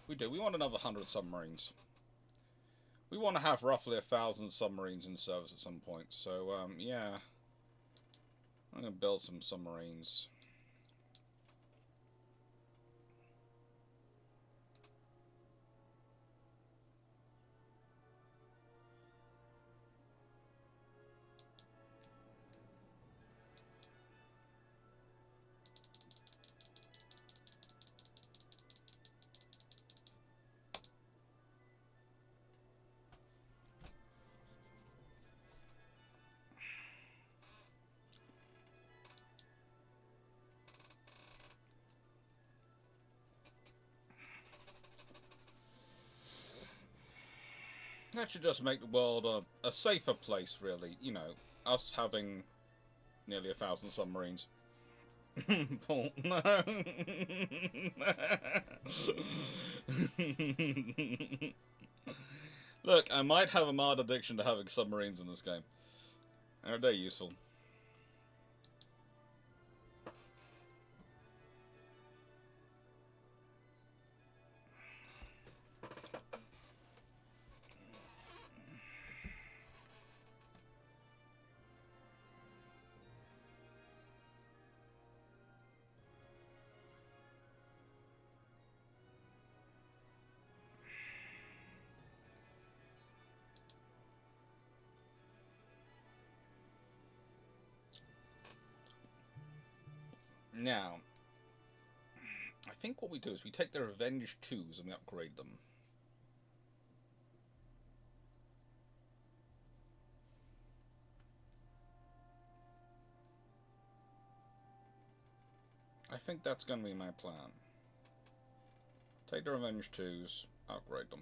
Speaker 1: We do. We want another 100 submarines. We want to have roughly 1,000 submarines in service at some point. So, yeah. I'm going to build some submarines. That should just make the world a safer place, really. You know, us having nearly 1,000 submarines. Paul, no. Look, I might have a mild addiction to having submarines in this game. Are they useful? Now, I think what we do is we take the Revenge 2s and we upgrade them. I think that's going to be my plan. Take the Revenge 2s, upgrade them.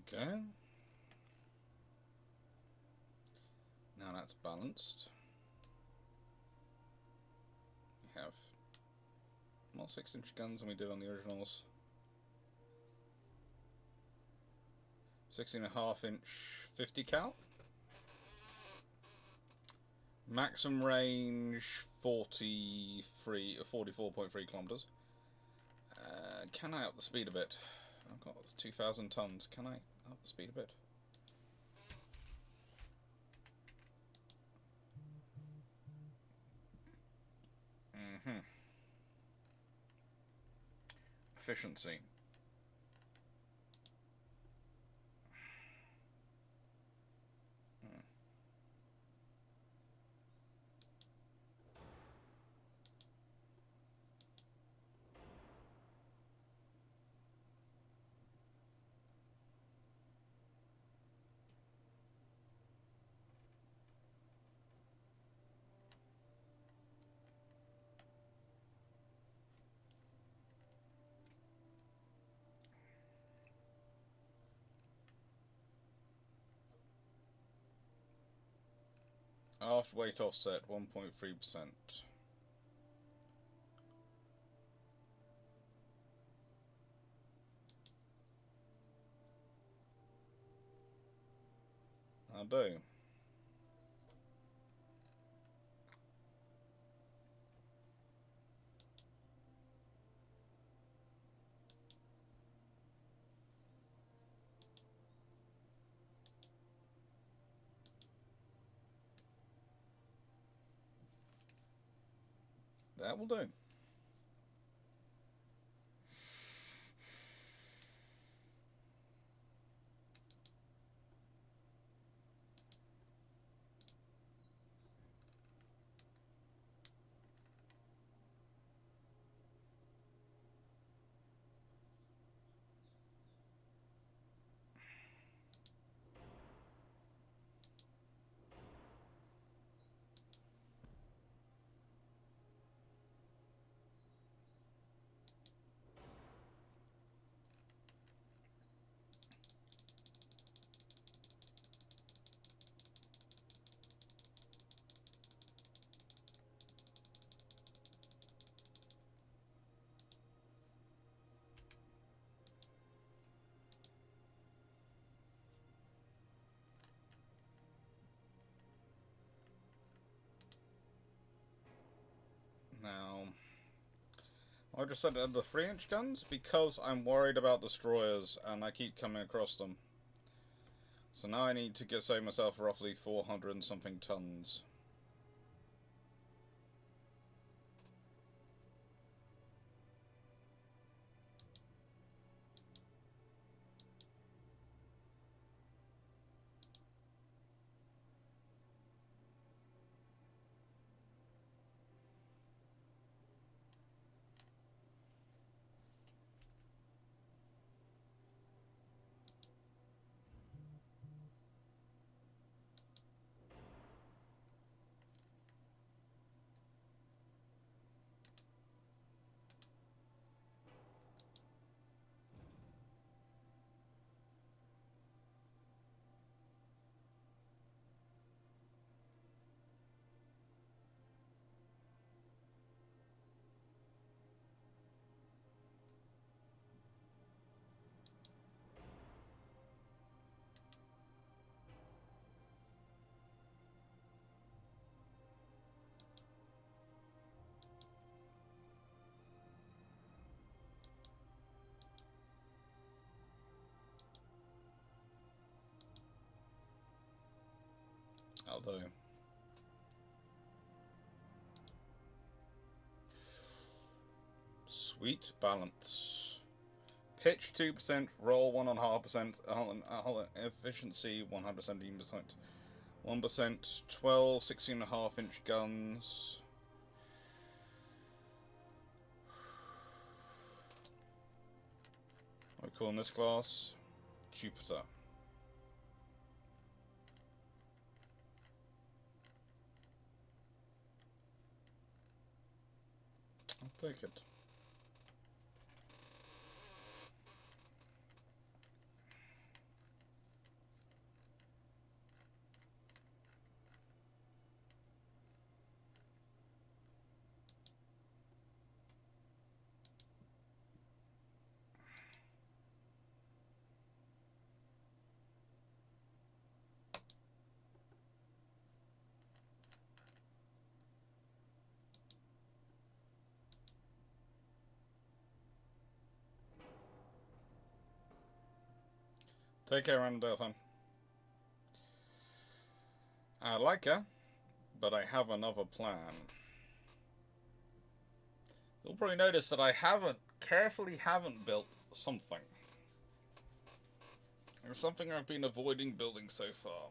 Speaker 1: we go. Now that's balanced. We have more 6-inch guns than we did on the originals. 16.5-inch 50 cal. Maximum range 44.3 kilometers. Can I up the speed a bit? I've got 2,000 tons. Can I up the speed a bit? Efficiency. Aft weight offset 1.3%. I do. That will do. Now, I just said the 3-inch guns because I'm worried about destroyers and I keep coming across them. So now I need to save myself roughly 400 and something tons. I'll do. Sweet balance. Pitch 2%, roll 1.5%, efficiency 117%. 1%, 12, 16.5-inch guns. What are we calling this class? Jupiter. I'll take it. Take care, Random Delphine. I like her, but I have another plan. You'll probably notice that I carefully haven't built something. It's something I've been avoiding building so far.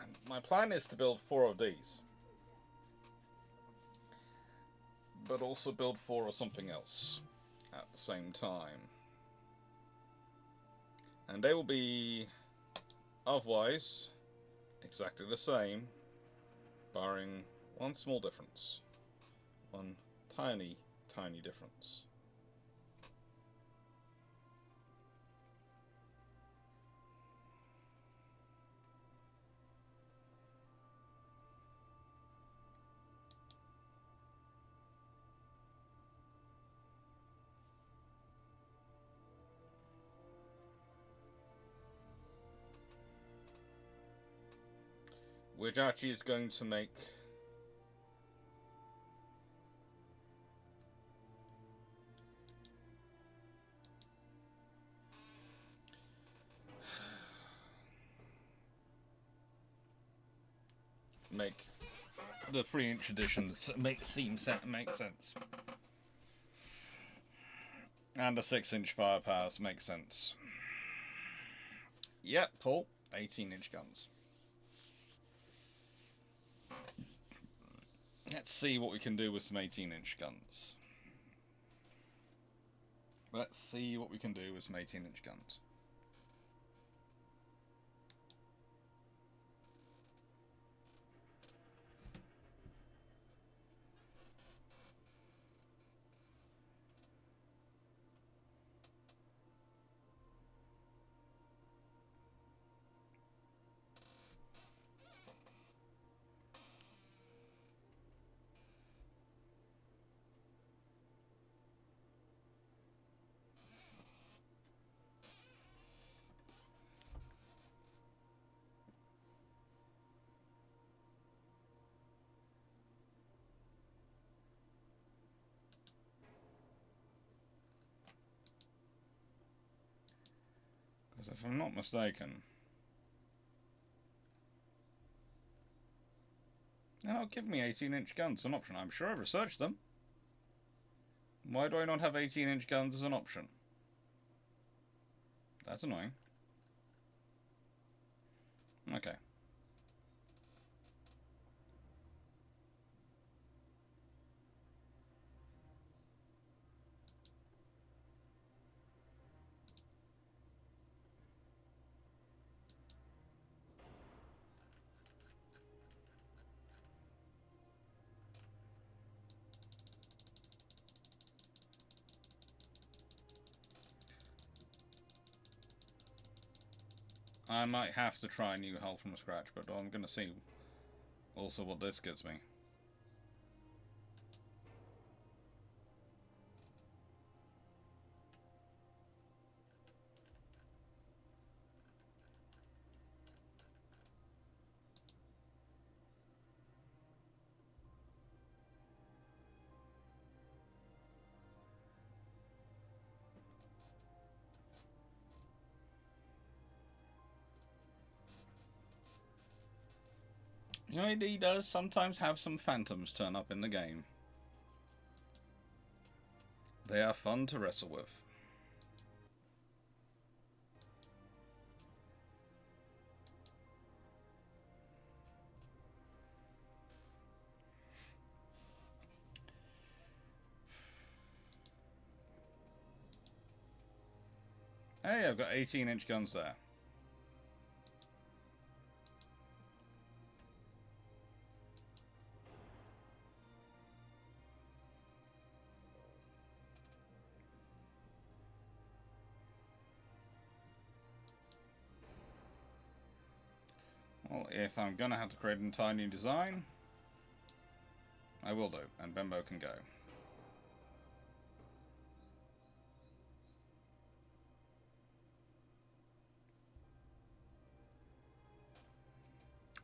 Speaker 1: And my plan is to build 4 of these. But also build 4 of something else at the same time. And they will be otherwise exactly the same, barring one small difference. One tiny difference. Which actually is going to make the 3-inch edition make sense. And the 6-inch firepower makes sense. Yep, Paul, 18-inch guns. Let's see what we can do with some 18-inch guns. Because if I'm not mistaken, they're not giving me 18-inch guns as an option. I'm sure I've researched them. Why do I not have 18-inch guns as an option? That's annoying. Okay. I might have to try new hull from scratch, but I'm going to see also what this gets me. UAD does sometimes have some phantoms turn up in the game. They are fun to wrestle with. Hey, I've got 18-inch guns there. Well, if I'm going to have to create an entire new design, I will do, and Bembo can go.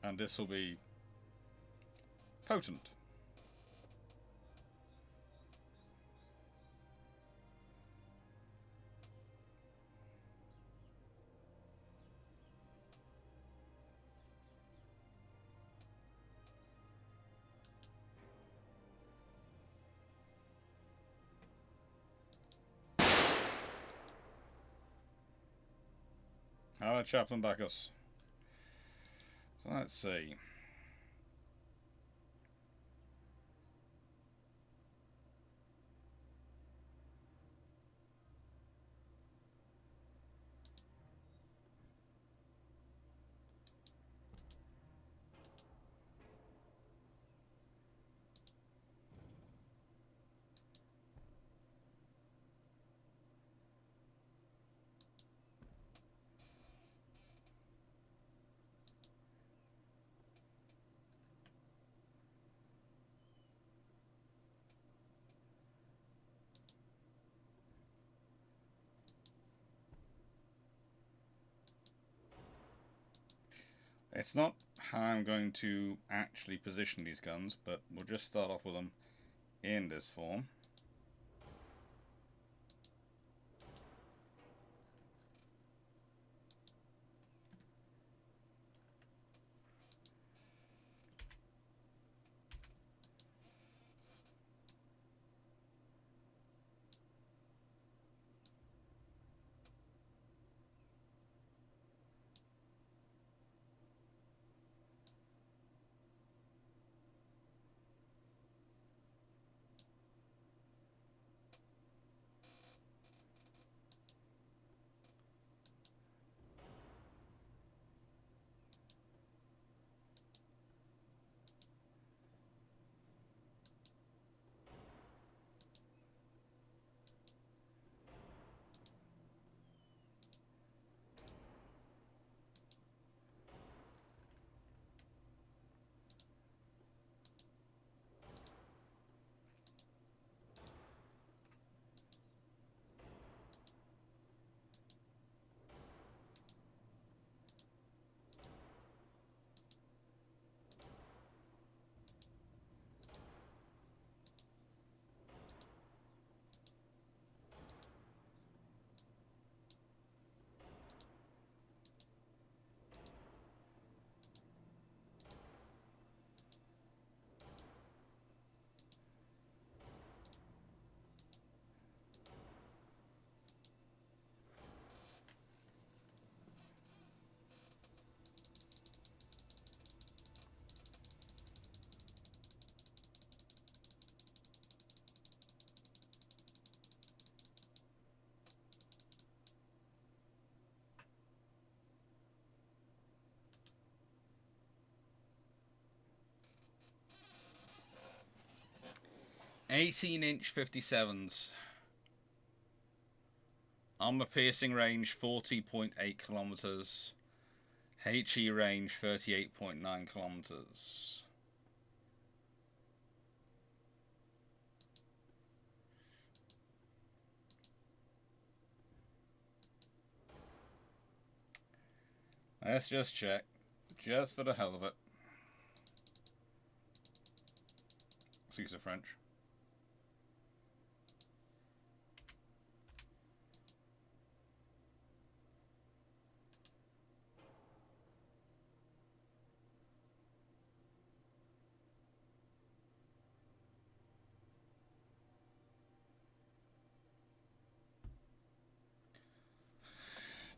Speaker 1: And this will be potent. Hello, Chaplain Bacchus. So let's see. It's not how I'm going to actually position these guns, but we'll just start off with them in this form. (18-inch) 57s. Armor piercing range 40.8 kilometers. HE range 38.9 kilometers. Let's just check, just for the hell of it. Excuse the French.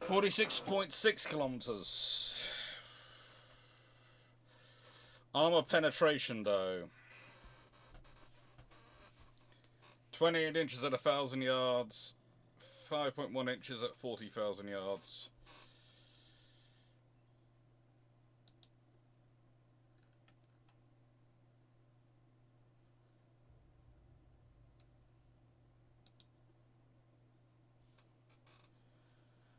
Speaker 1: (46.6 kilometers). Armor penetration, though. 28 inches at 1,000 yards. 5.1 inches at 40,000 yards.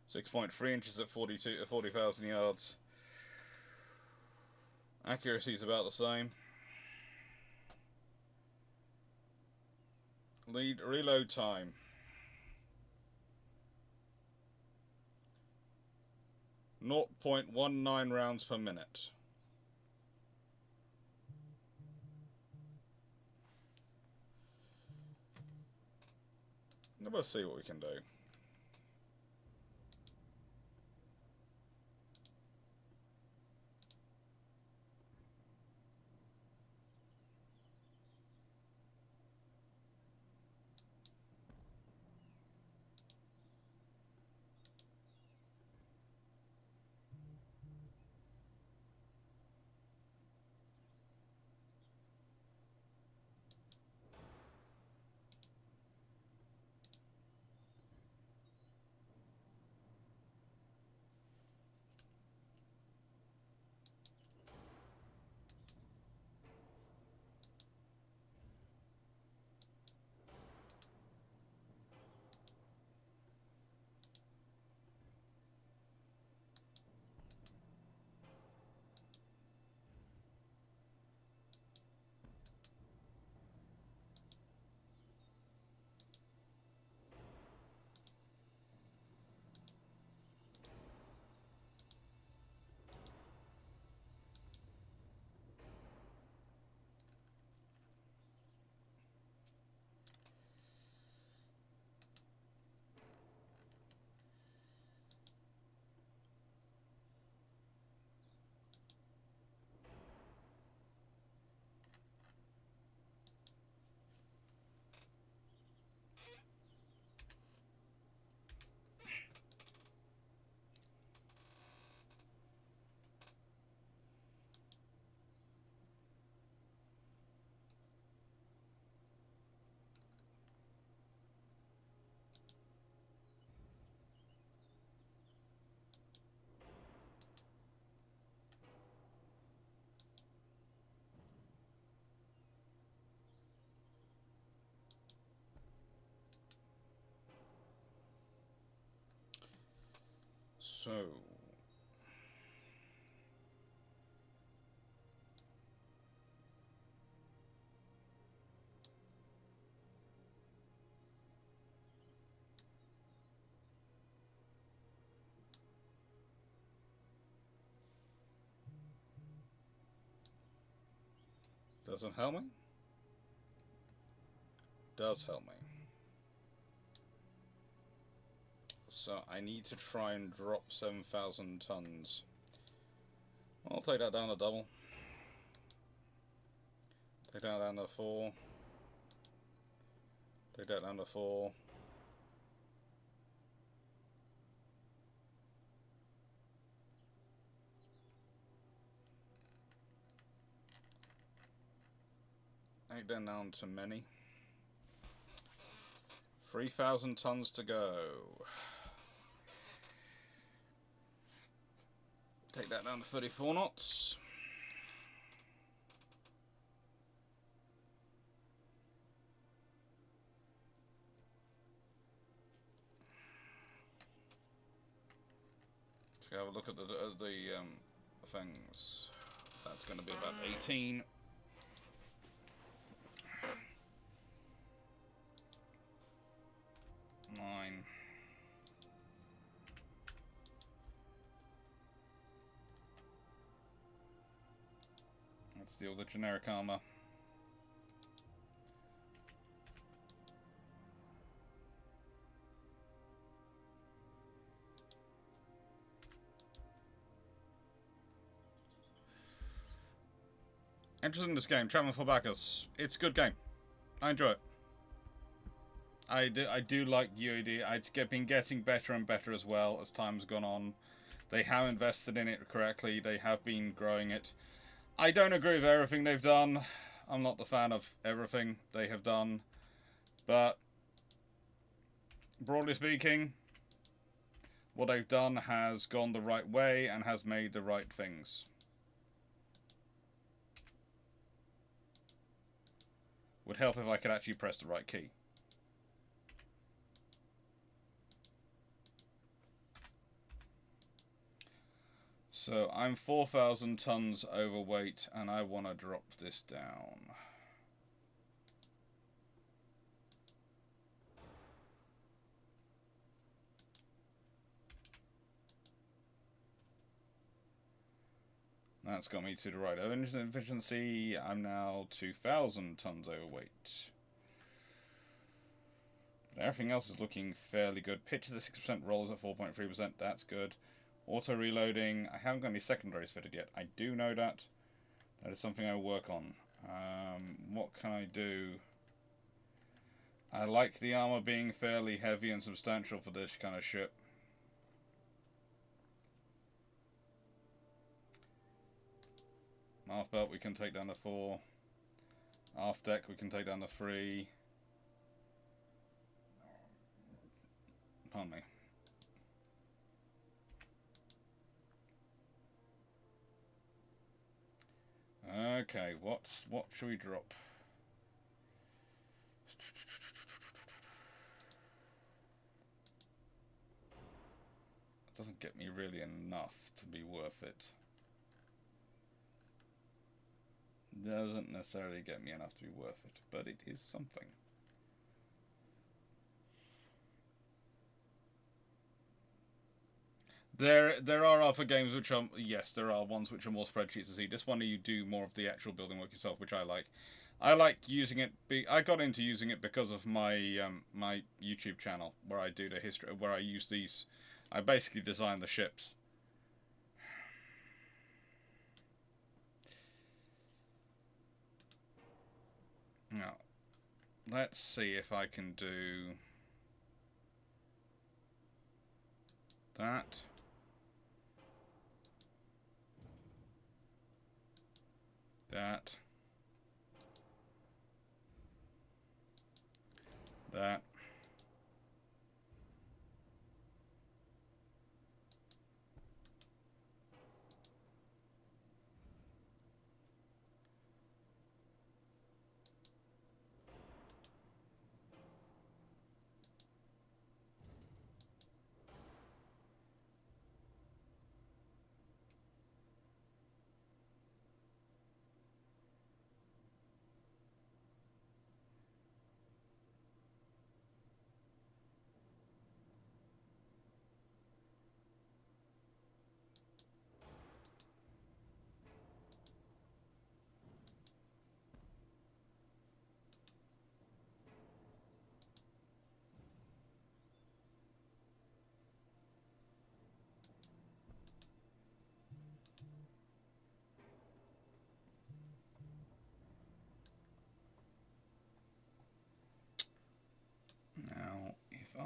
Speaker 1: (6.3 inches at 40,000 yards. Accuracy is about the same. Reload time. (0.19 rounds per minute). Let's see what we can do. So... Doesn't help me? Does help me. So I need to try and drop 7,000 tons. I'll take that down to double. Take that down to 4. Take that down to 4. Take that down to many. 3,000 tons to go. Take that down to 34 knots. Let's go have a look at the things. That's going to be about 18. Nine. Let's deal with the generic armor. Interested in this game, Traveling for Bacchus. It's a good game. I enjoy it. I do like UAD. It's been getting better and better as well as time's gone on. They have invested in it correctly. They have been growing it. I don't agree with everything they've done. I'm not the fan of everything they have done. But broadly speaking, what they've done has gone the right way and has made the right things. Would help if I could actually press the right key. So I'm 4,000 tons overweight and I want to drop this down. That's got me to the right engine efficiency. I'm now 2,000 tons overweight. But everything else is looking fairly good. Pitch is at 6%, rolls at 4.3%. That's good. Auto reloading. I haven't got any secondaries fitted yet. I do know that. That is something I work on. What can I do? I like the armor being fairly heavy and substantial for this kind of ship. Aft belt we can take down to 4. Aft deck we can take down to 3. Pardon me. Okay, what should we drop? It doesn't get me really enough to be worth it. Doesn't necessarily get me enough to be worth it, but it is something. There are other games which are, yes, there are ones which are more spreadsheets to see. This one you do more of the actual building work yourself, which I like. I like using it. I got into using it because of my my YouTube channel where I do the history, where I use these. I basically design the ships. Now, let's see if I can do that. That. That.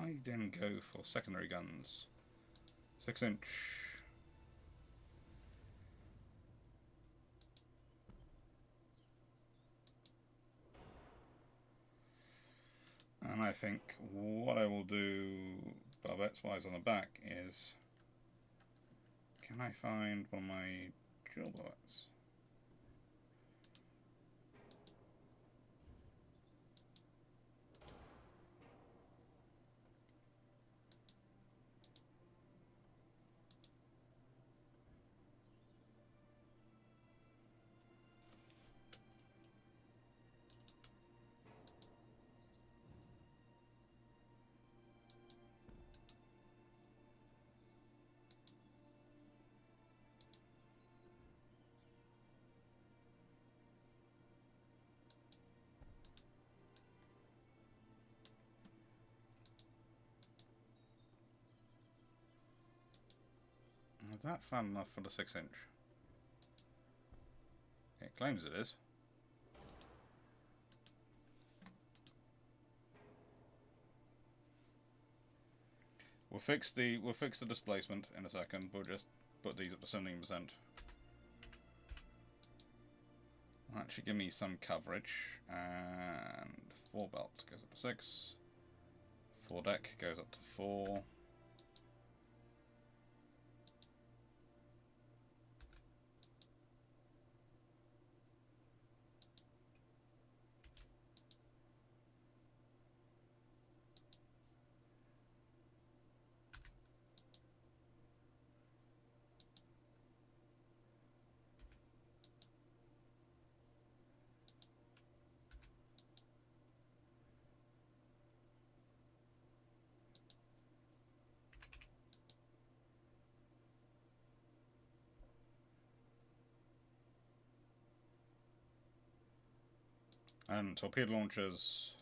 Speaker 1: I then go for secondary guns? 6-inch. And I think what I will do, barbettes-wise on the back, is... Can I find one of my drill barbettes? Is that fat enough for the 6-inch? It claims it is. We'll fix the displacement in a second. We'll just put these up to 17%. Actually, give me some coverage. And 4 belt goes up to 6. 4 deck goes up to 4. And torpedo launchers.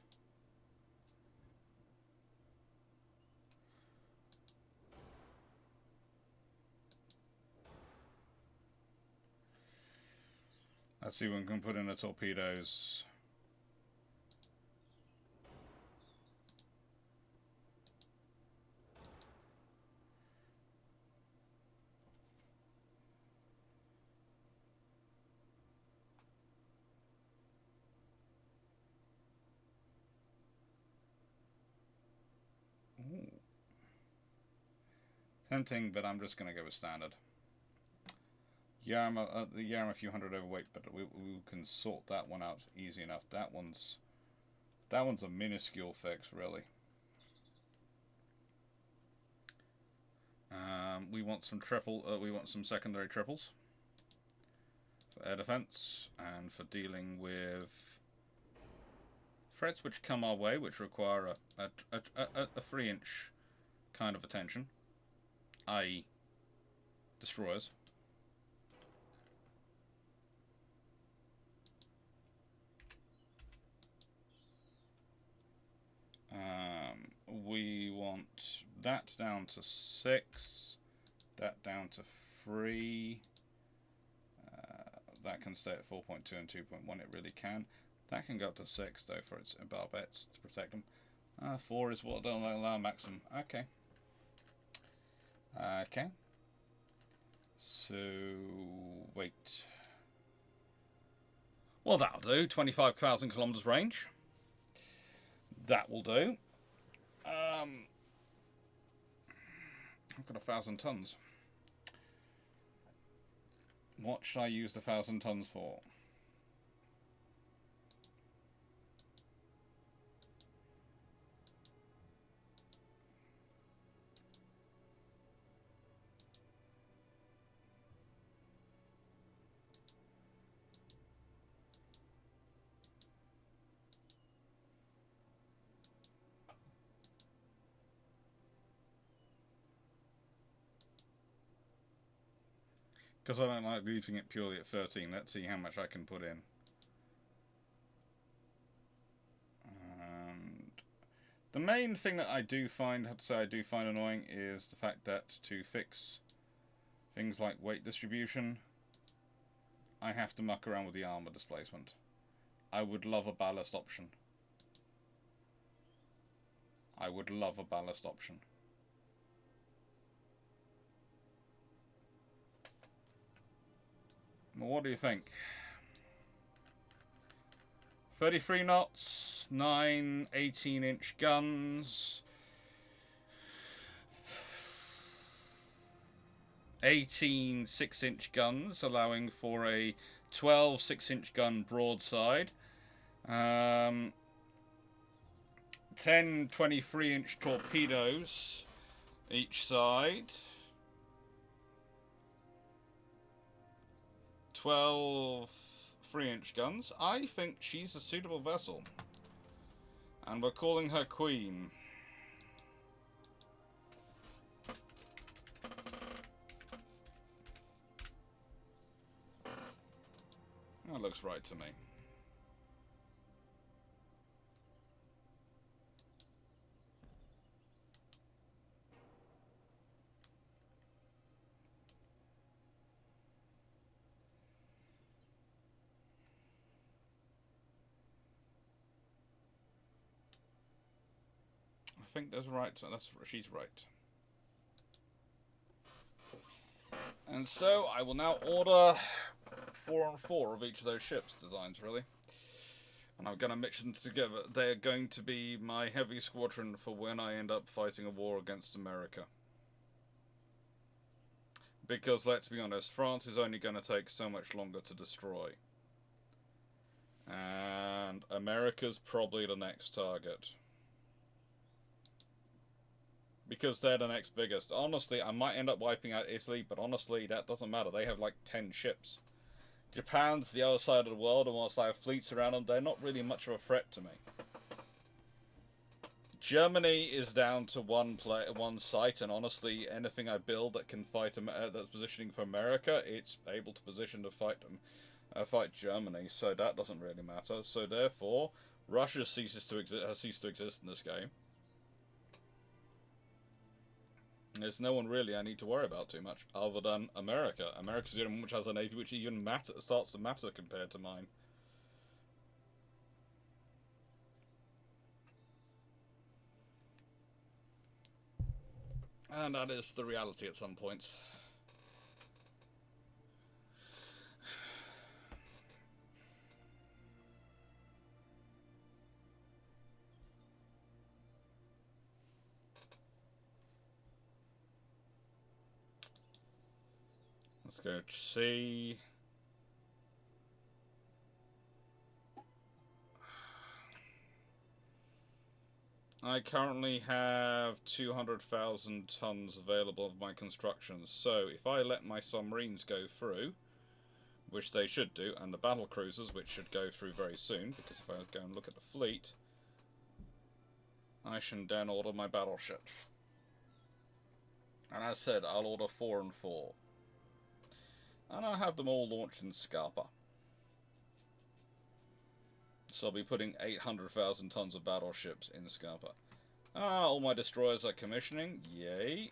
Speaker 1: Let's see when we can put in the torpedoes. Ooh. Tempting, but I'm just going to go with standard. Yeah, I'm a few hundred overweight, but we can sort that one out easy enough. That one's a minuscule fix, really. We want some we want some secondary triples for air defense and for dealing with threats which come our way, which require a 3-inch kind of attention, i.e., destroyers. We want that down to 6, that down to 3. That can stay at 4.2 and 2.1. It really can. That can go up to 6 though for its barbettes to protect them. 4 is what they'll allow maximum. Okay. Okay. So wait. Well, that'll do. 25,000 kilometers range. That will do. I've got 1,000 tons. What should I use the 1,000 tons for? Because I don't like leaving it purely at 13. Let's see how much I can put in. And the main thing that I do find, I have to say I do find annoying, is the fact that to fix things like weight distribution, I have to muck around with the armor displacement. I would love a ballast option. I would love a ballast option. Well, what do you think? 33 knots, 9 18-inch guns, 18 6-inch guns, allowing for a 12 6-inch gun broadside, 10 23-inch torpedoes each side, 12 3-inch guns. I think she's a suitable vessel, and we're calling her Queen. That looks right to me. I think that's right. She's right. And so I will now order 4 on 4 of each of those ships designs, really. And I'm going to mix them together. They're going to be my heavy squadron for when I end up fighting a war against America. Because, let's be honest, France is only going to take so much longer to destroy. And America's probably the next target. Because they're the next biggest. Honestly, I might end up wiping out Italy, but honestly, that doesn't matter. They have like 10 ships. Japan's the other side of the world, and whilst I have fleets around them, they're not really much of a threat to me. Germany is down to one site, and honestly, anything I build that can fight that's positioning for America, it's able to position to fight Germany. So that doesn't really matter. So therefore, Russia has ceased to exist in this game. There's no one really I need to worry about too much, other than America. America's the only one which has a navy which even starts to matter compared to mine. And that is the reality at some points. Let's go C. I currently have 200,000 tons available of my constructions, so if I let my submarines go through, which they should do, and the battle cruisers, which should go through very soon, because if I go and look at the fleet, I should then order my battleships. And as said, I'll order 4 and 4. And I'll have them all launched in Scapa. So I'll be putting 800,000 tons of battleships in Scapa. All my destroyers are commissioning. Yay.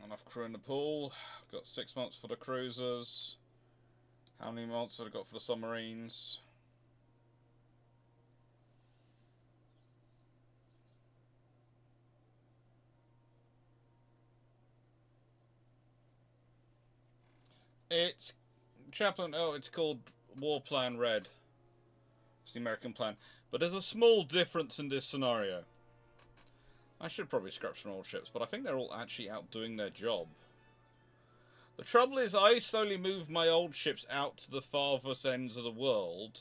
Speaker 1: Enough crew in the pool. I've got 6 months for the cruisers. How many months have I got for the submarines? It's Chaplain. Oh, it's called War Plan Red. It's the American plan. But there's a small difference in this scenario. I should probably scrap some old ships, but I think they're all actually out doing their job. The trouble is, I slowly moved my old ships out to the farthest ends of the world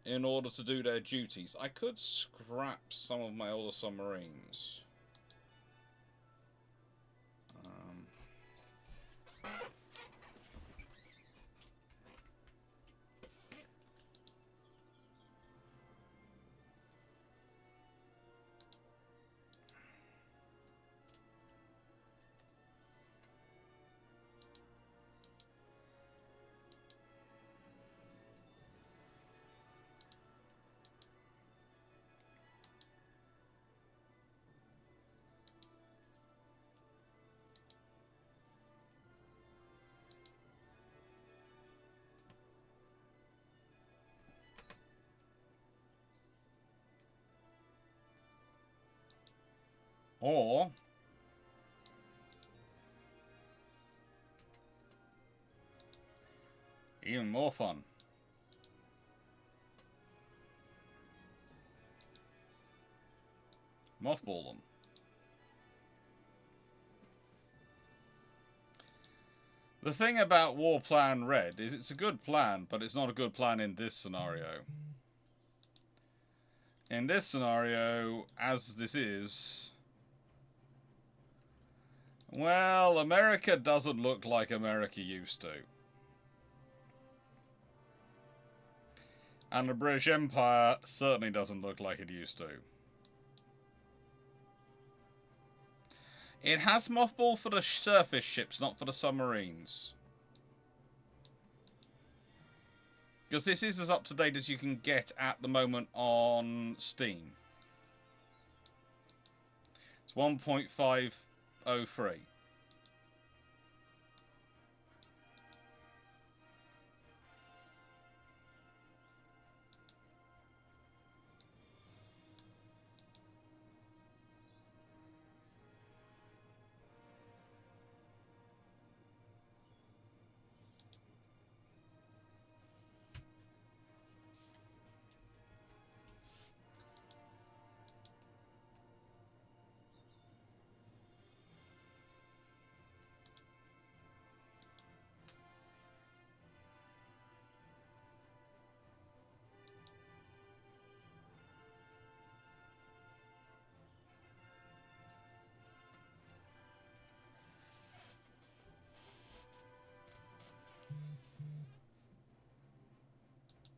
Speaker 1: in order to do their duties. I could scrap some of my older submarines. Or even more fun, mothball them. The thing about War Plan Red is it's a good plan, but it's not a good plan in this scenario. In this scenario, as this is, well, America doesn't look like America used to. And the British Empire certainly doesn't look like it used to. It has mothball for the surface ships, not for the submarines. Because this is as up to date as you can get at the moment on Steam. It's 1.503.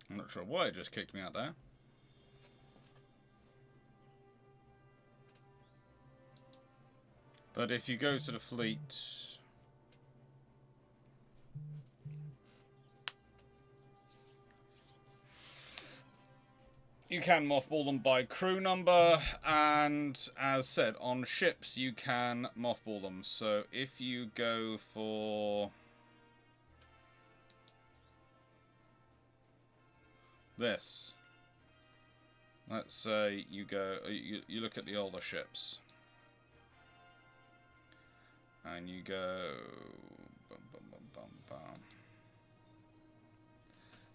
Speaker 1: I'm not sure why it just kicked me out there. But if you go to the fleet, you can mothball them by crew number, and as said, on ships you can mothball them. So if you go for this, let's say you go, you look at the older ships, and you go, bum, bum, bum, bum, bum.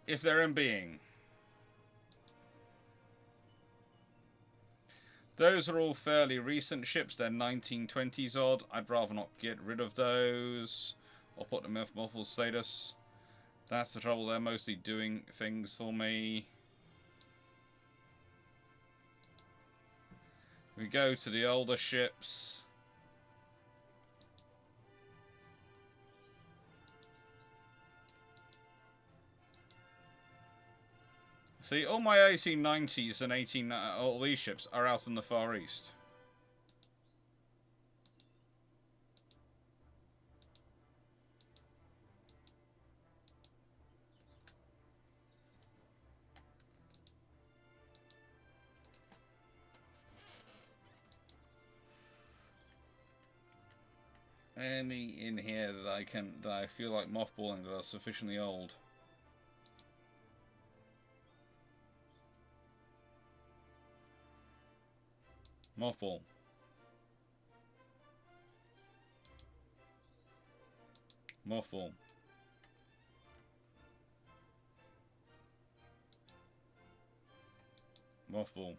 Speaker 1: If they're in being, those are all fairly recent ships. They're 1920s odd. I'd rather not get rid of those or put them in mothball status. That's the trouble. They're mostly doing things for me. We go to the older ships. See, all my 1890s and all these ships are out in the Far East. Any in here that I feel like mothballing that are sufficiently old? Mothball. Mothball. Mothball.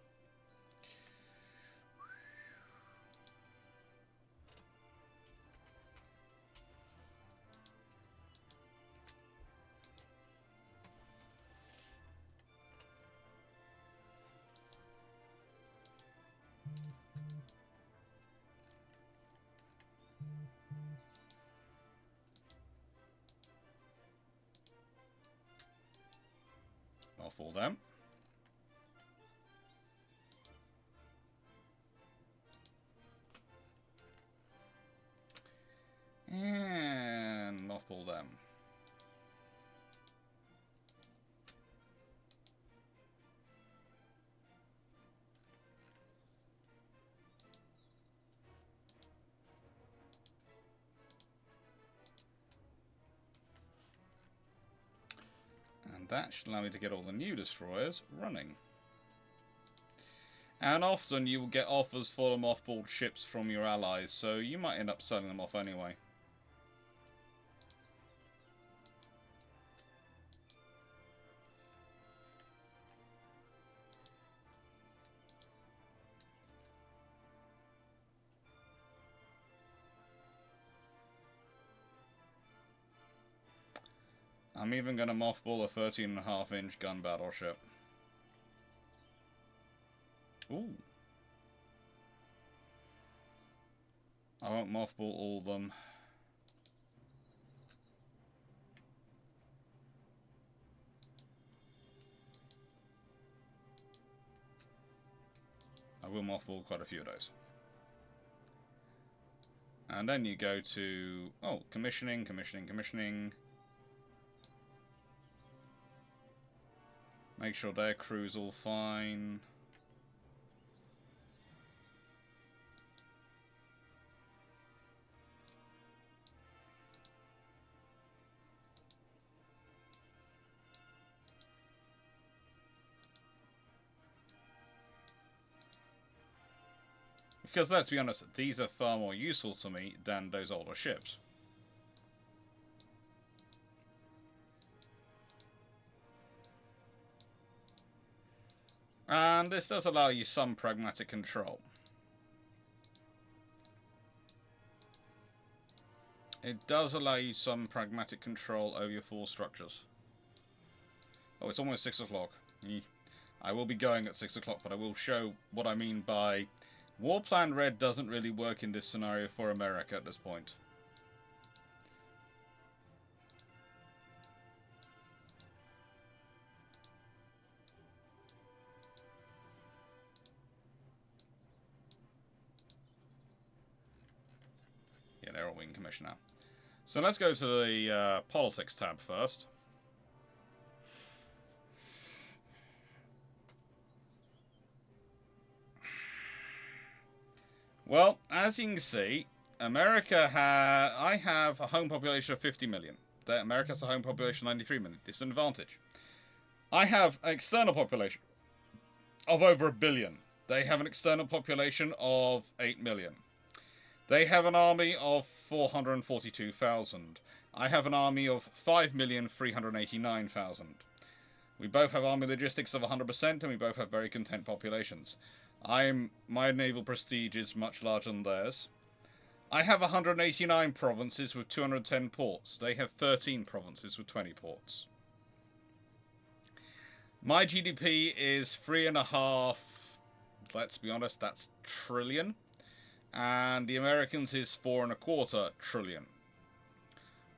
Speaker 1: Mothball them. And mothball them. And that should allow me to get all the new destroyers running. And often you will get offers for the mothballed ships from your allies, so you might end up selling them off anyway. I'm even going to mothball a 13.5-inch gun battleship. Ooh. I won't mothball all of them. I will mothball quite a few of those. And then you go to... oh, commissioning, commissioning, commissioning. Make sure their crew's all fine. Because let's be honest, these are far more useful to me than those older ships. And this does allow you some pragmatic control. It does allow you some pragmatic control over your force structures. Oh, it's almost 6 o'clock. I will be going at 6 o'clock, but I will show what I mean by... War Plan Red doesn't really work in this scenario for America at this point. Yeah, they're all wing commission now. So let's go to the politics tab first. Well, as you can see, I have a home population of 50 million. America has a home population of 93 million. This is an advantage. I have an external population of over 1 billion. They have an external population of 8 million. They have an army of 442,000. I have an army of 5,389,000. We both have army logistics of 100%, and we both have very content populations. My naval prestige is much larger than theirs. I have 189 provinces with 210 ports. They have 13 provinces with 20 ports. My GDP is 3.5, let's be honest, that's trillion. And the Americans is 4.25 trillion.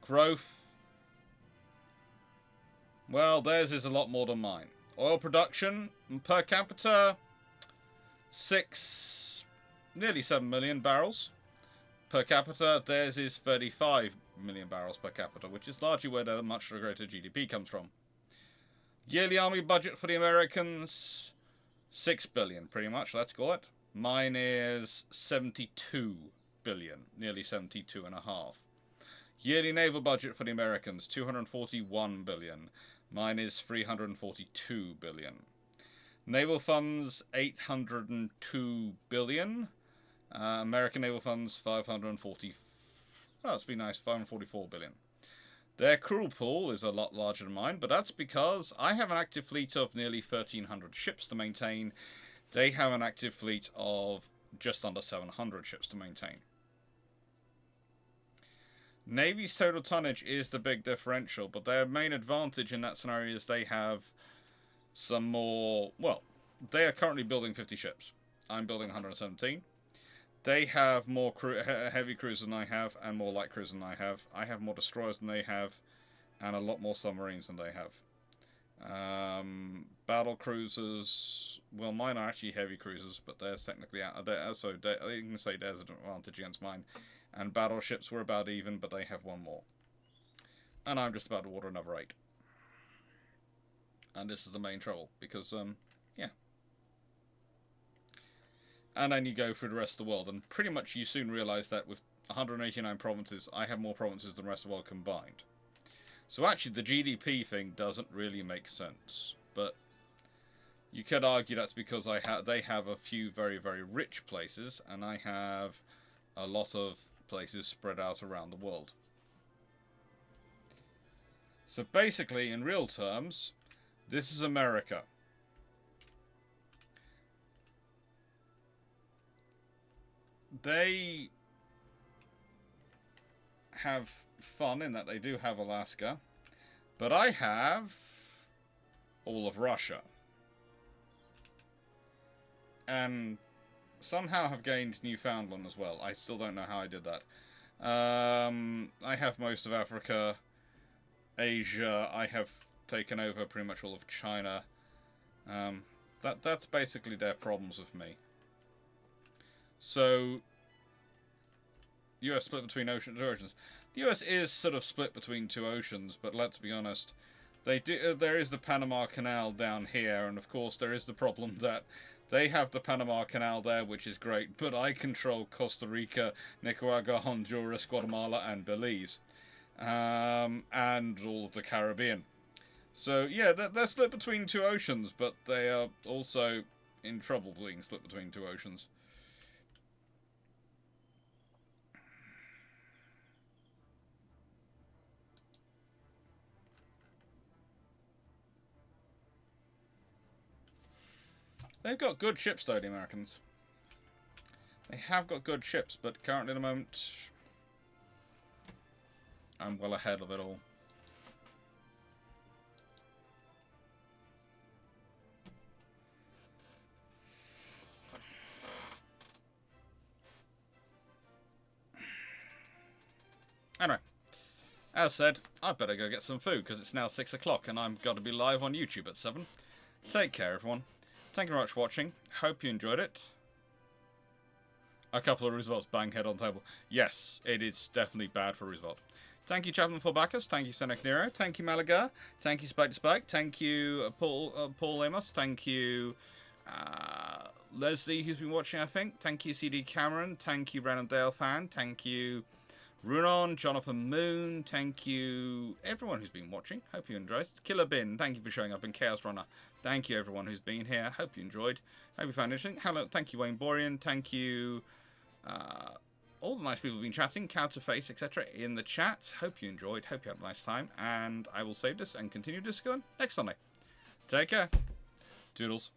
Speaker 1: Growth, well, theirs is a lot more than mine. Oil production per capita, nearly 7 million barrels per capita. Theirs is 35 million barrels per capita, which is largely where the much greater GDP comes from. Yearly army budget for the Americans, 6 billion, pretty much, let's call it. Mine is 72 billion, nearly 72.5. Yearly naval budget for the Americans, 241 billion. Mine is 342 billion. Naval funds, 802 billion. American naval funds, 540. Oh, that's be nice, 544 billion. Their crew pool is a lot larger than mine, but that's because I have an active fleet of nearly 1,300 ships to maintain. They have an active fleet of just under 700 ships to maintain. Navy's total tonnage is the big differential, but their main advantage in that scenario is they have some more... Well, they are currently building 50 ships. I'm building 117. They have more heavy cruisers than I have, and more light cruisers than I have. I have more destroyers than they have, and a lot more submarines than they have. Battle cruisers, well, mine are actually heavy cruisers, but they're technically out there, so you can say there's an advantage against mine. And battleships were about even, but they have one more. And I'm just about to order another 8. And this is the main trouble, because, yeah. And then you go through the rest of the world, and pretty much you soon realise that with 189 provinces, I have more provinces than the rest of the world combined. So actually, the GDP thing doesn't really make sense. But You could argue that's because they have a few very, very rich places, and I have a lot of places spread out around the world. So basically, in real terms, this is America. They have fun in that they do have Alaska, but I have all of Russia. And somehow have gained Newfoundland as well. I still don't know how I did that. I have most of Africa, Asia. I have taken over pretty much all of China. That's basically their problems with me. So, US split between two oceans. The US is sort of split between two oceans, but let's be honest. There is the Panama Canal down here, and of course there is the problem that they have the Panama Canal there, which is great, but I control Costa Rica, Nicaragua, Honduras, Guatemala, and Belize. And all of the Caribbean. So, yeah, they're split between two oceans, but they are also in trouble being split between two oceans. They've got good ships, though, the Americans. They have got good ships, but currently at the moment, I'm well ahead of it all. Anyway, as said, I better go get some food, because it's now 6 o'clock, and I'm got to be live on YouTube at 7. Take care, everyone. Thank you very much for watching. Hope you enjoyed it. A couple of Roosevelt's bang head on table. Yes, it is definitely bad for Roosevelt. Thank you, Chaplain for Bacchus. Thank you, Seneca Nero. Thank you, Malaga. Thank you, Spike to Spike. Thank you, Paul Amos. Thank you, Leslie, who's been watching, I think. Thank you, CD Cameron. Thank you, Random Dale fan. Thank you, Runon, Jonathan Moon. Thank you, everyone who's been watching. Hope you enjoyed. Killer Bin, thank you for showing up. And Chaos Runner, thank you, everyone who's been here. Hope you enjoyed. Hope you found it interesting. Hello, thank you, Wayne Borean. Thank you, all the nice people who've been chatting, Counterface, etc. in the chat. Hope you enjoyed. Hope you had a nice time. And I will save this and continue this going next Sunday. Take care. Toodles.